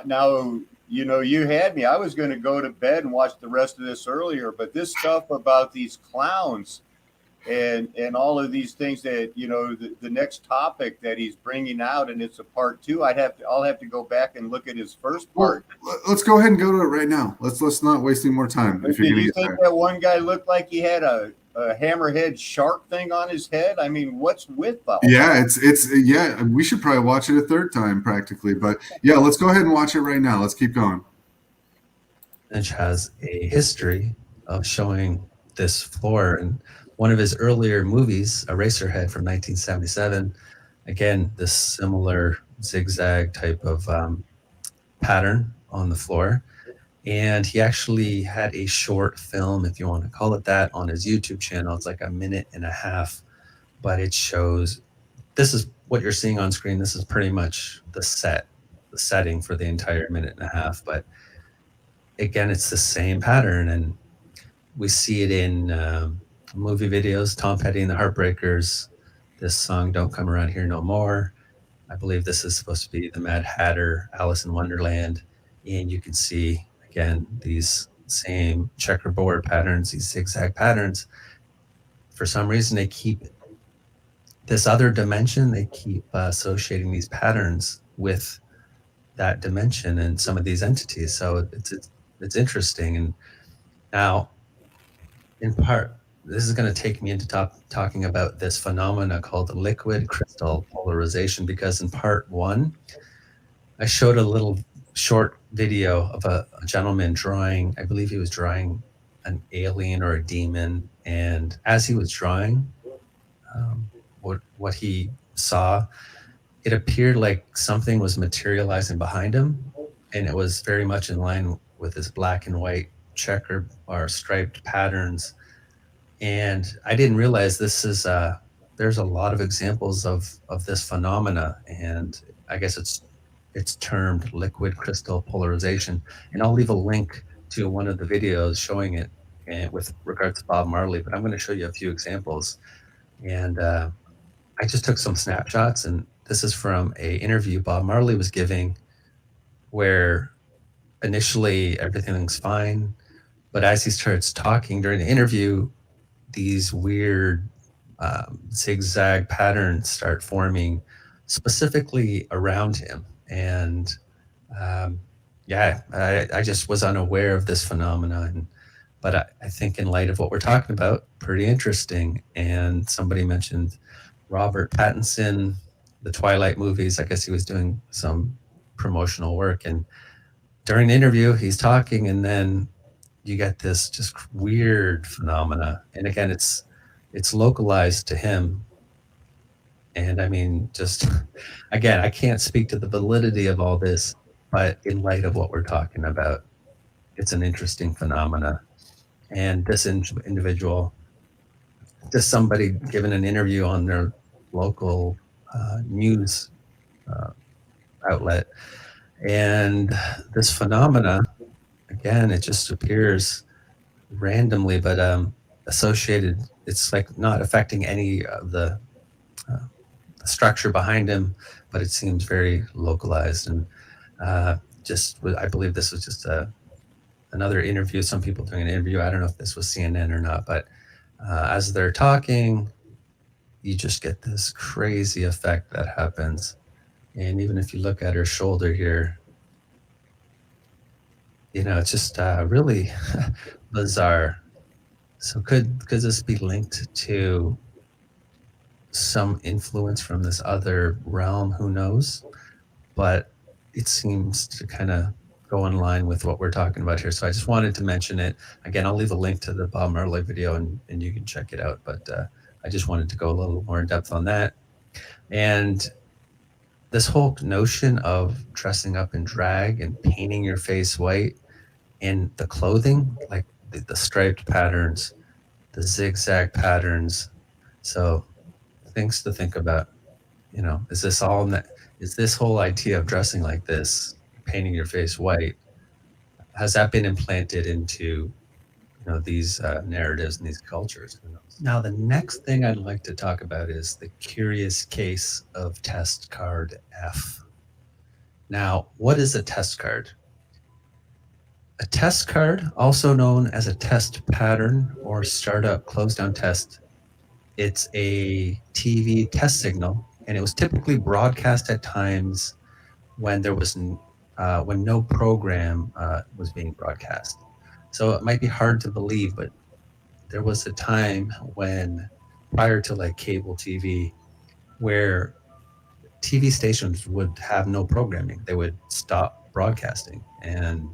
Now, you had me. I was going to go to bed and watch the rest of this earlier, but this stuff about these clowns and all of these things that, the next topic that he's bringing out, and it's a part 2. I'll have to go back and look at his first part. Well, let's go ahead and go to it right now. Let's not waste any more time. Did you think that one guy looked like he had a hammerhead shark thing on his head? I mean, what's with that? Yeah, we should probably watch it a third time practically, but yeah, let's go ahead and watch it right now. Let's keep going. Lynch has a history of showing this floor, and one of his earlier movies, Eraserhead from 1977, again, this similar zigzag type of pattern on the floor. And he actually had a short film, if you want to call it that, on his YouTube channel. It's like 1.5 minutes, but it shows, this is what you're seeing on screen. This is pretty much the setting for the entire 1.5 minutes. But again, it's the same pattern. And we see it in movie videos, Tom Petty and the Heartbreakers, this song, Don't Come Around Here No More. I believe this is supposed to be the Mad Hatter, Alice in Wonderland. And you can see, again, these same checkerboard patterns, these zigzag patterns. For some reason, they keep this other dimension. They keep associating these patterns with that dimension and some of these entities. So it's interesting. And now, in part, this is going to take me into talking about this phenomena called liquid crystal polarization, because in part 1, I showed a little short video of a gentleman drawing, I believe he was drawing an alien or a demon. And as he was drawing, what he saw, it appeared like something was materializing behind him. And it was very much in line with his black and white checkered or striped patterns. And I didn't realize this is, there's a lot of examples of this phenomena. And I guess it's termed liquid crystal polarization. And I'll leave a link to one of the videos showing it with regards to Bob Marley, but I'm going to show you a few examples. And I just took some snapshots, and this is from a interview Bob Marley was giving, where initially everything's fine, but as he starts talking during the interview, these weird zigzag patterns start forming specifically around him. And I just was unaware of this phenomenon, but I think in light of what we're talking about, pretty interesting. And somebody mentioned Robert Pattinson, the Twilight movies. I guess he was doing some promotional work, and during the interview he's talking, and then you get this just weird phenomena. And again, it's localized to him, And I mean, just again, I can't speak to the validity of all this, but in light of what we're talking about, it's an interesting phenomena. And this individual, just somebody giving an interview on their local news outlet, and this phenomena, again, it just appears randomly, but associated. It's like not affecting any of the structure behind him, but it seems very localized. And I believe this was just another interview. Some people doing an interview. I don't know if this was CNN or not, but as they're talking, you just get this crazy effect that happens. And even if you look at her shoulder here, it's just really bizarre. So could this be linked to some influence from this other realm? Who knows? But it seems to kind of go in line with what we're talking about here. So I just wanted to mention it. Again, I'll leave a link to the Bob Marley video and you can check it out. But I just wanted to go a little more in depth on that. And this whole notion of dressing up in drag and painting your face white, and the clothing, like the striped patterns, the zigzag patterns. So things to think about. Is this whole idea of dressing like this, painting your face white, has that been implanted into these narratives and these cultures? Who knows? Now, the next thing I'd like to talk about is the curious case of test card F. Now, what is a test card? A test card, also known as a test pattern or startup close down test, it's a TV test signal, and it was typically broadcast at times when there was when no program was being broadcast. So it might be hard to believe, but there was a time when, prior to like cable TV, where TV stations would have no programming. They would stop broadcasting, and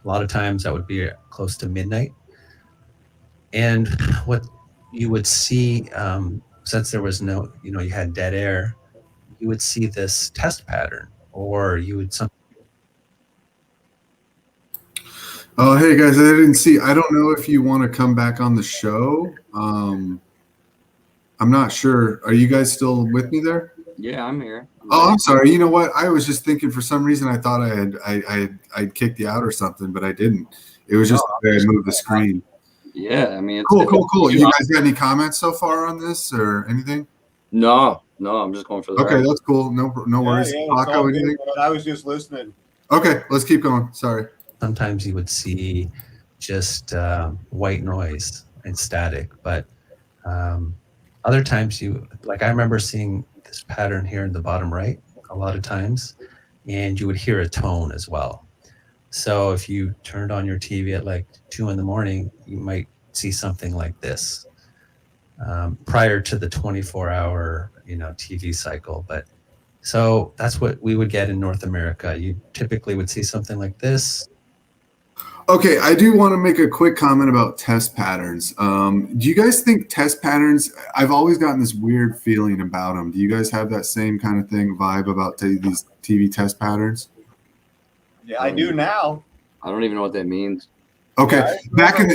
a lot of times that would be close to midnight. And what you would see, since there was no, you had dead air, you would see this test pattern, or you would Oh, hey guys, I didn't see. I don't know if you want to come back on the show. I'm not sure. Are you guys still with me there? Yeah, I'm here. Oh, I'm sorry. You know what? I was just thinking, for some reason I thought I'd kicked you out or something, but I didn't. It was just the way I moved the screen. Yeah, I mean, Cool. You guys got any comments so far on this or anything? No, I'm just going for the Okay, ride. that's cool. No worries. Yeah, it's Paco, all good, anything? man. I was just listening. Okay, let's keep going. Sorry. sometimes you would see just white noise and static, but other times I remember seeing this pattern here in the bottom right a lot of times, and you would hear a tone as well. So if you turned on your TV at like 2 a.m, you might see something like this prior to the 24-hour TV cycle. But so that's what we would get in North America. You typically would see something like this. Okay, I do want to make a quick comment about test patterns. Do you guys think test patterns, I've always gotten this weird feeling about them. Do you guys have that same kind of vibe about these TV test patterns? Yeah, I do now. I don't even know what that means. Okay,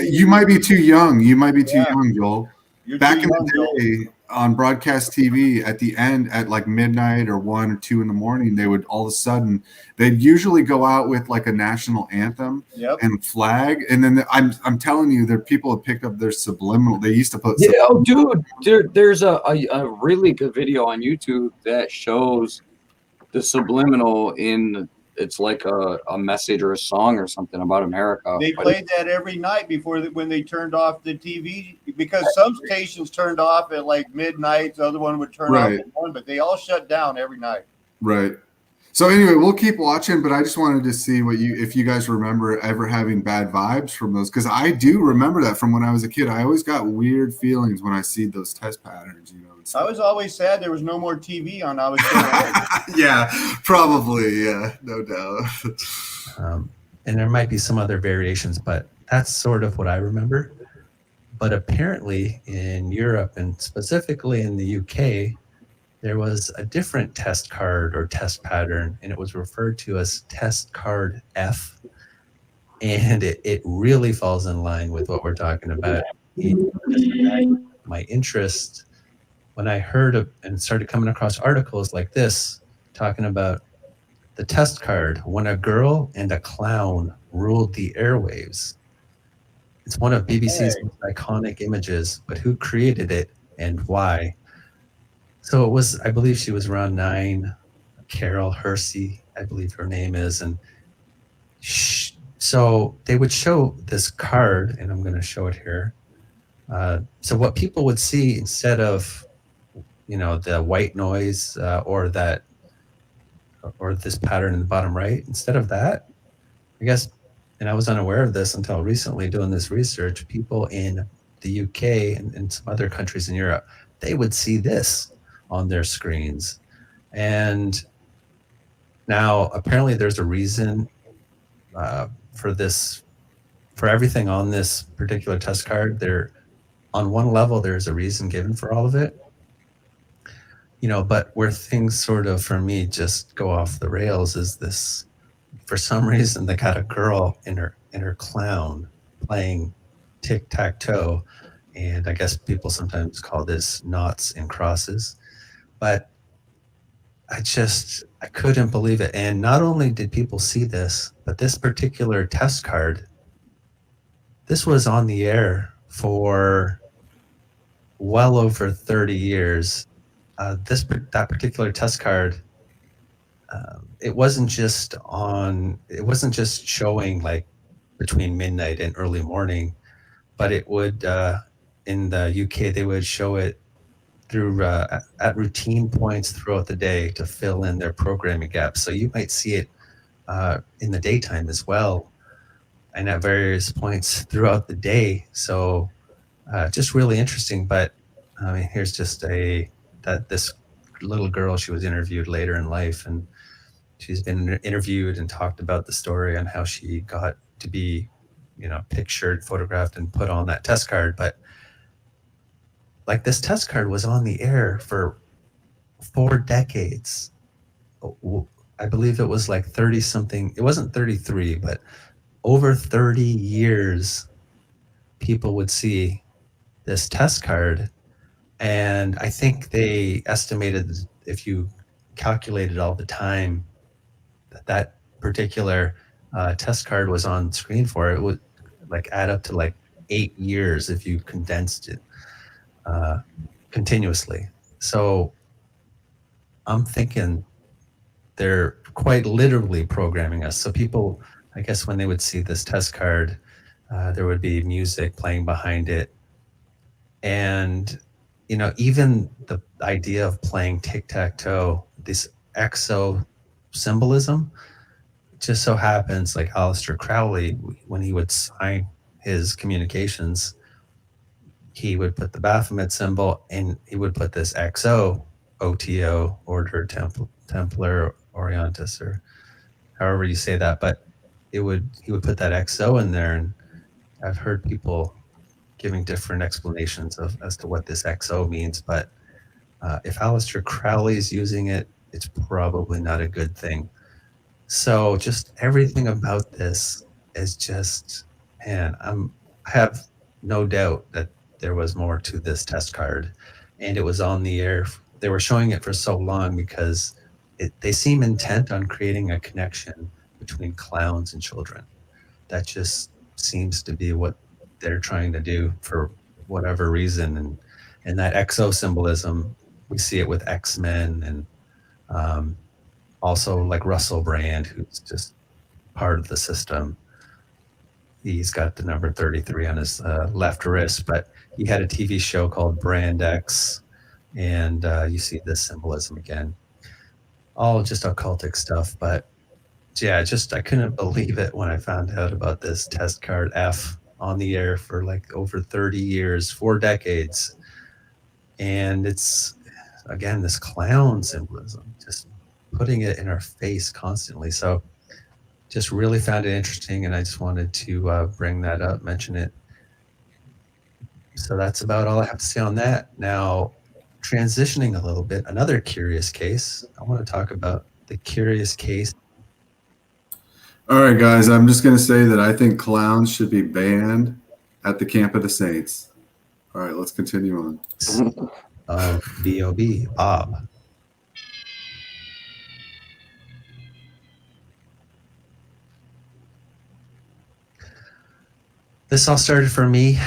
you might be too young. You might be too young, Joel. You're Back too in young, the day, on broadcast TV, at the end, at like midnight or 1 or 2 in the morning, they would all of a sudden, they'd usually go out with like a national anthem and flag, and then I'm telling you, there people have picked up their subliminal. They used to put dude, there's a really good video on YouTube that shows the subliminal in. It's like a message or a song or something about America. They played that every night when they turned off the TV, because some stations turned off at like midnight, the other one would turn off at 1, but they all shut down every night. Right. So anyway, we'll keep watching, but I just wanted to see if you guys remember ever having bad vibes from those, because I do remember that from when I was a kid. I always got weird feelings when I see those test patterns. I was always sad there was no more TV on. I was yeah, probably, yeah, no doubt. And there might be some other variations, but that's sort of what I remember. But apparently in Europe, and specifically in the UK, there was a different test card or test pattern, and it was referred to as test card F. And it really falls in line with what we're talking about. And just my interest when I heard and started coming across articles like this talking about the test card when a girl and a clown ruled the airwaves. It's one of BBC's most iconic images, but who created it and why? So it was, I believe she was around 9, Carol Hersey, I believe her name is. And so they would show this card, and I'm going to show it here. So what people would see instead of, the white noise or this pattern in the bottom right, instead of that, I guess, and I was unaware of this until recently doing this research, people in the UK and some other countries in Europe, they would see this on their screens. And now apparently there's a reason for this, for everything on this particular test card. There, on one level, there's a reason given for all of it. But where things sort of, for me, just go off the rails is this, for some reason, they got a girl in her clown playing tic-tac-toe. And I guess people sometimes call this noughts and crosses. But I couldn't believe it. And not only did people see this, but this particular test card, this was on the air for well over 30 years. That particular test card, it wasn't just showing like between midnight and early morning, but it would, in the UK, they would show it through at routine points throughout the day to fill in their programming gaps. So you might see it in the daytime as well, and at various points throughout the day. So just really interesting. But I mean, here's just this little girl, she was interviewed later in life, and she's been interviewed and talked about the story on how she got to be, pictured, photographed, and put on that test card. But like, this test card was on the air for 4 decades. I believe it was like 30 something. It wasn't 33, but over 30 years, people would see this test card. And I think they estimated, if you calculated all the time that particular test card was on screen for, it would like add up to like 8 years if you condensed it continuously. So I'm thinking they're quite literally programming us. So people, I guess, when they would see this test card, there would be music playing behind it. And, even the idea of playing tic-tac-toe, this exo symbolism, just so happens like Aleister Crowley, when he would sign his communications, he would put the Baphomet symbol and he would put this XO, OTO, Order Templar Orientis, or however you say that, but he would put that XO in there. And I've heard people giving different explanations as to what this XO means, but if Aleister Crowley's using it, it's probably not a good thing. So just everything about this is just, man, I have no doubt that there was more to this test card, and it was on the air. They were showing it for so long because they seem intent on creating a connection between clowns and children. That just seems to be what they're trying to do for whatever reason. And that XO symbolism, we see it with X-Men, and also like Russell Brand, who's just part of the system. He's got the number 33 on his left wrist, but he had a TV show called Brand X, and you see this symbolism again. All just occultic stuff, but yeah, I couldn't believe it when I found out about this test card F on the air for like over 30 years, 4 decades. And it's, again, this clown symbolism, just putting it in our face constantly. So just really found it interesting, and I just wanted to bring that up, mention it. So that's about all I have to say on that. Now, transitioning a little bit, another curious case. I want to talk about the curious case. All right, guys, I'm just going to say that I think clowns should be banned at the Camp of the Saints. All right, let's continue on. B.O.B. Bob. This all started for me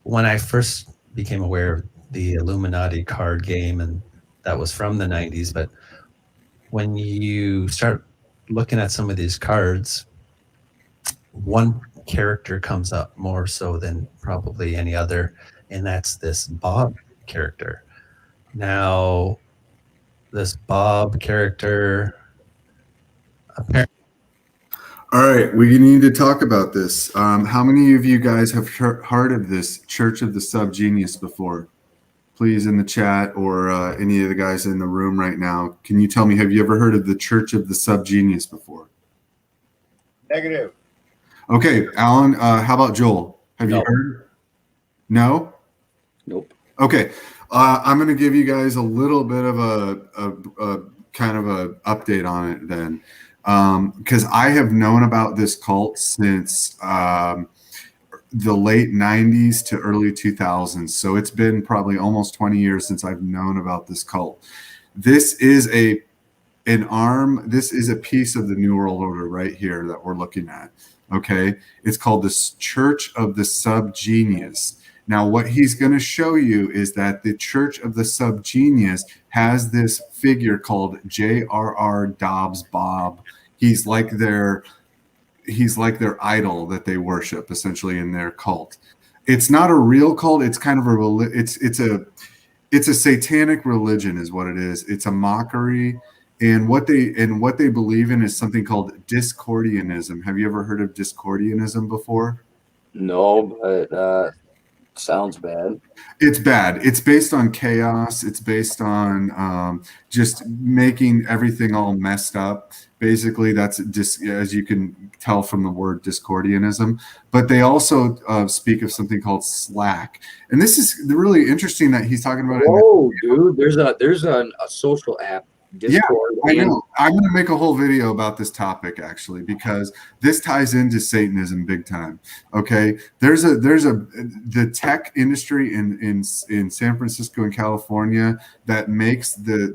when I first became aware of the Illuminati card game, and that was from the 90s. But when you start looking at some of these cards, one character comes up more so than probably any other, and that's this Bob character. Now, this Bob character apparently. All right, we need to talk about this. How many of you guys have heard of this Church of the Subgenius before? Please, in the chat, or any of the guys in the room right now, can you tell me, have you ever heard of the Church of the Subgenius before? Negative. Okay, Alan, how about Joel? Have you heard? No? Nope. Okay, I'm going to give you guys a little bit of a kind of a update on it then. Because I have known about this cult since the late 90s to early 2000s. So it's been probably almost 20 years since I've known about this cult. This is this is a piece of the New World Order right here that we're looking at. Okay. It's called the Church of the Subgenius. Now, what he's going to show you is that the Church of the Subgenius has this figure called J.R.R. Dobbs Bob. He's like their idol that they worship, essentially, in their cult. It's not a real cult. It's kind of it's a satanic religion, is what it is. It's a mockery, and what they believe in is something called Discordianism. Have you ever heard of Discordianism before? No, but sounds bad. It's bad. It's based on chaos. It's based on just making everything all messed up. Basically, that's as you can tell from the word Discordianism. But they also speak of something called Slack. And this is really interesting that he's talking about it. Whoa, dude! There's a social app. Discord. Yeah, I know. I'm going to make a whole video about this topic, actually, because this ties into Satanism big time. Okay, there's the tech industry in San Francisco and California that makes the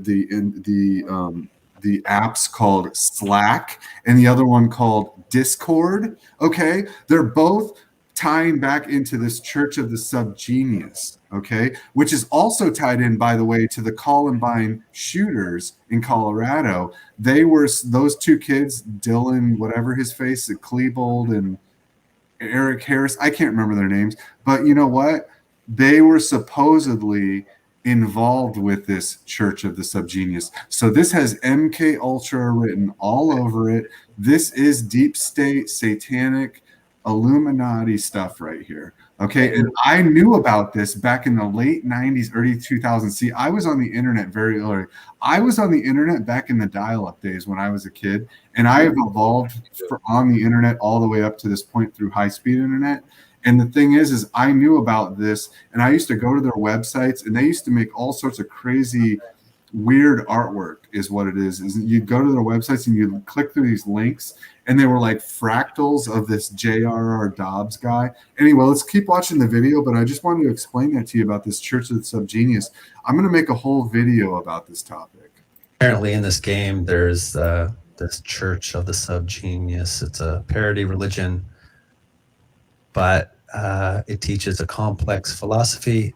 apps called Slack and the other one called Discord. Okay, they're both tying back into this Church of the Subgenius, okay, which is also tied in, by the way, to the Columbine shooters in Colorado. They were those two kids, Dylan, whatever his face, Klebold and Eric Harris. I can't remember their names, but you know what? They were supposedly involved with this Church of the Subgenius. So this has MK Ultra written all over it. This is deep state, satanic, Illuminati stuff right here. Okay, and I knew about this back in the late 90s, early 2000s. See, I was on the internet very early. I was on the internet back in the dial-up days when I was a kid, and I have evolved on the internet all the way up to this point through high-speed internet. And the thing is I knew about this, and I used to go to their websites, and they used to make all sorts of crazy, weird artwork is what it is you'd go to their websites and you'd click through these links, and they were like fractals of this J.R.R. Dobbs guy. Anyway, let's keep watching the video, but I just wanted to explain that to you about this Church of the Subgenius. I'm going to make a whole video about this topic. Apparently in this game, there's this Church of the Subgenius. It's a parody religion, but it teaches a complex philosophy,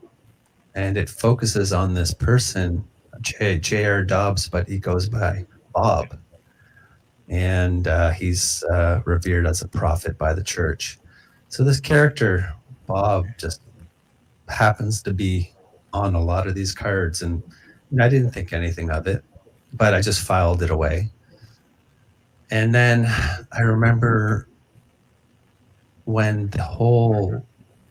and it focuses on this person, J.R. Dobbs, but he goes by Bob. And he's revered as a prophet by the church. So this character, Bob, just happens to be on a lot of these cards. And I didn't think anything of it, but I just filed it away. And then I remember when the whole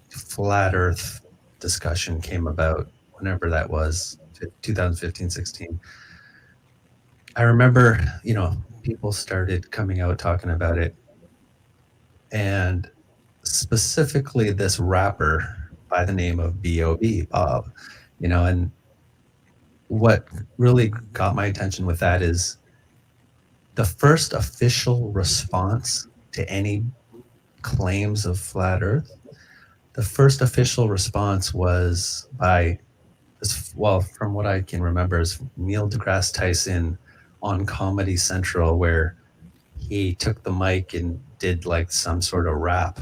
flat earth discussion came about, whenever that was, 2015, 16. I remember, people started coming out talking about it, and specifically this rapper by the name of B.O.B. Bob. And what really got my attention with that is the first official response to any claims of flat Earth. The first official response was by, well, from what I can remember, is Neil deGrasse Tyson on Comedy Central, where he took the mic and did like some sort of rap,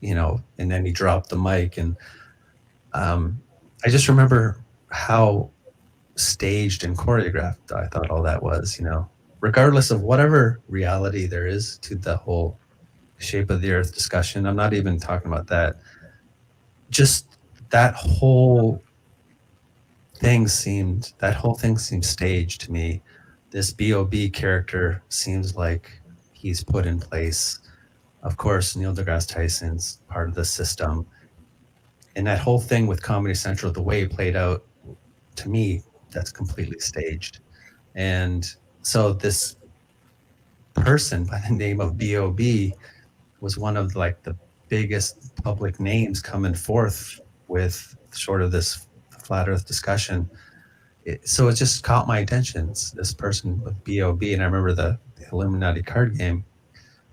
and then he dropped the mic. And I just remember how staged and choreographed I thought all that was, regardless of whatever reality there is to the whole shape of the earth discussion. I'm not even talking about that. Just that whole thing seemed staged to me. This B.O.B. character seems like he's put in place. Of course, Neil deGrasse Tyson's part of the system. And that whole thing with Comedy Central, the way it played out, to me, that's completely staged. And so this person by the name of B.O.B. was one of like the biggest public names coming forth with sort of this flat earth discussion. So it just caught my attention. It's this person with B.O.B. And I remember the Illuminati card game.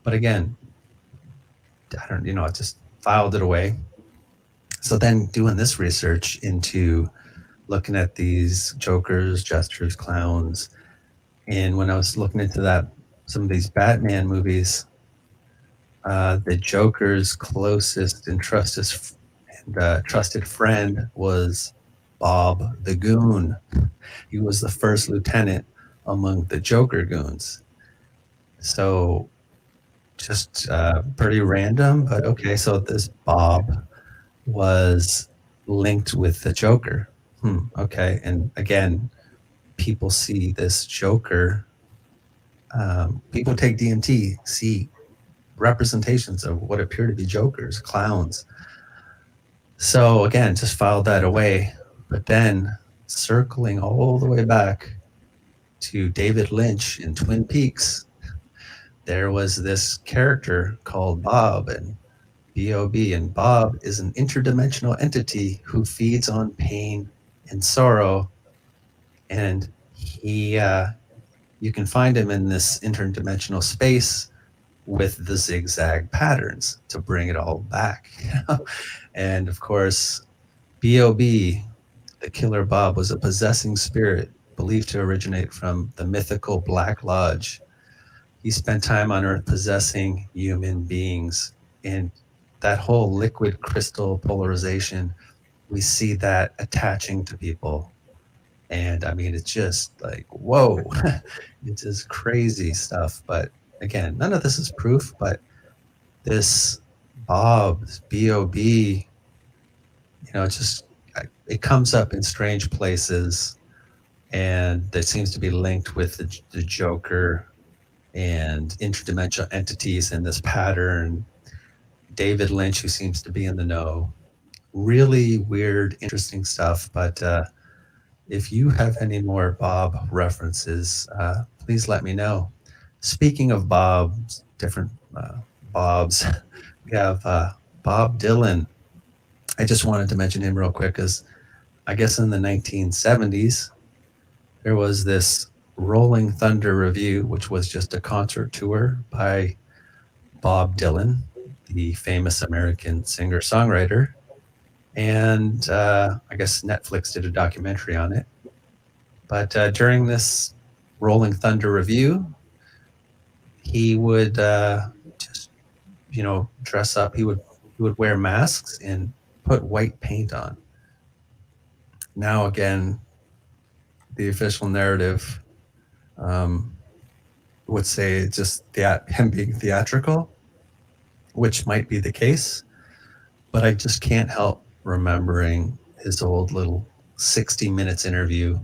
But again, I just filed it away. So then doing this research into looking at these jokers, jesters, clowns, and when I was looking into some of these Batman movies, the Joker's closest and trusted friend was Bob the Goon. He was the first lieutenant among the Joker goons. So just pretty random, but okay. So this Bob was linked with the Joker. Okay. And again, people see this Joker. People take DMT, see representations of what appear to be jokers, clowns. So again, just filed that away. But then circling all the way back to David Lynch in Twin Peaks, there was this character called Bob and B.O.B. And Bob is an interdimensional entity who feeds on pain and sorrow. And he, you can find him in this interdimensional space with the zigzag patterns to bring it all back. And of course, B.O.B., the killer Bob, was a possessing spirit believed to originate from the mythical Black Lodge. He spent time on Earth possessing human beings. And that whole liquid crystal polarization, we see that attaching to people. And I mean, it's just like, whoa, it's just crazy stuff. But again, none of this is proof, but this Bob, this B.O.B., it comes up in strange places, and it seems to be linked with the Joker and interdimensional entities in this pattern. David Lynch, who seems to be in the know. Really weird, interesting stuff. But if you have any more Bob references, please let me know. Speaking of Bobs, different Bobs, we have Bob Dylan. I just wanted to mention him real quick because I guess in the 1970s, there was this Rolling Thunder Revue, which was just a concert tour by Bob Dylan, the famous American singer-songwriter. And I guess Netflix did a documentary on it. But during this Rolling Thunder Revue, he would just, dress up. He would wear masks and put white paint on. Now, again, the official narrative would say just him being theatrical, which might be the case. But I just can't help remembering his old little 60 Minutes interview.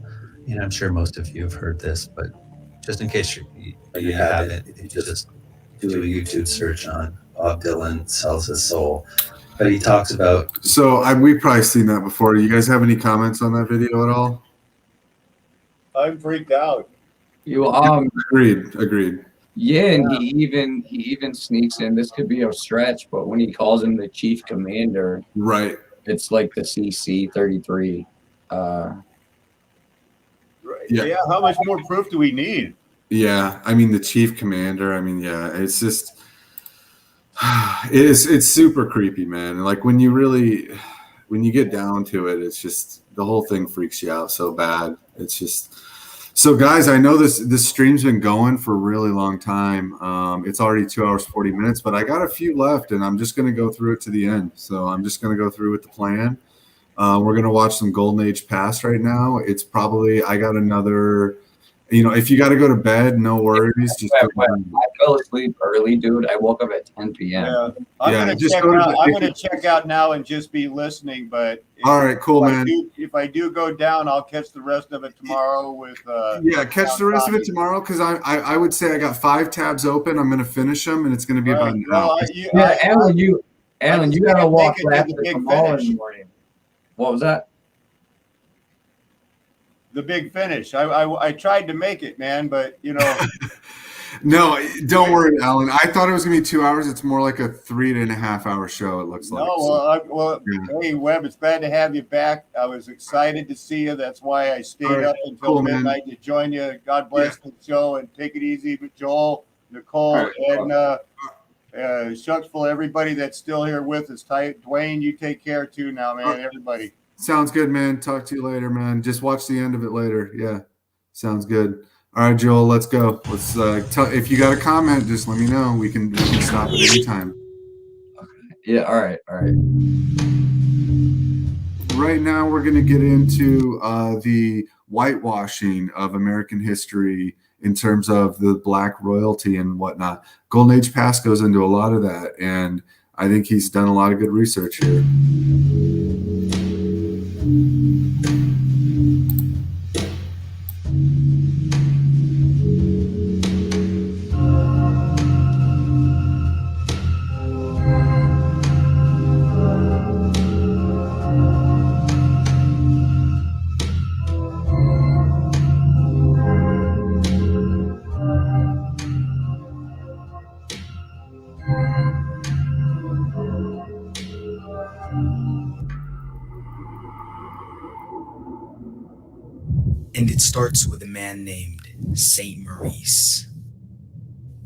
And I'm sure most of you have heard this, but just in case you haven't, if you just do a YouTube search on Bob Dylan sells his soul. But he talks about... So we've probably seen that before. Do you guys have any comments on that video at all? I'm freaked out. You Agreed. Yeah, and he even sneaks in. This could be a stretch, but when he calls him the chief commander, right, it's like the CC-33. Yeah. How much more proof do we need? Yeah, I mean the chief commander. I mean, yeah, it's just it's super creepy, man. And like when you get down to it, it's just the whole thing freaks you out so bad. It's just so, guys. I know this stream's been going for a really long time. It's already 2 hours 40 minutes, but I got a few left, and I'm just going to go through it to the end. So I'm just going to go through with the plan. We're going to watch some Golden Age Past right now. It's probably I got another. If you got to go to bed, no worries. Just I fell asleep early, dude. I woke up at 10 p.m. Yeah, I'm gonna check out now and just be listening. But all right, cool, man. If I do go down, I'll catch the rest of it tomorrow with. Catch the rest of it tomorrow because I would say I got 5 tabs open. I'm gonna finish them, and it's gonna be about an hour. Alan, you gotta walk after tomorrow in the morning. What was that? The big finish. I tried to make it, man, but No, don't worry, Alan. I thought it was gonna be 2 hours. It's more like a 3.5 hour show. It looks like. Hey, Webb, it's glad to have you back. I was excited to see you. That's why I stayed up until midnight to join you. God bless the show and take it easy, with Joel, Nicole, and shucks for everybody that's still here with us. Dwayne, you take care too now, man. Everybody. Sounds good, man. Talk to you later, man. Just watch the end of it later. Yeah, sounds good. All right, Joel, let's go. Let's if you got a comment, just let me know. We can stop at any time. Okay. Yeah. All right. Right now, we're going to get into the whitewashing of American history in terms of the Black royalty and whatnot. Golden Age Past goes into a lot of that, and I think he's done a lot of good research here. And it starts with a man named Saint Maurice.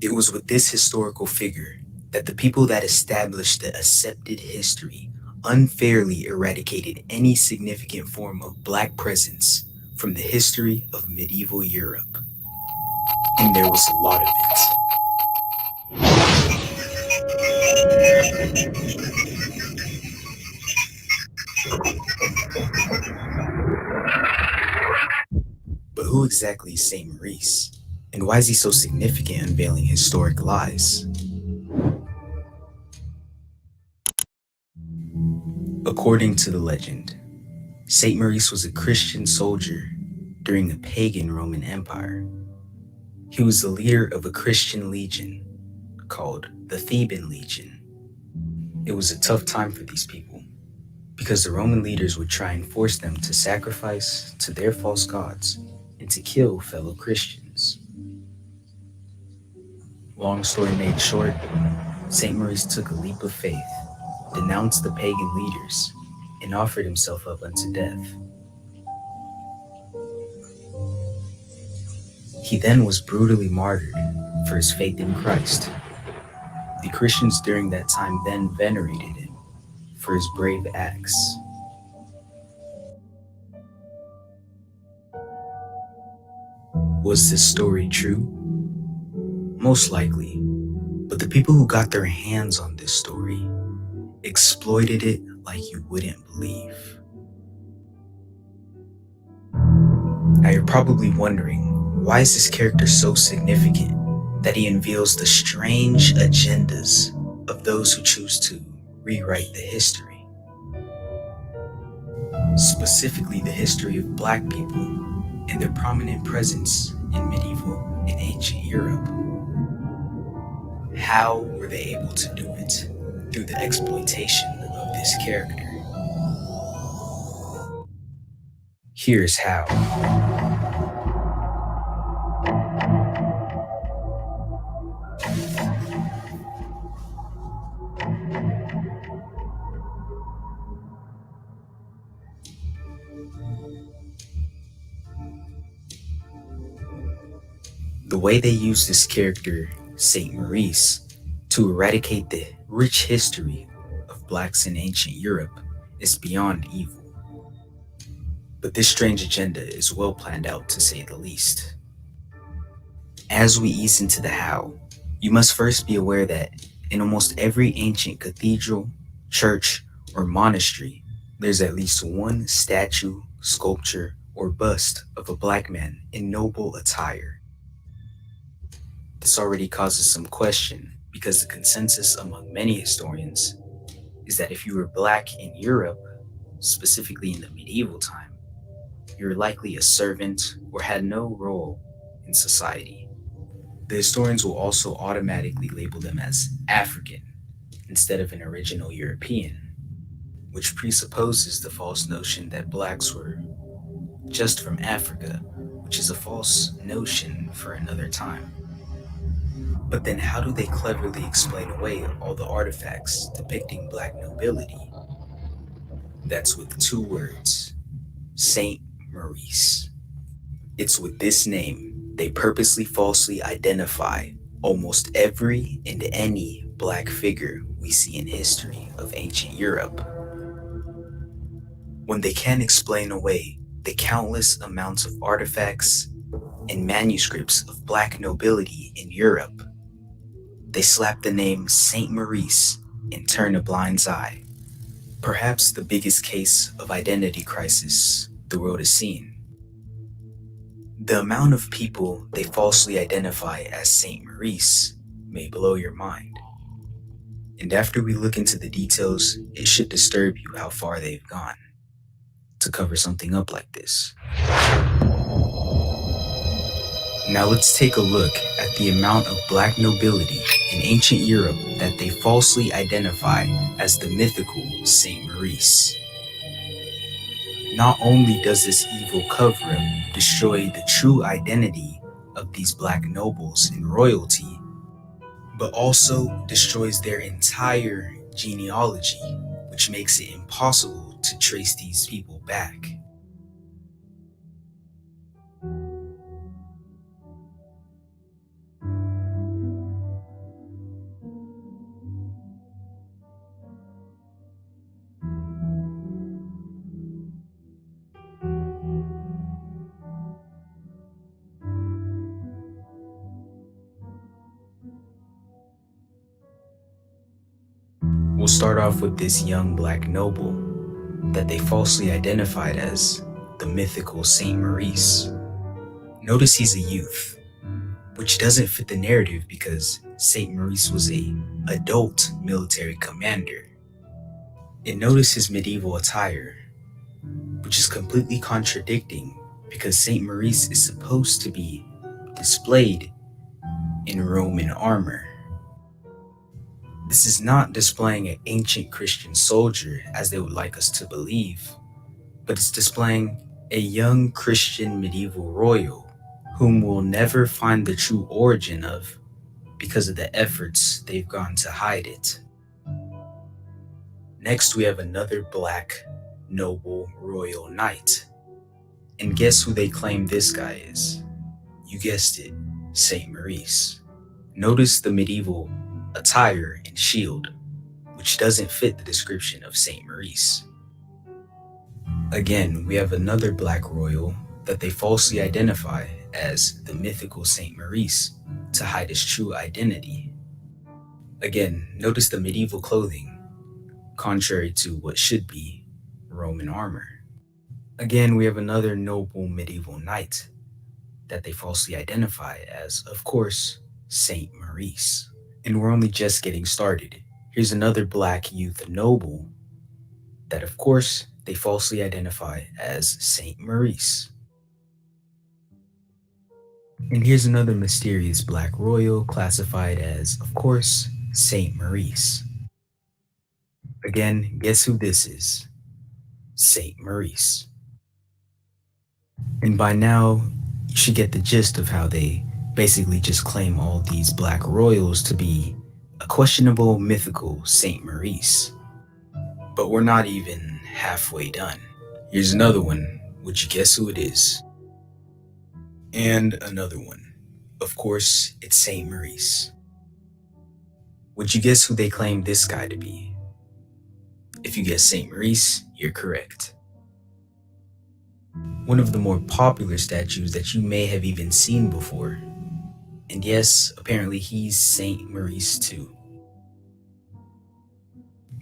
It was with this historical figure that the people that established the accepted history unfairly eradicated any significant form of Black presence from the history of medieval Europe. And there was a lot of But who exactly is Saint Maurice? And why is he so significant unveiling historic lies? According to the legend, Saint Maurice was a Christian soldier during the pagan Roman Empire. He was the leader of a Christian legion called the Theban Legion. It was a tough time for these people because the Roman leaders would try and force them to sacrifice to their false gods and to kill fellow Christians. Long story made short, Saint Maurice took a leap of faith, denounced the pagan leaders, and offered himself up unto death. He then was brutally martyred for his faith in Christ. The Christians during that time then venerated him for his brave acts. Was this story true? Most likely, but the people who got their hands on this story exploited it like you wouldn't believe. Now you're probably wondering, why is this character so significant that he unveils the strange agendas of those who choose to rewrite the history? Specifically the history of Black people and their prominent presence in medieval and ancient Europe. How were they able to do it? Through the exploitation of this character. Here's how. The way they use this character, Saint Maurice, to eradicate the rich history of blacks in ancient Europe is beyond evil. But this strange agenda is well planned out, to say the least. As we ease into the how, you must first be aware that in almost every ancient cathedral, church, or monastery, there's at least one statue, sculpture, or bust of a black man in noble attire. This already causes some question because the consensus among many historians is that if you were black in Europe, specifically in the medieval time, you were likely a servant or had no role in society. The historians will also automatically label them as African instead of an original European, which presupposes the false notion that blacks were just from Africa, which is a false notion for another time. But then how do they cleverly explain away all the artifacts depicting black nobility? That's with two words: Saint Maurice. It's with this name they purposely falsely identify almost every and any black figure we see in history of ancient Europe. When they can't explain away the countless amounts of artifacts and manuscripts of black nobility in Europe, they slap the name Saint Maurice and turn a blind eye. Perhaps the biggest case of identity crisis the world has seen. The amount of people they falsely identify as Saint Maurice may blow your mind. And after we look into the details, it should disturb you how far they've gone to cover something up like this. Now let's take a look at the amount of black nobility in ancient Europe that they falsely identify as the mythical Saint Maurice. Not only does this evil cover-up destroy the true identity of these black nobles and royalty, but also destroys their entire genealogy, which makes it impossible to trace these people back. We'll start off with this young black noble that they falsely identified as the mythical Saint Maurice. Notice he's a youth, which doesn't fit the narrative because Saint Maurice was an adult military commander. And notice his medieval attire, which is completely contradicting because Saint Maurice is supposed to be displayed in Roman armor. This is not displaying an ancient Christian soldier as they would like us to believe, but it's displaying a young Christian medieval royal whom we'll never find the true origin of because of the efforts they've gone to hide it. Next, we have another black noble royal knight. And guess who they claim this guy is? You guessed it, Saint Maurice. Notice the medieval attire and shield, which doesn't fit the description of Saint Maurice. Again, we have another black royal that they falsely identify as the mythical Saint Maurice to hide his true identity. Again, notice the medieval clothing, contrary to what should be Roman armor. Again, we have another noble medieval knight that they falsely identify as, of course, Saint Maurice. And we're only just getting started. Here's another black youth noble that, of course, they falsely identify as Saint Maurice. And here's another mysterious black royal classified as, of course, Saint Maurice. Again, guess who this is? Saint Maurice. And by now, you should get the gist of how they basically just claim all these black royals to be a questionable mythical Saint Maurice. But we're not even halfway done. Here's another one. Would you guess who it is? And another one. Of course, it's Saint Maurice. Would you guess who they claim this guy to be? If you guess Saint Maurice, you're correct. One of the more popular statues that you may have even seen before. And yes, apparently he's Saint Maurice too.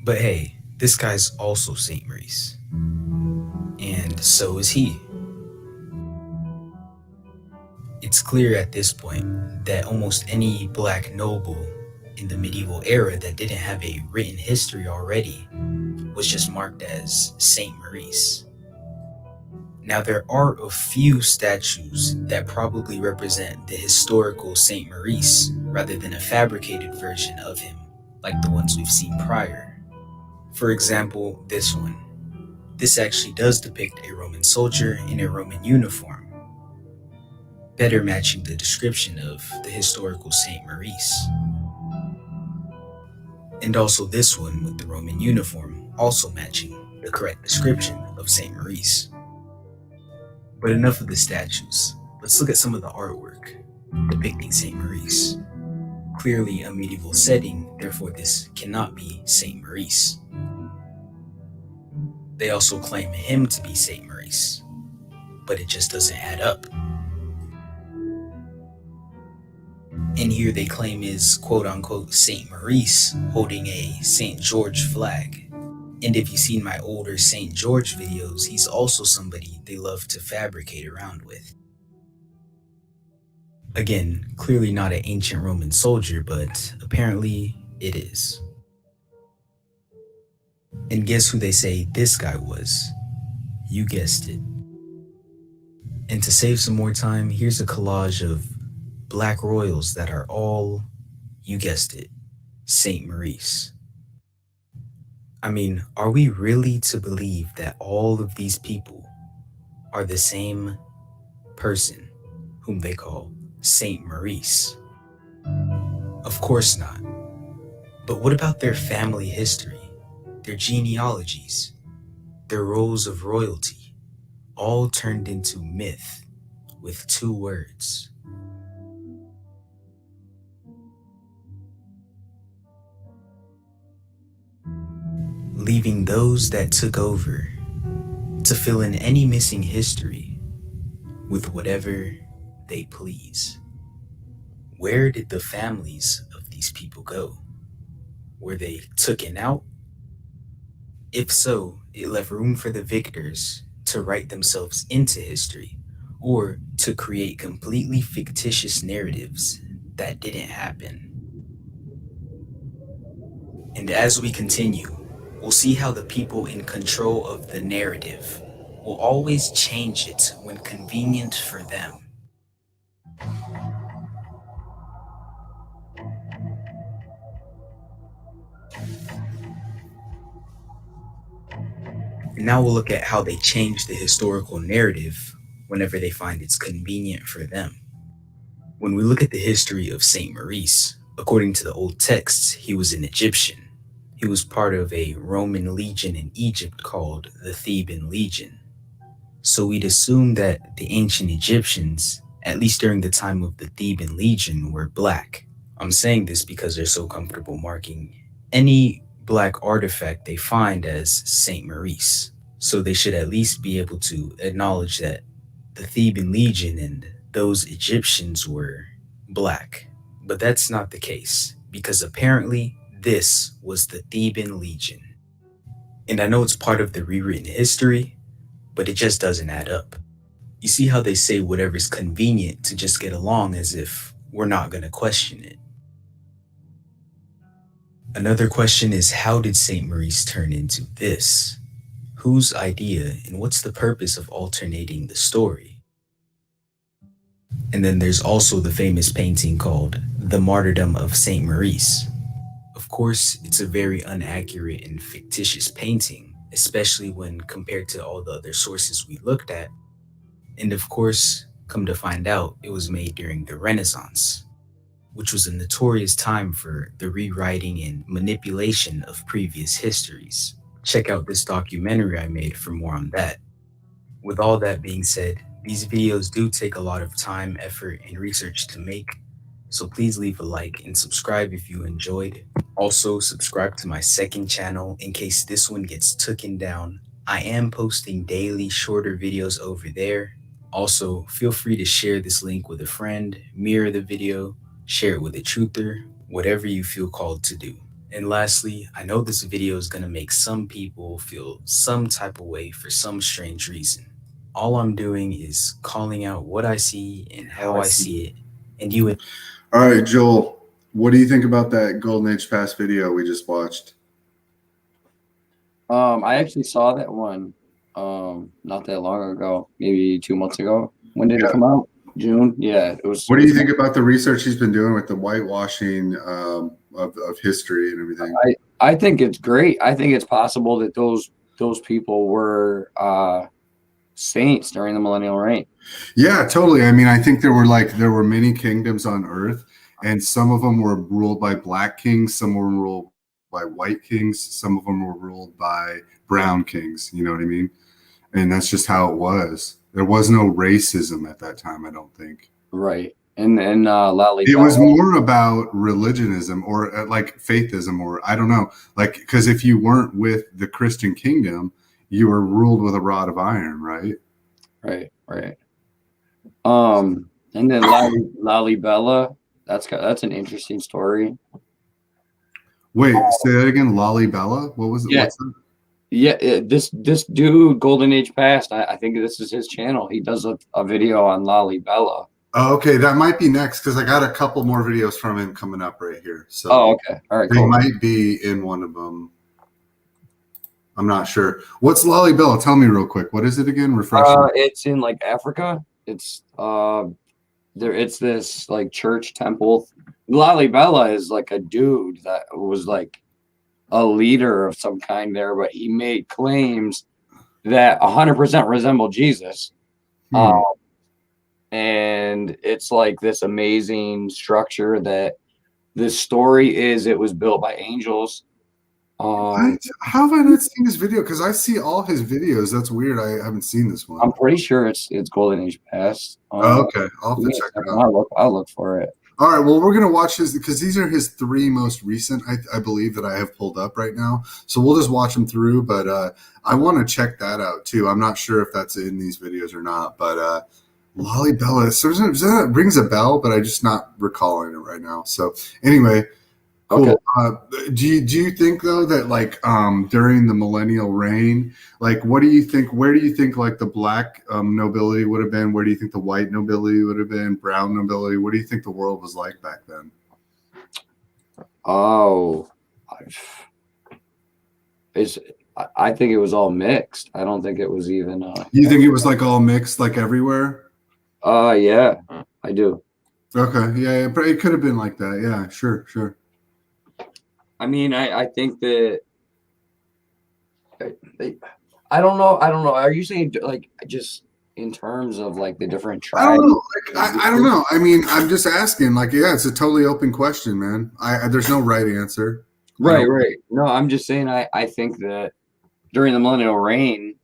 But hey, this guy's also Saint Maurice. And so is he. It's clear at this point that almost any black noble in the medieval era that didn't have a written history already was just marked as Saint Maurice. Now, there are a few statues that probably represent the historical Saint Maurice rather than a fabricated version of him, like the ones we've seen prior. For example, this one. This actually does depict a Roman soldier in a Roman uniform, better matching the description of the historical Saint Maurice. And also this one with the Roman uniform, also matching the correct description of Saint Maurice. But enough of the statues. Let's look at some of the artwork depicting Saint Maurice. Clearly a medieval setting, therefore this cannot be Saint Maurice. They also claim him to be Saint Maurice, but it just doesn't add up. And here they claim is quote-unquote Saint Maurice holding a Saint George flag. And if you've seen my older Saint George videos, he's also somebody they love to fabricate around with. Again, clearly not an ancient Roman soldier, but apparently it is. And guess who they say this guy was? You guessed it. And to save some more time, here's a collage of black royals that are all, you guessed it, Saint Maurice. I mean, are we really to believe that all of these people are the same person whom they call Saint Maurice? Of course not. But what about their family history, their genealogies, their roles of royalty, all turned into myth with 2 words? Leaving those that took over to fill in any missing history with whatever they please. Where did the families of these people go? Were they taken out? If so, it left room for the victors to write themselves into history or to create completely fictitious narratives that didn't happen. And as we continue, we'll see how the people in control of the narrative will always change it when convenient for them. And now we'll look at how they change the historical narrative whenever they find it's convenient for them. When we look at the history of Saint Maurice, according to the old texts, he was an Egyptian. He was part of a Roman legion in Egypt called the Theban Legion. So we'd assume that the ancient Egyptians, at least during the time of the Theban Legion, were black. I'm saying this because they're so comfortable marking any black artifact they find as Saint Maurice. So they should at least be able to acknowledge that the Theban Legion and those Egyptians were black. But that's not the case, because apparently this was the Theban Legion. And I know it's part of the rewritten history, but it just doesn't add up. You see how they say whatever's convenient to just get along as if we're not going to question it. Another question is, how did Saint Maurice turn into this? Whose idea, and what's the purpose of alternating the story? And then there's also the famous painting called The Martyrdom of Saint Maurice. Of course, it's a very inaccurate and fictitious painting, especially when compared to all the other sources we looked at. And of course, come to find out, it was made during the Renaissance, which was a notorious time for the rewriting and manipulation of previous histories. Check out this documentary I made for more on that. With all that being said, These videos do take a lot of time, effort, and research to make, so please leave a like and subscribe if you enjoyed. Also, subscribe to my second channel in case this one gets taken down. I am posting daily shorter videos over there. Also, feel free to share this link with a friend, mirror the video, share it with a truther, whatever you feel called to do. And lastly, I know this video is going to make some people feel some type of way for some strange reason. All I'm doing is calling out what I see and how I see it, and you. All right, Joel, what do you think about that Golden Age Past video we just watched? I actually saw that one not that long ago, maybe 2 months ago. When did it come out? June? Yeah, it was. What do you think about the research he's been doing with the whitewashing of history and everything? I think it's great. I think it's possible that those people were saints during the millennial reign. Yeah, totally. I mean, I think there were many kingdoms on earth, and some of them were ruled by black kings, some were ruled by white kings, some of them were ruled by brown kings. You know what I mean? And that's just how it was. There was no racism at that time, I don't think. Right. And Lally. It was more about religionism or like faithism, or I don't know, like, because if you weren't with the Christian kingdom, you were ruled with a rod of iron, right? Right. And then Lally Bella. That's an interesting story. Wait, say that again. Lolly Bella? What was it? Yeah. What's that? Yeah, this dude, Golden Age Past, I think this is his channel. He does a video on Lolly Bella. Oh, okay, that might be next because I got a couple more videos from him coming up right here. So okay. All right, they cool. might be in one of them. I'm not sure. What's Lolly Bella? Tell me real quick. What is it again? Refresh me. It's in like Africa. It's it's this like church temple. Lolly Bella is like a dude that was like a leader of some kind there, but he made claims that 100% resemble Jesus. And it's like this amazing structure that the story is it was built by angels. How have I not seen this video? Because I see all his videos. That's weird. I haven't seen this one. I'm pretty sure it's Golden Age Past. Okay, I'll have to check it out. I'll look for it. All right, well, we're going to watch his, because these are his 3 most recent, I believe, that I have pulled up right now. So we'll just watch them through, but I want to check that out, too. I'm not sure if that's in these videos or not, but Lolly Bella, that rings a bell, but I'm just not recalling it right now. So anyway, cool. Okay. Do you think, though, that, like, during the millennial reign, like, what do you think, where do you think, like, the black nobility would have been? Where do you think the white nobility would have been? Brown nobility? What do you think the world was like back then? I think it was all mixed. I don't think it was even. You think it was, like, all mixed, like, everywhere? Yeah, I do. Okay, yeah, it could have been like that. Yeah, sure. I mean, I think that I don't know. Are you saying like just in terms of like the different tribes? I don't know. I don't know. I mean, I'm just asking. Like, yeah, it's a totally open question, man. There's no right answer. Right. No, I'm just saying. I think that during the millennial reign,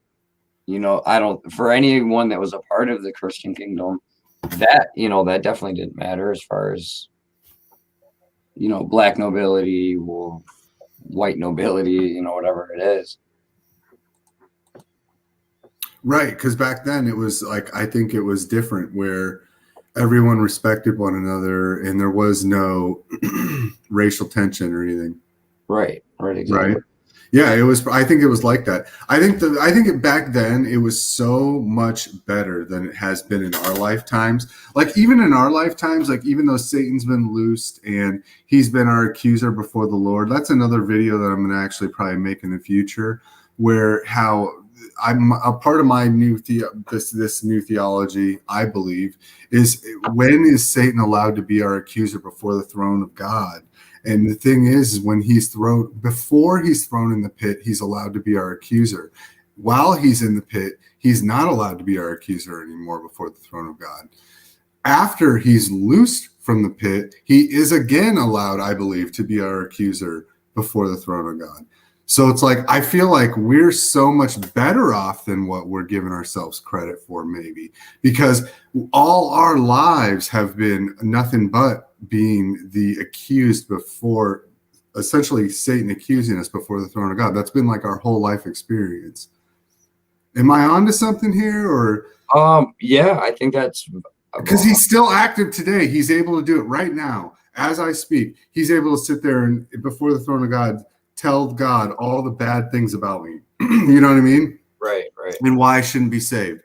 for anyone that was a part of the Christian kingdom, that that definitely didn't matter as far as black nobility or white nobility, whatever it is. Right, because back then it was like, I think it was different where everyone respected one another and there was no racial tension or anything. Right, exactly. Right. Yeah, it was. I think it was like that. I think back then it was so much better than it has been in our lifetimes. Like even in our lifetimes, like even though Satan's been loosed and he's been our accuser before the Lord. That's another video that I'm going to actually probably make in the future, where how I'm a part of my new this new theology. I believe is, when is Satan allowed to be our accuser before the throne of God? And the thing is when before he's thrown in the pit, he's allowed to be our accuser. While he's in the pit, he's not allowed to be our accuser anymore before the throne of God. After he's loosed from the pit, he is again allowed, I believe, to be our accuser before the throne of God. So it's like, I feel like we're so much better off than what we're giving ourselves credit for, maybe, because all our lives have been nothing but being the accused before, essentially Satan accusing us before the throne of God. That's been like our whole life experience. Am I onto something here? Or yeah, I think that's because he's still active today. He's able to do it right now as I speak. He's able to sit there and before the throne of God tell God all the bad things about me. You know what I mean? right. And why I shouldn't be saved.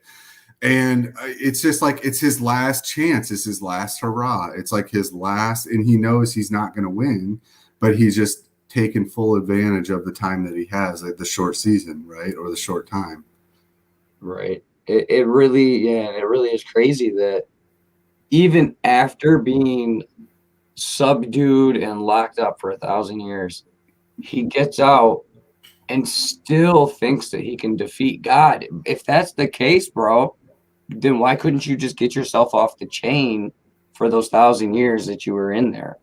And it's just like, it's his last chance. It's his last hurrah. It's like his last, and he knows he's not going to win, but he's just taken full advantage of the time that he has, like the short season, right? Or the short time. Right. It really is crazy that even after being subdued and locked up for 1,000 years, he gets out and still thinks that he can defeat God. If that's the case, bro, then why couldn't you just get yourself off the chain for those 1,000 years that you were in there?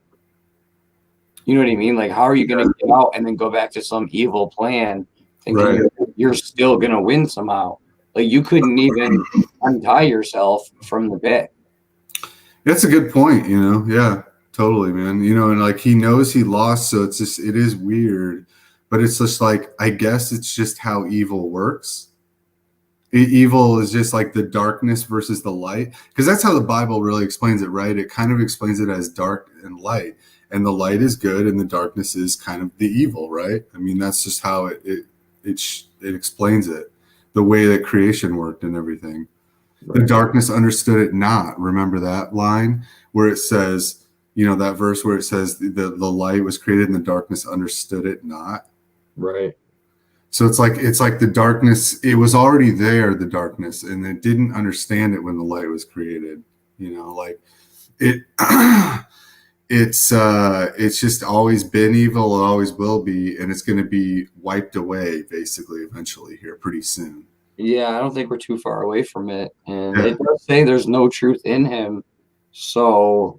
You know what I mean? Like, how are you going to get out and then go back to some evil plan thinking you're still going to win somehow? Like, you couldn't even untie yourself from the bit. That's a good point, you know? Yeah, totally, man. You know, and like he knows he lost, so it's just, it is weird, but it's just like, I guess it's just how evil works. Evil is just like the darkness versus the light, because that's how the Bible really explains it, right? It kind of explains it as dark and light, and the light is good and the darkness is kind of the evil, right? I mean, that's just how it explains it, the way that creation worked and everything. The darkness understood it not. Remember that line where it says, you know, that verse where it says the light was created and the darkness understood it not. Right. So it's like the darkness, it was already there, the darkness, and it didn't understand it when the light was created. You know, like it it's just always been evil, it always will be, and it's gonna be wiped away basically eventually here pretty soon. Yeah, I don't think we're too far away from it. And it does say there's no truth in him. So,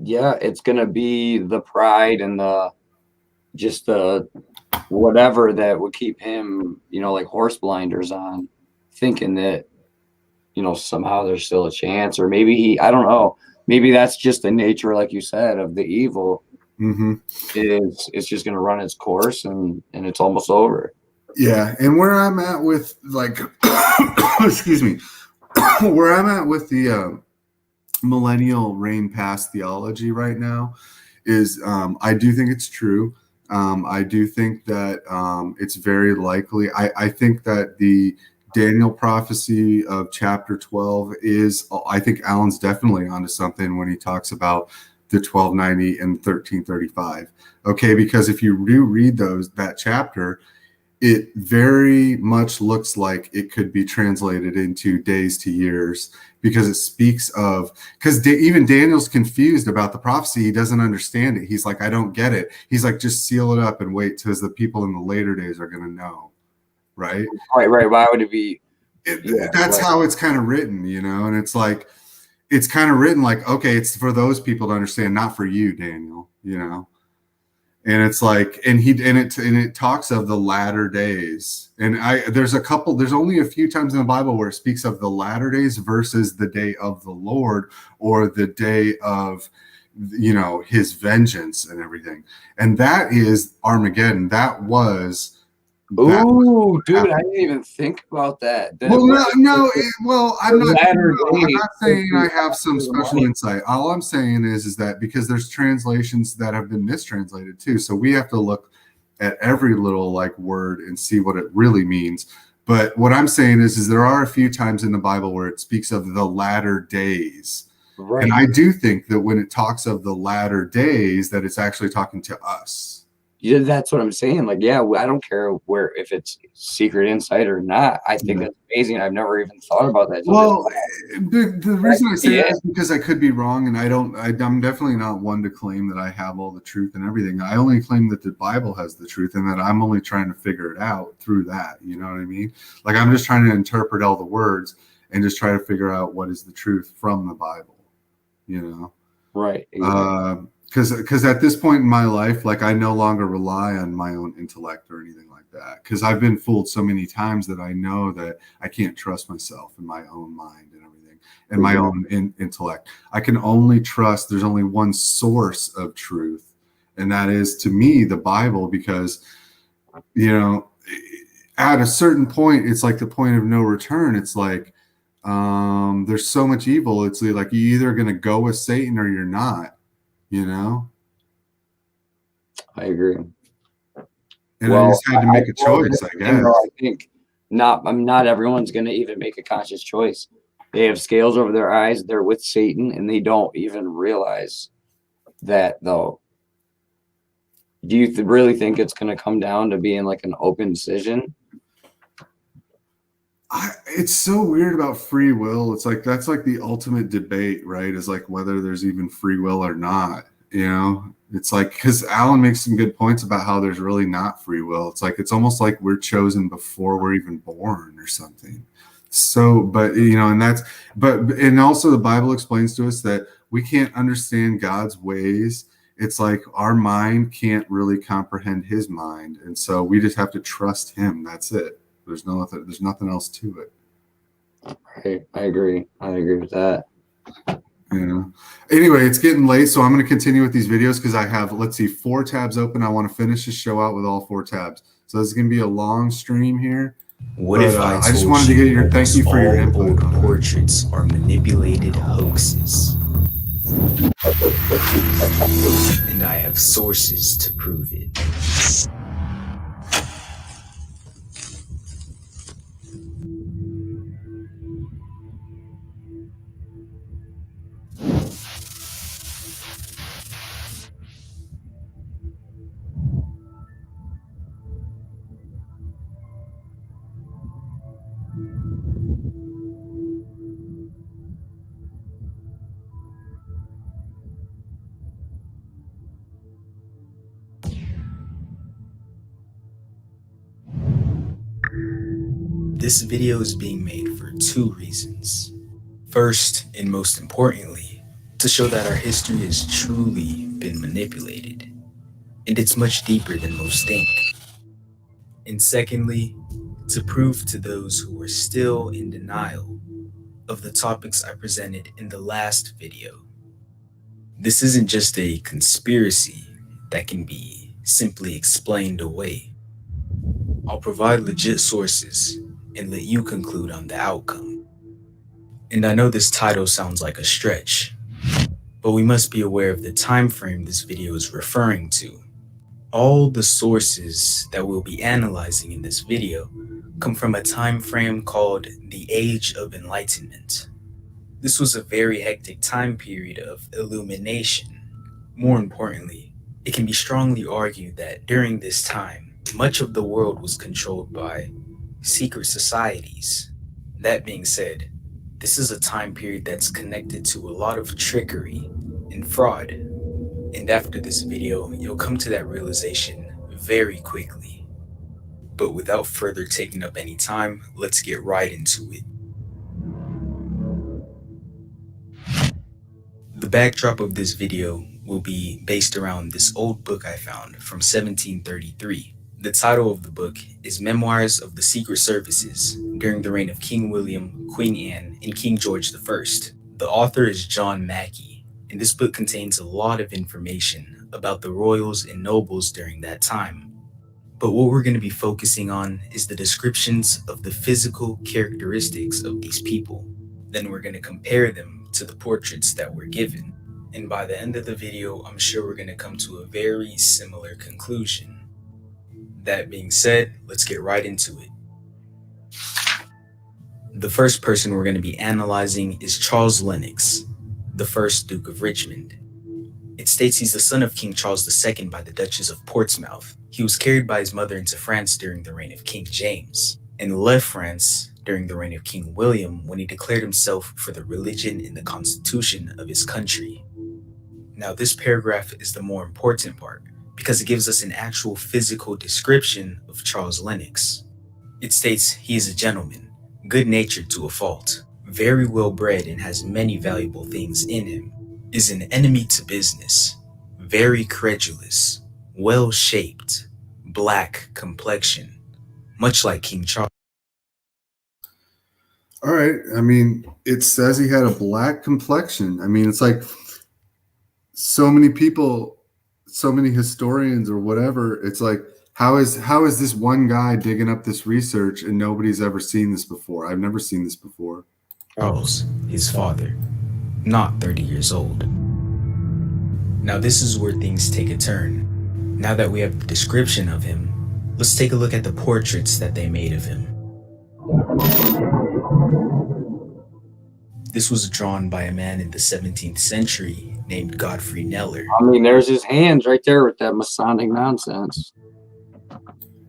yeah, it's going to be the pride and the whatever that would keep him, you know, like horse blinders on, thinking that, you know, somehow there's still a chance. Or maybe I don't know, maybe that's just the nature, like you said, of the evil. Mm-hmm. It's just going to run its course and it's almost over. Yeah, and where I'm at with like, excuse me, where I'm at with the millennial reign past theology right now is I do think it's true. I do think that it's very likely. I think that the Daniel prophecy of chapter 12 is, I think Alan's definitely onto something when he talks about the 1290 and 1335. Okay, because if you do read that chapter, it very much looks like it could be translated into days to years, because it speaks of, because even Daniel's confused about the prophecy. He doesn't understand it. He's like, I don't get it. He's like, just seal it up and wait because the people in the later days are going to know. Right. Why would it be? That's how it's kind of written, you know? And it's like, it's kind of written like, okay, it's for those people to understand, not for you, Daniel, you know? And it's like, and it talks of the latter days. And there's only a few times in the Bible where it speaks of the latter days versus the day of the Lord, or the day of, you know, his vengeance and everything. And that is Armageddon. Ooh, dude, I didn't even think about that. I'm not saying I have some special insight. All I'm saying is that because there's translations that have been mistranslated too, so we have to look at every little like word and see what it really means. But what I'm saying is there are a few times in the Bible where it speaks of the latter days. Right. And I do think that when it talks of the latter days, that it's actually talking to us. Yeah, that's what I'm saying. Like, yeah, I don't care if it's secret insight or not. I think that's amazing. I've never even thought about that. Well, the reason I say that is because I could be wrong, and I'm definitely not one to claim that I have all the truth and everything. I only claim that the Bible has the truth, and that I'm only trying to figure it out through that. You know what I mean? Like, I'm just trying to interpret all the words and just try to figure out what is the truth from the Bible. You know? Right. Exactly. because at this point in my life, like I no longer rely on my own intellect or anything like that, because I've been fooled so many times that I know that I can't trust myself and my own mind and everything and my own intellect. I can only trust, there's only one source of truth, and that is, to me, the Bible, because at a certain point, it's like the point of no return. It's like there's so much evil. It's like you're either going to go with Satan or you're not. I agree. And I just had to make a choice, I guess. I think not everyone's going to even make a conscious choice. They have scales over their eyes. They're with Satan, and they don't even realize that, though. Do you really think it's going to come down to being like an open decision? It's so weird about free will. It's like that's like the ultimate debate, right? Is like whether there's even free will or not. It's like, because Alan makes some good points about how there's really not free will. It's like it's almost like we're chosen before we're even born or something. So, but and also the Bible explains to us that we can't understand God's ways. It's like our mind can't really comprehend his mind, and so we just have to trust him. That's it. There's nothing else to it. Right. I agree with that. Anyway, it's getting late, so I'm going to continue with these videos because I have, 4 tabs open. I want to finish the show out with all 4 tabs. So this is going to be a long stream here. What if I just wanted to get your thank you for your input. Old portraits are manipulated hoaxes, and I have sources to prove it. This video is being made for 2 reasons. First, and most importantly, to show that our history has truly been manipulated, and it's much deeper than most think. And secondly, to prove to those who are still in denial of the topics I presented in the last video. This isn't just a conspiracy that can be simply explained away. I'll provide legit sources and let you conclude on the outcome. And I know this title sounds like a stretch, but we must be aware of the time frame this video is referring to. All the sources that we'll be analyzing in this video come from a time frame called the Age of Enlightenment. This was a very hectic time period of illumination. More importantly, it can be strongly argued that during this time, much of the world was controlled by secret societies. That being said, this is a time period that's connected to a lot of trickery and fraud. And after this video, you'll come to that realization very quickly. But without further taking up any time, let's get right into it. The backdrop of this video will be based around this old book I found from 1733. The title of the book is Memoirs of the Secret Services during the reign of King William, Queen Anne, and King George I. The author is John Mackey, and this book contains a lot of information about the royals and nobles during that time. But what we're going to be focusing on is the descriptions of the physical characteristics of these people. Then we're going to compare them to the portraits that were given. And by the end of the video, I'm sure we're going to come to a very similar conclusion. That being said, let's get right into it. The first person we're going to be analyzing is Charles Lennox, the first Duke of Richmond. It states he's the son of King Charles II by the Duchess of Portsmouth. He was carried by his mother into France during the reign of King James, and left France during the reign of King William when he declared himself for the religion and the constitution of his country. Now, this paragraph is the more important part, because it gives us an actual physical description of Charles Lennox. It states he is a gentleman, good-natured to a fault, very well bred and has many valuable things in him, is an enemy to business, very credulous, well-shaped, black complexion, much like King Charles. All right. I mean, it says he had a black complexion. I mean, it's like so many people, so many historians or whatever. It's like, how is this one guy digging up this research and nobody's ever seen this before? I've never seen this before. Charles, his father, not 30 years old. Now this is where things take a turn. Now that we have the description of him, let's take a look at the portraits that they made of him. This was drawn by a man in the 17th century named Godfrey Kneller. I mean, there's his hands right there with that Masonic nonsense.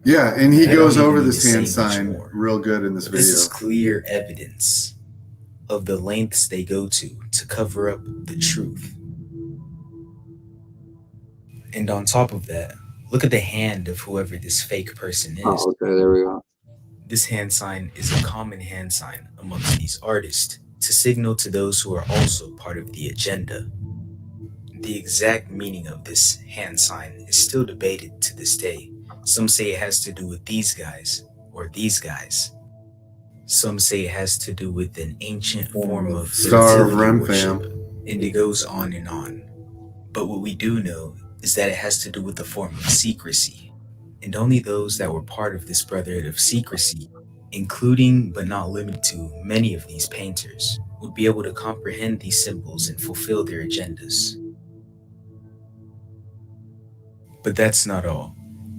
Yeah, and he I don't goes even over need this to say hand much sign more. real good in this But video. this is clear evidence of the lengths they go to cover up the truth. And on top of that, look at the hand of whoever this fake person is. Oh, okay, there we go. This hand sign is a common hand sign amongst these artists to signal to those who are also part of the agenda. The exact meaning of this hand sign is still debated to this day. Some say it has to do with these guys or these guys. Some say it has to do with an ancient form of Star of fertility Rem worship, fam. and it goes on and on. But what we do know is that it has to do with a form of secrecy, and only those that were part of this brotherhood of secrecy, including but not limited to many of these painters, would be able to comprehend these symbols and fulfill their agendas. But that's not all.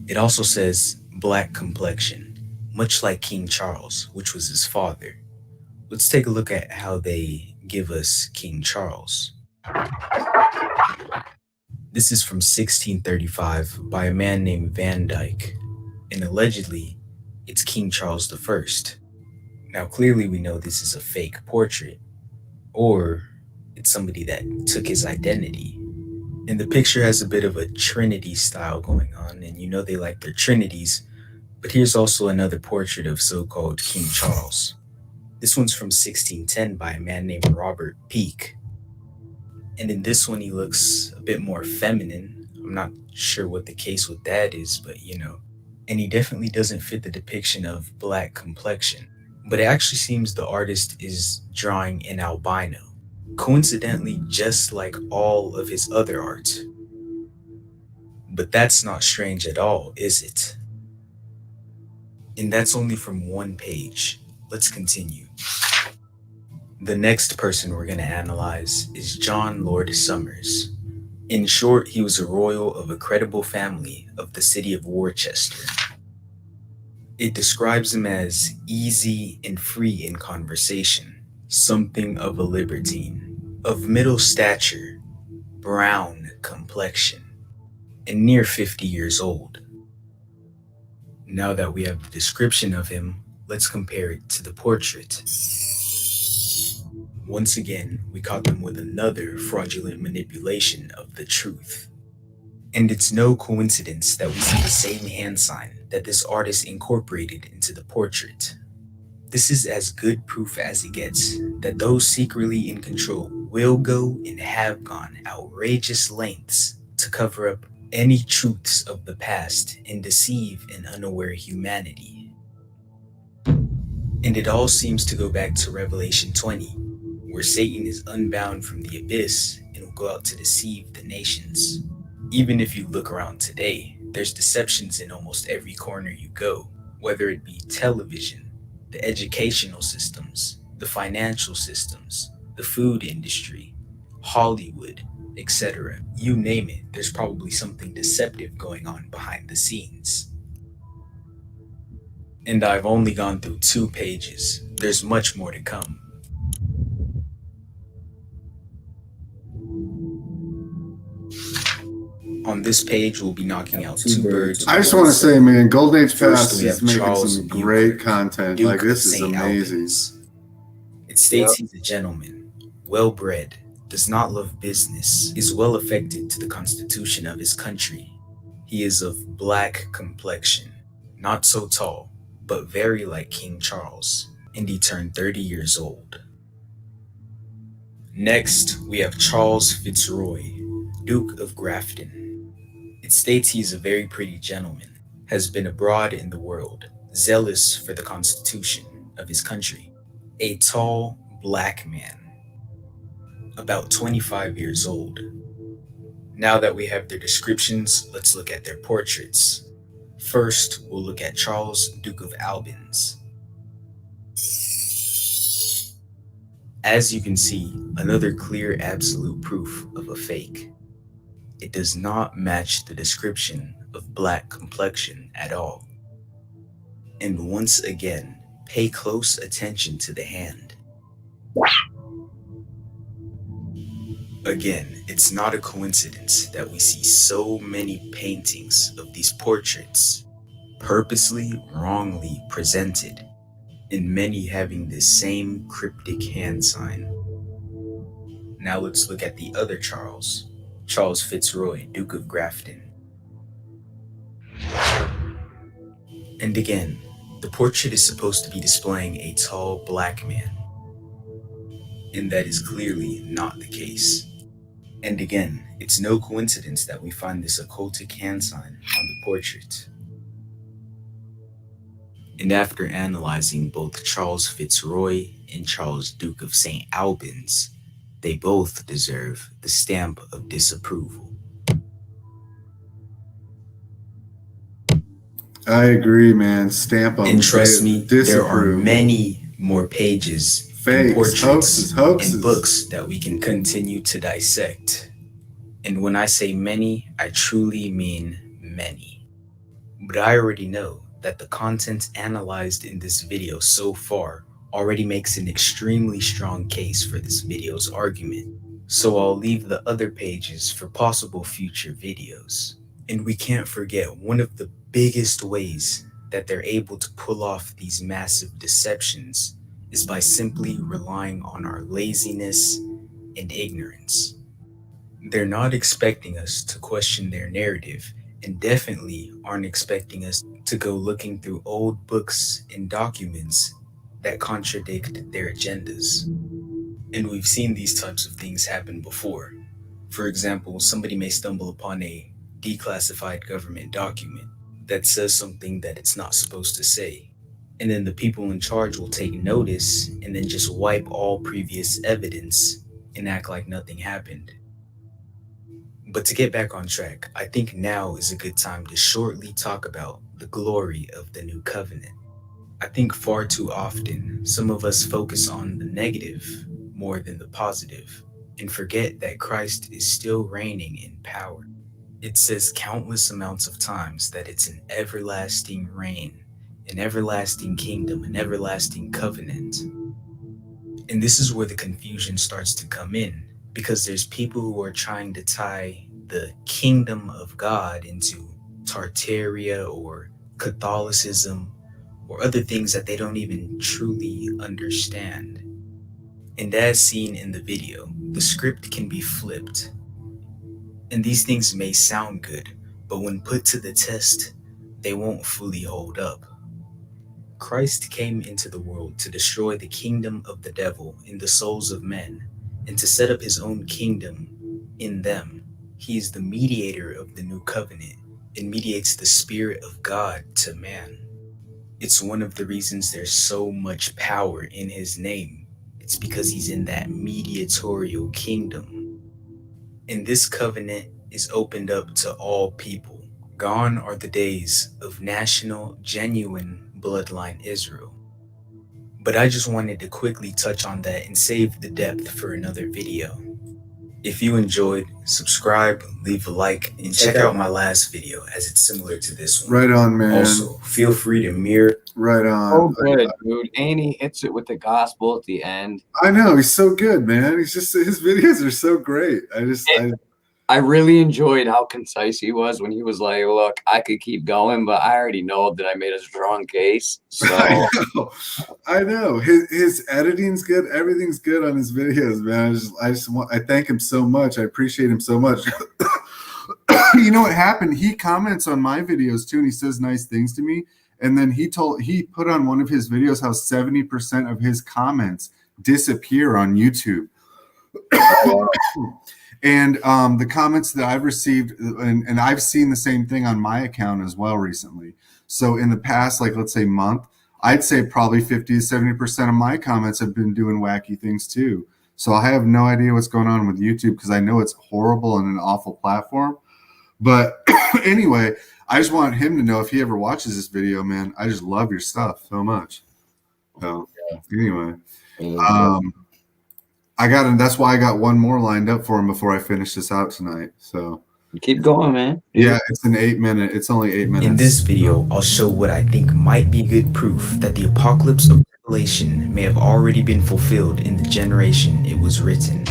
It also says black complexion, much like King Charles, which was his father. Let's take a look at how they give us King Charles. This is from 1635 by a man named Van Dyke, and allegedly, it's King Charles I. Now, clearly we know this is a fake portrait, or it's somebody that took his identity. And the picture has a bit of a Trinity style going on, and you know they like their Trinities, but here's also another portrait of so-called King Charles. This one's from 1610 by a man named Robert Peake. And in this one, he looks a bit more feminine. I'm not sure what the case with that is, but you know. And he definitely doesn't fit the depiction of black complexion. But it actually seems the artist is drawing an albino, coincidentally just like all of his other art. But that's not strange at all, is it? And that's only from one page. Let's continue. The next person we're going to analyze is John Lord Somers. In short, he was a royal of a credible family of the city of Worcester. It describes him as easy and free in conversation, something of a libertine, of middle stature, brown complexion, and near 50 years old. Now that we have the description of him, let's compare it to the portrait. Once again, we caught them with another fraudulent manipulation of the truth. And it's no coincidence that we see the same hand sign that this artist incorporated into the portrait. This is as good proof as it gets that those secretly in control will go and have gone outrageous lengths to cover up any truths of the past and deceive an unaware humanity. And it all seems to go back to Revelation 20, where Satan is unbound from the abyss and will go out to deceive the nations. Even if you look around today, there's deceptions in almost every corner you go, whether it be television, the educational systems, the financial systems, the food industry, Hollywood, etc. You name it, there's probably something deceptive going on behind the scenes. And I've only gone through 2 pages. There's much more to come. On this page, we'll be knocking out 2 birds. I just want to say, man, Golden Age First, Past we is have making Charles some Buchler, great content. Duke Like, this of is St. amazing. Albans. It states he's a gentleman, well-bred, does not love business, is well affected to the constitution of his country. He is of black complexion, not so tall, but very like King Charles, and he turned 30 years old. Next, we have Charles Fitzroy, Duke of Grafton. It states he is a very pretty gentleman, has been abroad in the world, zealous for the constitution of his country. A tall, black man, about 25 years old. Now that we have their descriptions, let's look at their portraits. First, we'll look at Charles, Duke of Albans. As you can see, another clear absolute proof of a fake. It does not match the description of black complexion at all. And once again, pay close attention to the hand. Again, it's not a coincidence that we see so many paintings of these portraits, purposely wrongly presented, and many having the same cryptic hand sign. Now let's look at the other Charles, Charles Fitzroy, Duke of Grafton. And again, the portrait is supposed to be displaying a tall black man, and that is clearly not the case. And again, it's no coincidence that we find this occultic hand sign on the portrait. And after analyzing both Charles Fitzroy and Charles Duke of St. Albans, they both deserve the stamp of disapproval. I agree, man. Stamp them. And trust me, there are many more pages, fakes, portraits, hoaxes, and books that we can continue to dissect. And when I say many, I truly mean many. But I already know that the content analyzed in this video so far already makes an extremely strong case for this video's argument. So I'll leave the other pages for possible future videos. And we can't forget one of the biggest ways that they're able to pull off these massive deceptions is by simply relying on our laziness and ignorance. They're not expecting us to question their narrative, and definitely aren't expecting us to go looking through old books and documents that contradict their agendas. And we've seen these types of things happen before. For example, somebody may stumble upon a declassified government document that says something that it's not supposed to say. And then the people in charge will take notice and then just wipe all previous evidence and act like nothing happened. But to get back on track, I think now is a good time to shortly talk about the glory of the new covenant. I think far too often, some of us focus on the negative more than the positive and forget that Christ is still reigning in power. It says countless amounts of times that it's an everlasting reign, an everlasting kingdom, an everlasting covenant. And this is where the confusion starts to come in, because there's people who are trying to tie the kingdom of God into Tartaria or Catholicism or other things that they don't even truly understand. And as seen in the video, the script can be flipped. And these things may sound good, but when put to the test, they won't fully hold up. Christ came into the world to destroy the kingdom of the devil in the souls of men, and to set up his own kingdom in them. He is the mediator of the new covenant and mediates the Spirit of God to man. It's one of the reasons there's so much power in his name. It's because he's in that mediatorial kingdom. And this covenant is opened up to all people. Gone are the days of national, genuine bloodline Israel. But I just wanted to quickly touch on that and save the depth for another video. If you enjoyed, subscribe, leave a like, and check out my last video as it's similar to this one. Right on, man. Also, feel free to mirror. Right on. Oh, good, dude. And he hits it with the gospel at the end. I know, he's so good, man. He's just, his videos are so great. I really enjoyed how concise he was when he was like, look, I could keep going, but I already know that I made a strong case. So I know. His editing's good. Everything's good on his videos, man. I thank him so much. I appreciate him so much. You know what happened? He comments on my videos too, and he says nice things to me. And then he put on one of his videos how 70% of his comments disappear on YouTube. And the comments that I've received, and I've seen the same thing on my account as well recently. So in the past, like let's say month, I'd say probably 50 to 70% of my comments have been doing wacky things too. So I have no idea what's going on with YouTube because I know it's horrible and an awful platform. But anyway, I just want him to know if he ever watches this video, man, I just love your stuff so much. So anyway, that's why I got one more lined up for him before I finish this out tonight. So keep going, man. Yeah, it's an 8 minute. It's only 8 minutes. In this video, I'll show what I think might be good proof that the apocalypse of Revelation may have already been fulfilled in the generation it was written.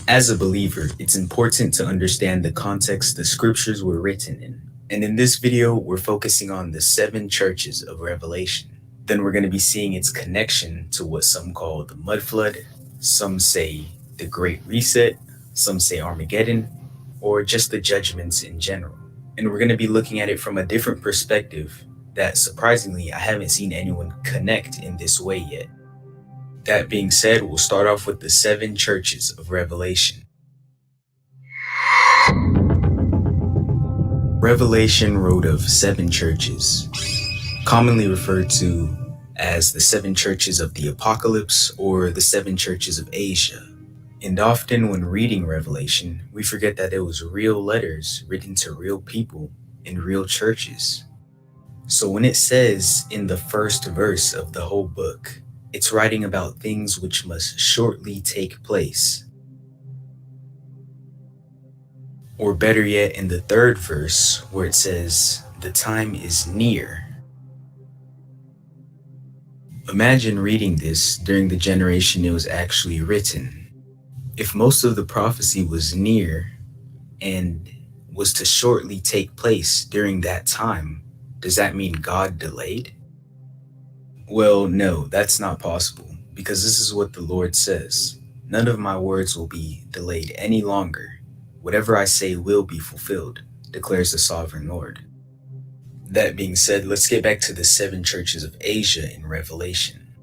As a believer, it's important to understand the context the scriptures were written in. And in this video, we're focusing on the 7 churches of Revelation. Then we're going to be seeing its connection to what some call the mud flood, some say the Great Reset, some say Armageddon, or just the judgments in general. And we're going to be looking at it from a different perspective that surprisingly I haven't seen anyone connect in this way yet. That being said, we'll start off with the 7 churches of Revelation. Revelation wrote of 7 churches, commonly referred to as the 7 churches of the Apocalypse or the 7 churches of Asia. And often when reading Revelation, we forget that it was real letters written to real people in real churches. So when it says in the first verse of the whole book, it's writing about things which must shortly take place. Or better yet, in the 3rd verse, where it says, the time is near. Imagine reading this during the generation it was actually written. If most of the prophecy was near and was to shortly take place during that time, does that mean God delayed? Well, no, that's not possible, because this is what the Lord says. None of my words will be delayed any longer. Whatever I say will be fulfilled, declares the sovereign Lord. That being said, let's get back to the 7 churches of Asia in Revelation.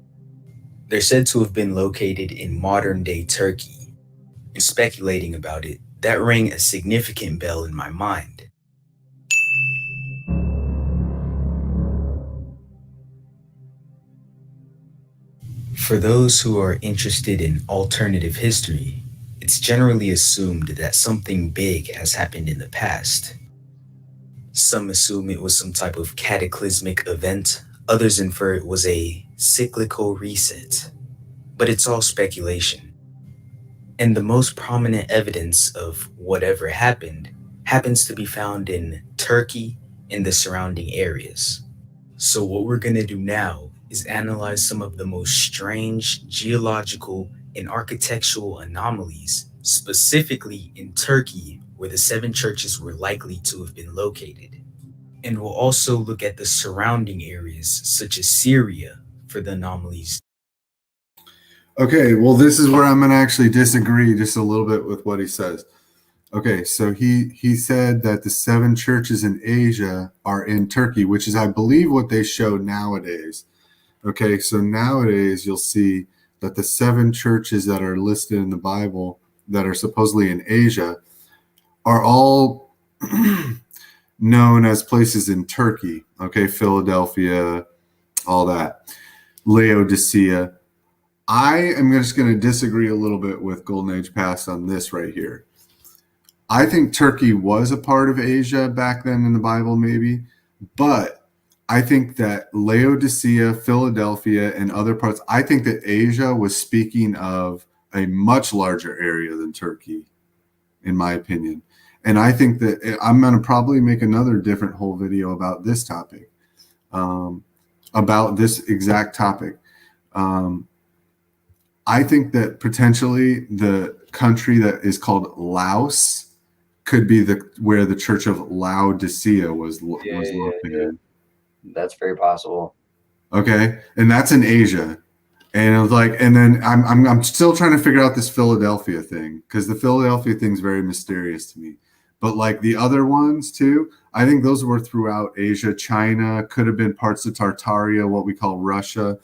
They're said to have been located in modern-day Turkey. In speculating about it, that rang a significant bell in my mind. For those who are interested in alternative history, it's generally assumed that something big has happened in the past. Some assume it was some type of cataclysmic event, others infer it was a cyclical reset. But it's all speculation. And the most prominent evidence of whatever happened happens to be found in Turkey and the surrounding areas. So what we're going to do now is analyze some of the most strange geological and architectural anomalies, specifically in Turkey, where the 7 churches were likely to have been located. And we'll also look at the surrounding areas, such as Syria, for the anomalies. Okay, well, this is where I'm going to actually disagree just a little bit with what he says. Okay, so he said that the 7 churches in Asia are in Turkey, which is, I believe, what they show nowadays. Okay, so nowadays you'll see that the 7 churches that are listed in the Bible that are supposedly in Asia are all known as places in Turkey. Okay, Philadelphia, all that. Laodicea. I am just going to disagree a little bit with Golden Age Past on this right here. I think Turkey was a part of Asia back then in the Bible, maybe, but I think that Laodicea, Philadelphia, and other parts, I think that Asia was speaking of a much larger area than Turkey, in my opinion. And I think that I'm going to probably make another different whole video about this topic, about this exact topic. I think that potentially the country that is called Laos could be where the Church of Laodicea was located. Yeah. That's very possible. Okay, and that's in Asia, and it was like, and then I'm still trying to figure out this Philadelphia thing, because the Philadelphia thing is very mysterious to me. But like the other ones too, I think those were throughout Asia. China could have been parts of Tartaria, what we call Russia,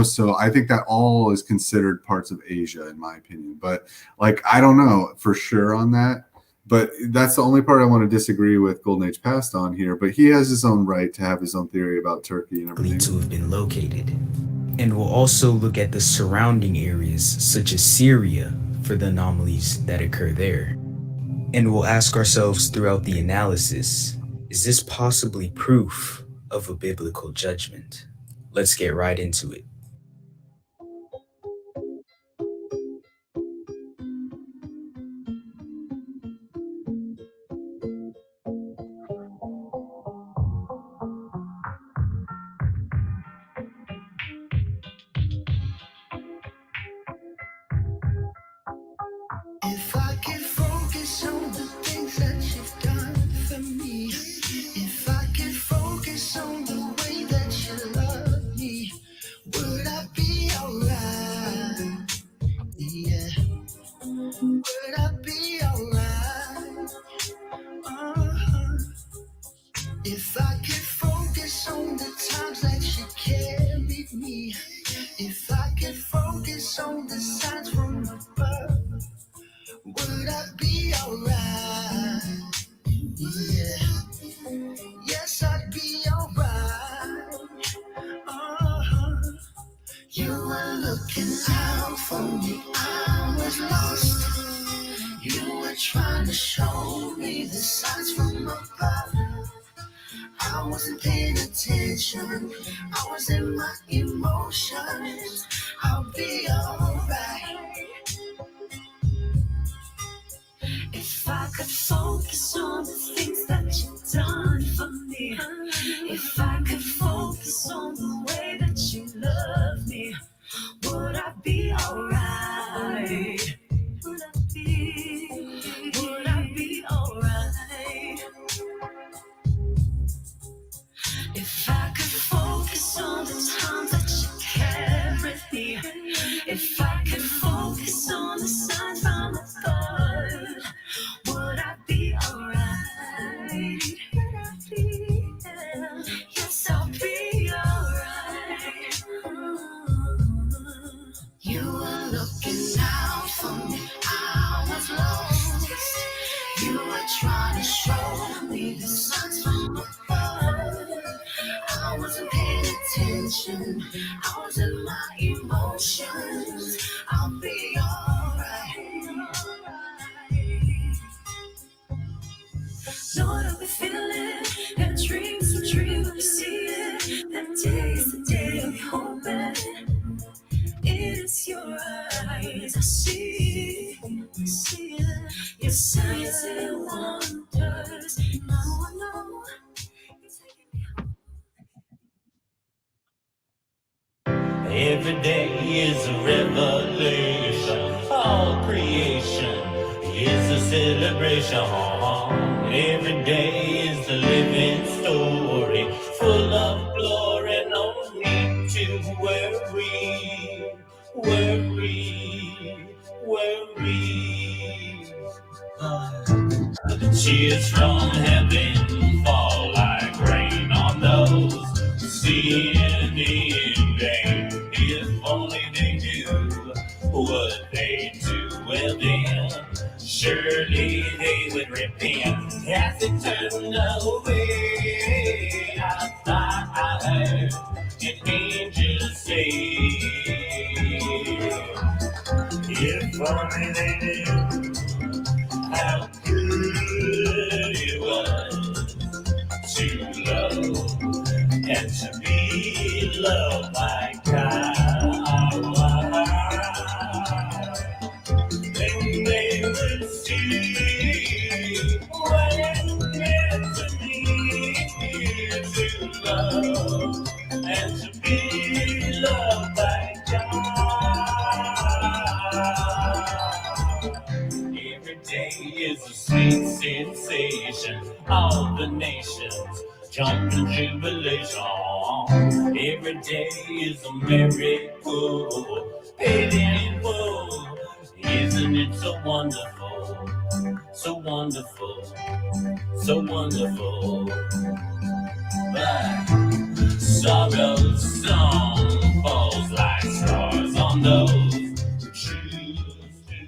so I think that all is considered parts of Asia in my opinion. But like, I don't know for sure on that. But that's the only part I want to disagree with Golden Age Past on here. But he has his own right to have his own theory about Turkey and everything. To have been located. And we'll also look at the surrounding areas, such as Syria, for the anomalies that occur there. And we'll ask ourselves throughout the analysis, is this possibly proof of a biblical judgment? Let's get right into it. If I could focus on the things that you've done for me, if I could focus on the way that you love me, would I be alright? Yeah, would I be alright? If I could focus on the times that you carried me, if I could focus on the signs from above, would I be alright? Yeah, yes, I'd be alright. You were looking out for me, I was lost. You were trying to show me the signs from above. I wasn't paying attention, I was in my emotions. I'll be alright. If I could focus on the things that you've done for me, if I could focus on the way that you love me, would I be alright? Would I be alright? If I could focus on the times that you carried me, if I could focus on the signs from above, would I be alright? Would I be? Yes, I'll be alright. You were looking out for me, I was lost. You were trying to show me the signs from above. I wasn't paying attention, I was in my emotions. I'll be alright. Lord, I'll be feeling that dreams will dream when we see it. That day is the day I'll be hoping. It is your eyes I see it. Your signs and wonders. Now I know you're taking me home. Every day is a revelation. All creation is a celebration. Every day is a living story, full of glory. No need to worry. Tears from heaven fall like rain on those sin in vain. If only they knew what they do, well then surely they would repent. As it turned away, I thought I heard an angel say, if only they knew how good it was to love and to be loved by God. Then they would see what it meant to me to love and to be loved by God. Every day is a sweet sensation. All the nations jump in jubilation. Every day is a miracle, paid in full. Isn't it so wonderful so wonderful, so wonderful. But sorrow's song falls like stars on those who choose to.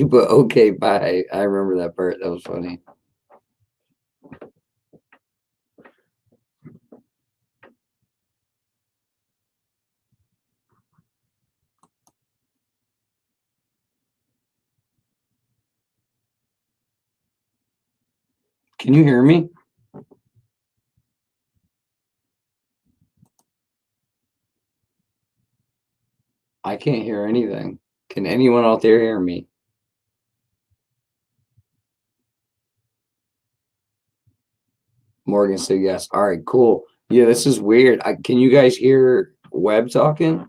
But okay, bye. I remember that part. That was funny. Can you hear me? I can't hear anything. Can anyone out there hear me? Morgan said yes. All right, cool. Yeah, this is weird. Can you guys hear Webb talking?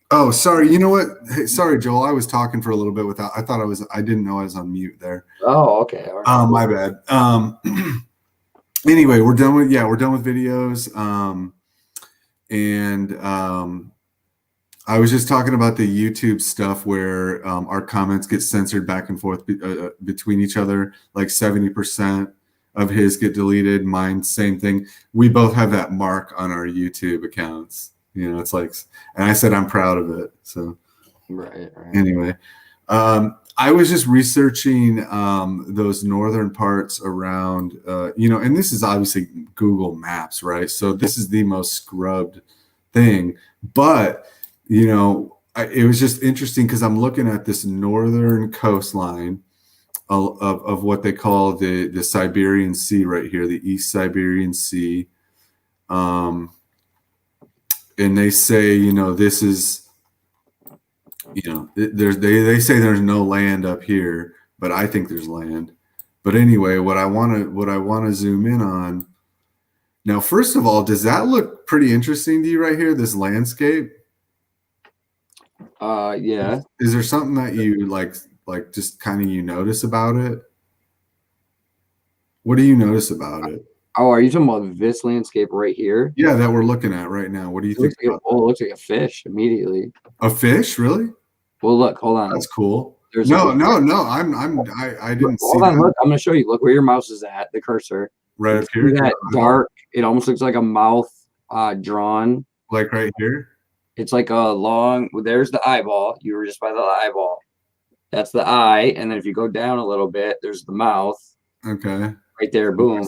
Oh, sorry. You know what? Hey, sorry, Joel. I was talking for a little bit without. I didn't know I was on mute there. Oh, okay. All right. My bad. Anyway, we're done with videos. I was just talking about the YouTube stuff where our comments get censored back and forth between each other. Like 70% of his get deleted. Mine, same thing. We both have that mark on our YouTube accounts. You know, it's like, and I said I'm proud of it. So, right. Anyway, I was just researching those northern parts around, and this is obviously Google Maps, right? So this is the most scrubbed thing, but it was just interesting because I'm looking at this northern coastline of what they call the Siberian Sea right here, the East Siberian Sea. And they say, this is, they say there's no land up here, but I think there's land. But anyway, what I want to zoom in on now, first of all, does that look pretty interesting to you right here, this landscape? Yeah. Is there something that you like just kind of notice about it? What do you notice about it? Oh, are you talking about this landscape right here? Yeah, that we're looking at right now. What do you think? It looks like a fish immediately. A fish, really? Well, look, hold on. That's cool. There's no. I didn't see. Hold on, look. I'm gonna show you. Look where your mouse is at. The cursor. Right up here. That dark. It almost looks like a mouth drawn. Like right here. It's like a long. There's the eyeball. You were just by the eyeball. That's the eye, and then if you go down a little bit, there's the mouth. Okay. Right there. Boom.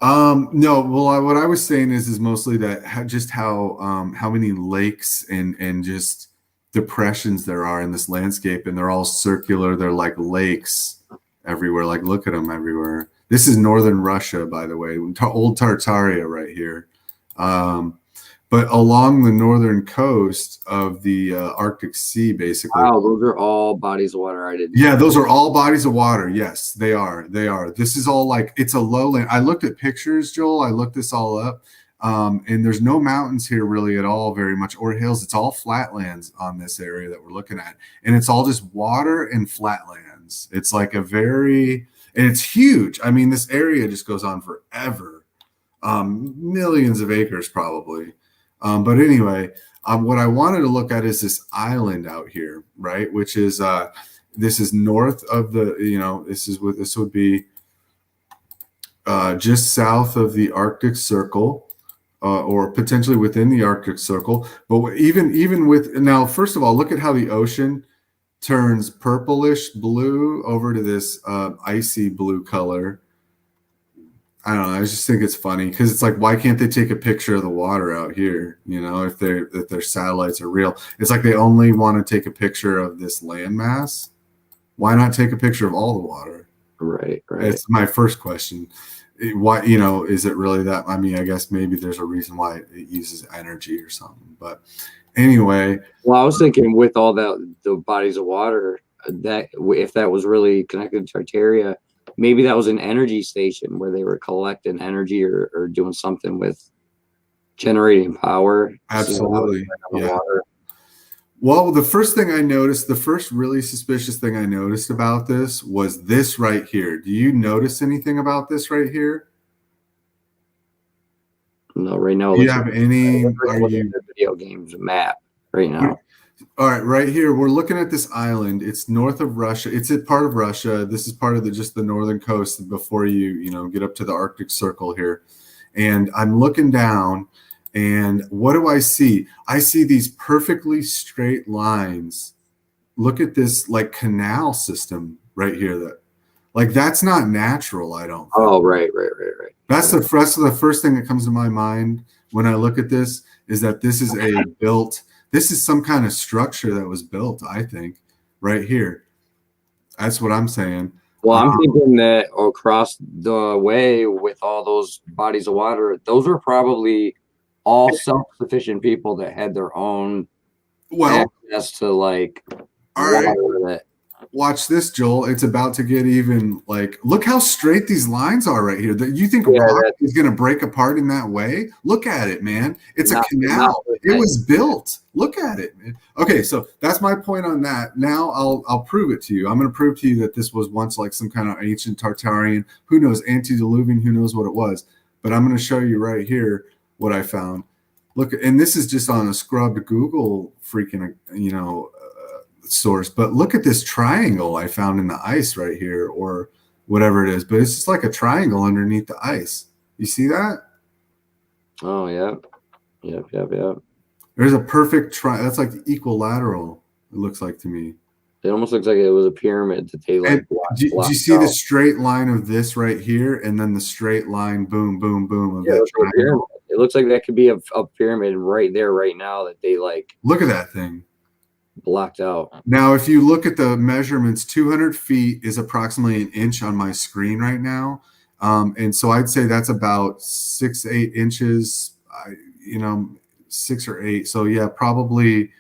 No, well, what I was saying is mostly that how many lakes and just depressions there are in this landscape, and they're all circular. They're like lakes everywhere. Like, look at them everywhere. This is northern Russia, by the way, old Tartaria right here. But along the northern coast of the Arctic Sea, basically. Wow, those are all bodies of water. I didn't. Yeah, those are all bodies of water. Yes, they are. They are. This is all like, it's a lowland. I looked at pictures, Joel. I looked this all up. And there's no mountains here really at all very much, or hills. It's all flatlands on this area that we're looking at. And it's all just water and flatlands. It's like and it's huge. I mean, this area just goes on forever. Millions of acres probably. But anyway, what I wanted to look at is this island out here, right? Which is this is north of the, this would be just south of the Arctic Circle, or potentially within the Arctic Circle. But even with now, first of all, look at how the ocean turns purplish blue over to this icy blue color. I don't know. I just think it's funny because it's like, why can't they take a picture of the water out here? If their satellites are real, it's like they only want to take a picture of this landmass. Why not take a picture of all the water? Right. It's my first question. Why, is it really that? I mean, I guess maybe there's a reason why it uses energy or something. But Anyway, Well, I was thinking with all the bodies of water, that if that was really connected to Tartaria, maybe that was an energy station where they were collecting energy or doing something with generating power. absolutely. The Yeah. water. Well, the first thing I noticed, the first really suspicious thing I noticed about this was this right here. Do you notice anything about this right here? No, right now. Do you have any? Are you video games map right now? All right, right here we're looking at this island. It's north of Russia. It's a part of Russia. This is part of just the northern coast before you get up to the Arctic Circle here. And I'm looking down, and what do I see? I see these perfectly straight lines. Look at this like canal system right here. That's not natural, I don't think. Oh, right. That's the first thing that comes to my mind when I look at this is that this is this is some kind of structure that was built, I think, right here. That's what I'm saying. Well, I'm thinking that across the way with all those bodies of water, those were probably all self-sufficient people that had their own access to like water that. Watch this, Joel. It's about to get even look how straight these lines are right here. You think rock is going to break apart in that way? Look at it, man. It's a canal. It was built. Look at it, man. Okay, so that's my point on that. Now I'll prove it to you. I'm going to prove to you that this was once like some kind of ancient Tartarian. Who knows? Antediluvian. Who knows what it was? But I'm going to show you right here what I found. Look, and this is just on a scrubbed Google freaking source, but look at this triangle I found in the ice right here, or whatever it is, but it's just like a triangle underneath the ice. You see that? Oh yeah. Yep. There's a perfect that's like equilateral, it looks like to me. It almost looks like it was a pyramid that they like do you see the straight line of this right here, and then the straight line boom boom boom of that triangle? It looks like that could be a pyramid right there right now that they like look at that thing blocked out. Now, if you look at the measurements, 200 feet is approximately an inch on my screen right now. And so I'd say that's about 6-8 inches, 6 or 8. So yeah, probably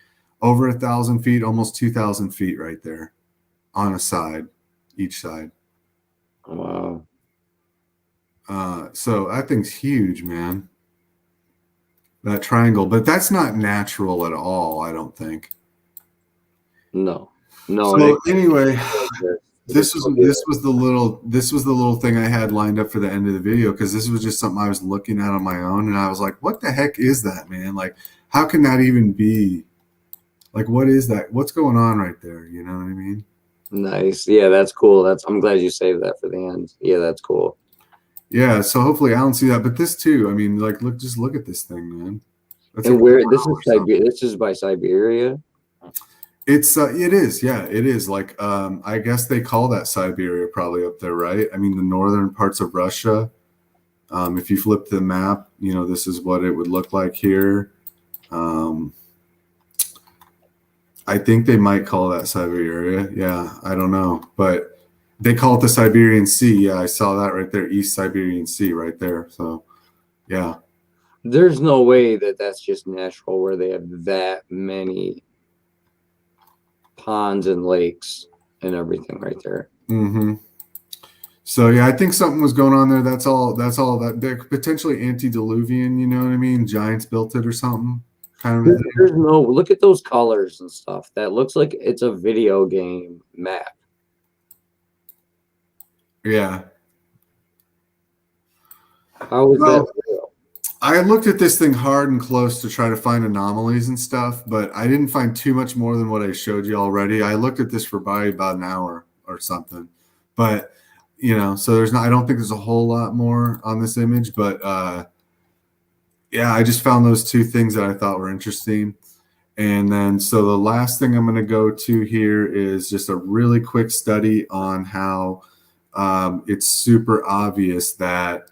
over 1,000 feet, almost 2,000 feet right there on a side, each side. Wow. So that thing's huge, man. That triangle, but that's not natural at all, I don't think. No. So anyway, this was the little thing I had lined up for the end of the video, because this was just something I was looking at on my own, and I was like, what the heck is that, man? Like, how can that even be? Like, what is that? What's going on right there? You know what I mean? Nice. Yeah, that's cool. I'm glad you saved that for the end. Yeah, that's cool. Yeah, so hopefully I don't see that, but this too. I mean, like, look at this thing, man. That's and like where this is Siberia? This is by Siberia. It is, yeah, it is. Like, I guess they call that Siberia probably up there, right? I mean, the northern parts of Russia. If you flip the map, this is what it would look like here. I think they might call that Siberia. Yeah, I don't know, but they call it the Siberian Sea. Yeah, I saw that right there, East Siberian Sea right there. So, yeah. There's no way that's just natural where they have that many ponds and lakes and everything right there. Mm-hmm. So yeah, I think something was going on there. That's all that they're potentially antediluvian, you know what I mean? Giants built it or something. Kind of. There's no look at those colors and stuff. That looks like it's a video game map. Yeah. How is that real? I looked at this thing hard and close to try to find anomalies and stuff, but I didn't find too much more than what I showed you already. I looked at this for probably about an hour or something, but so I don't think there's a whole lot more on this image, but yeah, I just found those two things that I thought were interesting. And then, so the last thing I'm going to go to here is just a really quick study on how it's super obvious that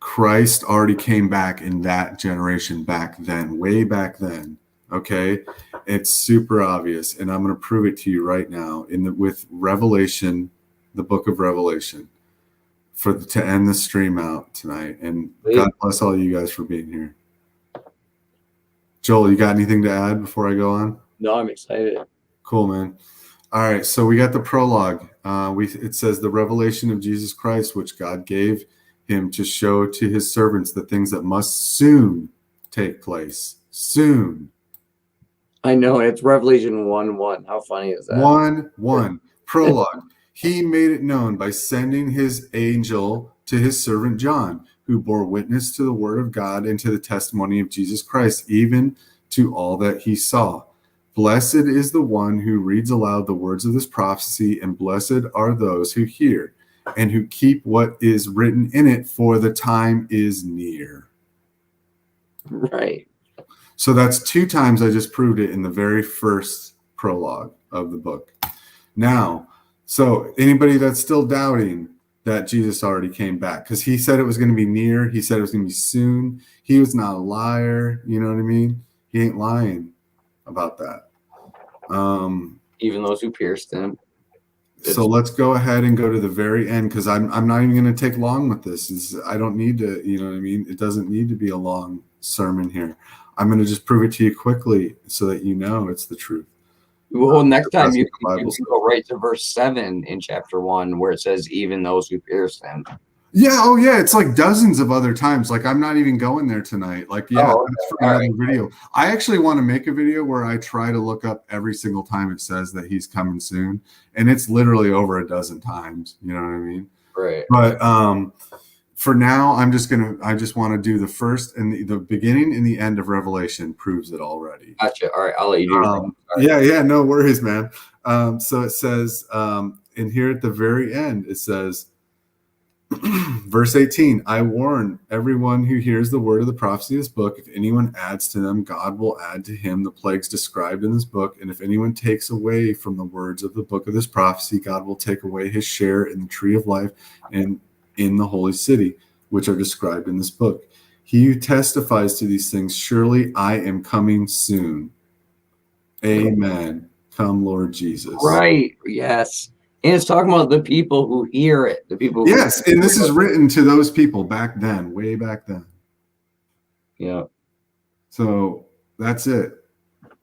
Christ already came back in that generation back then, way back then. Okay, it's super obvious, and I'm going to prove it to you right now with Revelation, the book of Revelation, to end the stream out tonight. And God bless all you guys for being here. Joel, you got anything to add before I go on? No, I'm excited. Cool, man. All right, so we got the prologue. It says the revelation of Jesus Christ, which God gave him to show to his servants the things that must soon take place. Soon. I know, it's Revelation 1:1. How funny is that? 1:1. Prologue. He made it known by sending his angel to his servant John, who bore witness to the word of God and to the testimony of Jesus Christ, even to all that he saw. Blessed is the one who reads aloud the words of this prophecy, and blessed are those who hear and who keep what is written in it, for the time is near. Right. So that's 2 times I just proved it in the very first prologue of the book. Now, so anybody that's still doubting that Jesus already came back, because he said it was going to be near, he said it was going to be soon. He was not a liar. You know what I mean? He ain't lying about that. Even those who pierced him. So let's go ahead and go to the very end, because I'm not even going to take long with this. I don't need to, you know what I mean? It doesn't need to be a long sermon here. I'm going to just prove it to you quickly so that you know it's the truth. Well, next time you Bible can go right to verse 7 in chapter 1, where it says, even those who pierced him. Yeah, oh yeah, it's like dozens of other times. Like I'm not even going there tonight. Like, yeah, that's for another video. I actually want to make a video where I try to look up every single time it says that he's coming soon. And it's literally over a dozen times. You know what I mean? Right. But for now, I just want to do the first and the beginning and the end of Revelation proves it already. Gotcha. All right, I'll let you do Yeah, no worries, man. So it says, in here at the very end, it says, verse 18, I warn everyone who hears the word of the prophecy of this book, if anyone adds to them, God will add to him the plagues described in this book. And if anyone takes away from the words of the book of this prophecy, God will take away his share in the tree of life and in the holy city, which are described in this book. He who testifies to these things, surely I am coming soon. Amen. Come, Lord Jesus. Right. Yes. And it's talking about the people who hear it. The people. Yes, and this is written to those people back then, way back then. Yeah. So that's it.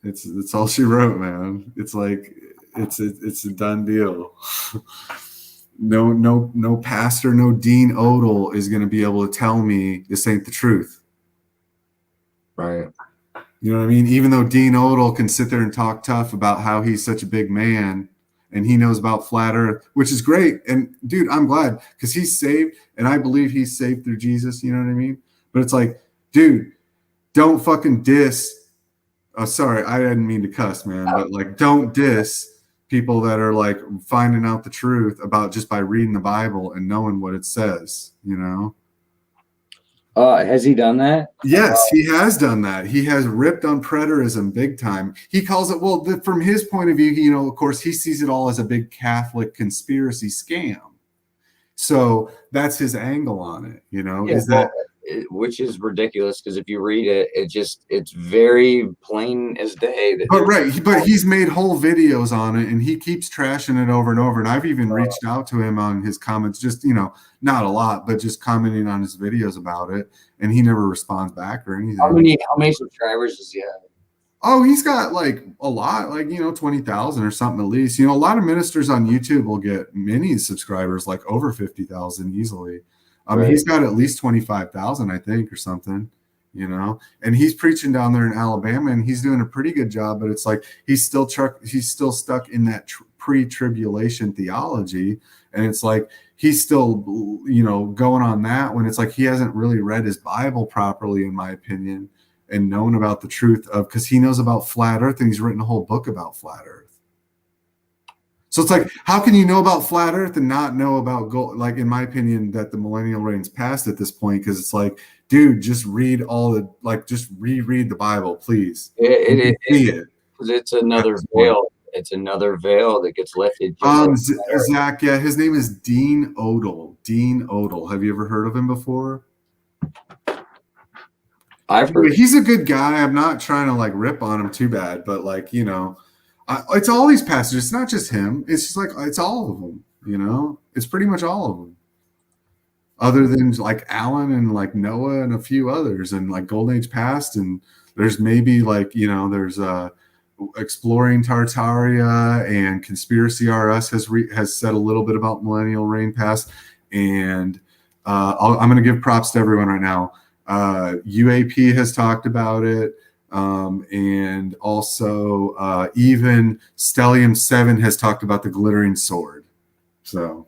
It's all she wrote, man. It's like it's a done deal. No pastor, no Dean Odell is going to be able to tell me this ain't the truth. Right. You know what I mean? Even though Dean Odell can sit there and talk tough about how he's such a big man and he knows about flat earth, which is great. And dude, I'm glad because he's saved and I believe he's saved through Jesus. You know what I mean? But it's like, dude, don't fucking diss. Oh, sorry. I didn't mean to cuss, man, but like, don't diss people that are like finding out the truth about just by reading the Bible and knowing what it says, you know? Has he done that? Yes, he has done that. He has ripped on preterism big time. He calls it, well, from his point of view, you know, of course, he sees it all as a big Catholic conspiracy scam. So that's his angle on it, you know, Yeah, is that which is ridiculous because if you read it, it's very plain as day. But he's made whole videos on it and he keeps trashing it over and over. And I've even reached out to him on his comments, just, you know, not a lot, but just commenting on his videos about it. And he never responds back or anything. How many subscribers does he have? Oh, he's got like a lot, like, you know, 20,000 or something at least. You know, a lot of ministers on YouTube will get many subscribers, like over 50,000 easily. Right. He's got at least 25,000, I think, or something, you know, and he's preaching down there in Alabama and he's doing a pretty good job, but it's like, he's still stuck in that pre-tribulation theology. And it's like, he's still, you know, going on that when it's like, he hasn't really read his Bible properly, in my opinion, and known about the truth of, because he knows about flat earth and he's written a whole book about flat earth. So it's like, how can you know about flat earth and not know about gold? Like, in my opinion, that the millennial reign's past at this point, because it's like, dude, just read just reread the Bible, please. It is. Because it's another veil. It's another veil that gets lifted. Zach, yeah, his name is Dean Odell. Dean Odell. Have you ever heard of him before? I've heard. He's a good guy. I'm not trying to like rip on him too bad, but like, you know, it's all these pastors. It's not just him. It's just like, it's all of them, you know, it's pretty much all of them other than like Alan and like Noah and a few others and like Golden Age Past and there's maybe like, there's Exploring Tartaria and Conspiracy RS has said a little bit about Millennial Reign Pass, and I'm going to give props to everyone right now. UAP has talked about it, and also even Stellium 7 has talked about the glittering sword. So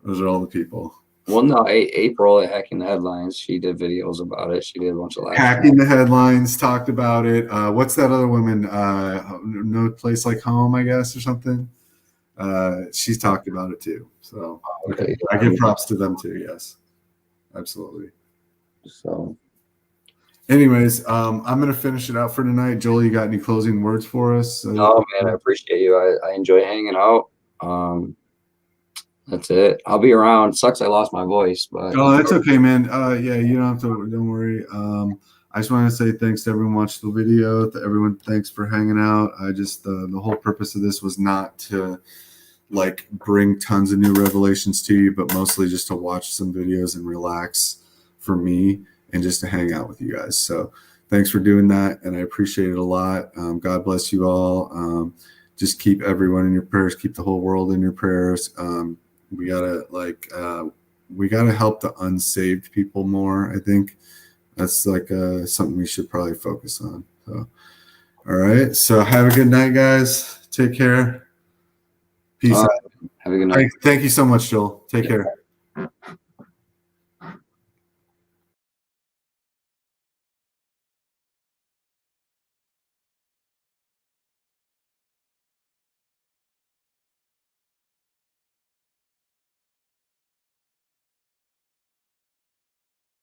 those are all the people. Well, no, April at Hacking the Headlines, she did videos about it. She did a bunch of live Hacking the Headlines talked about it. What's that other woman? No Place Like Home, I guess, or something. She's talked about it too. So Okay. I give props to them too. Yes, absolutely. So, anyways, I'm gonna finish it out for tonight. Joel, you got any closing words for us? No, man, I appreciate you. I enjoy hanging out. That's it. I'll be around. Sucks I lost my voice, but oh, that's okay, man. Yeah, you don't have to. Don't worry. I just want to say thanks to everyone watching the video. To everyone, thanks for hanging out. I just the whole purpose of this was not to like bring tons of new revelations to you, but mostly just to watch some videos and relax for me and just to hang out with you guys. So thanks for doing that, and I appreciate it a lot. God bless you all. Just keep everyone in your prayers. Keep the whole world in your prayers. We gotta help the unsaved people more. I think that's like something we should probably focus on. So, all right. So have a good night, guys. Take care. Peace out. Have a good night. Thank you so much, Joel. Take care.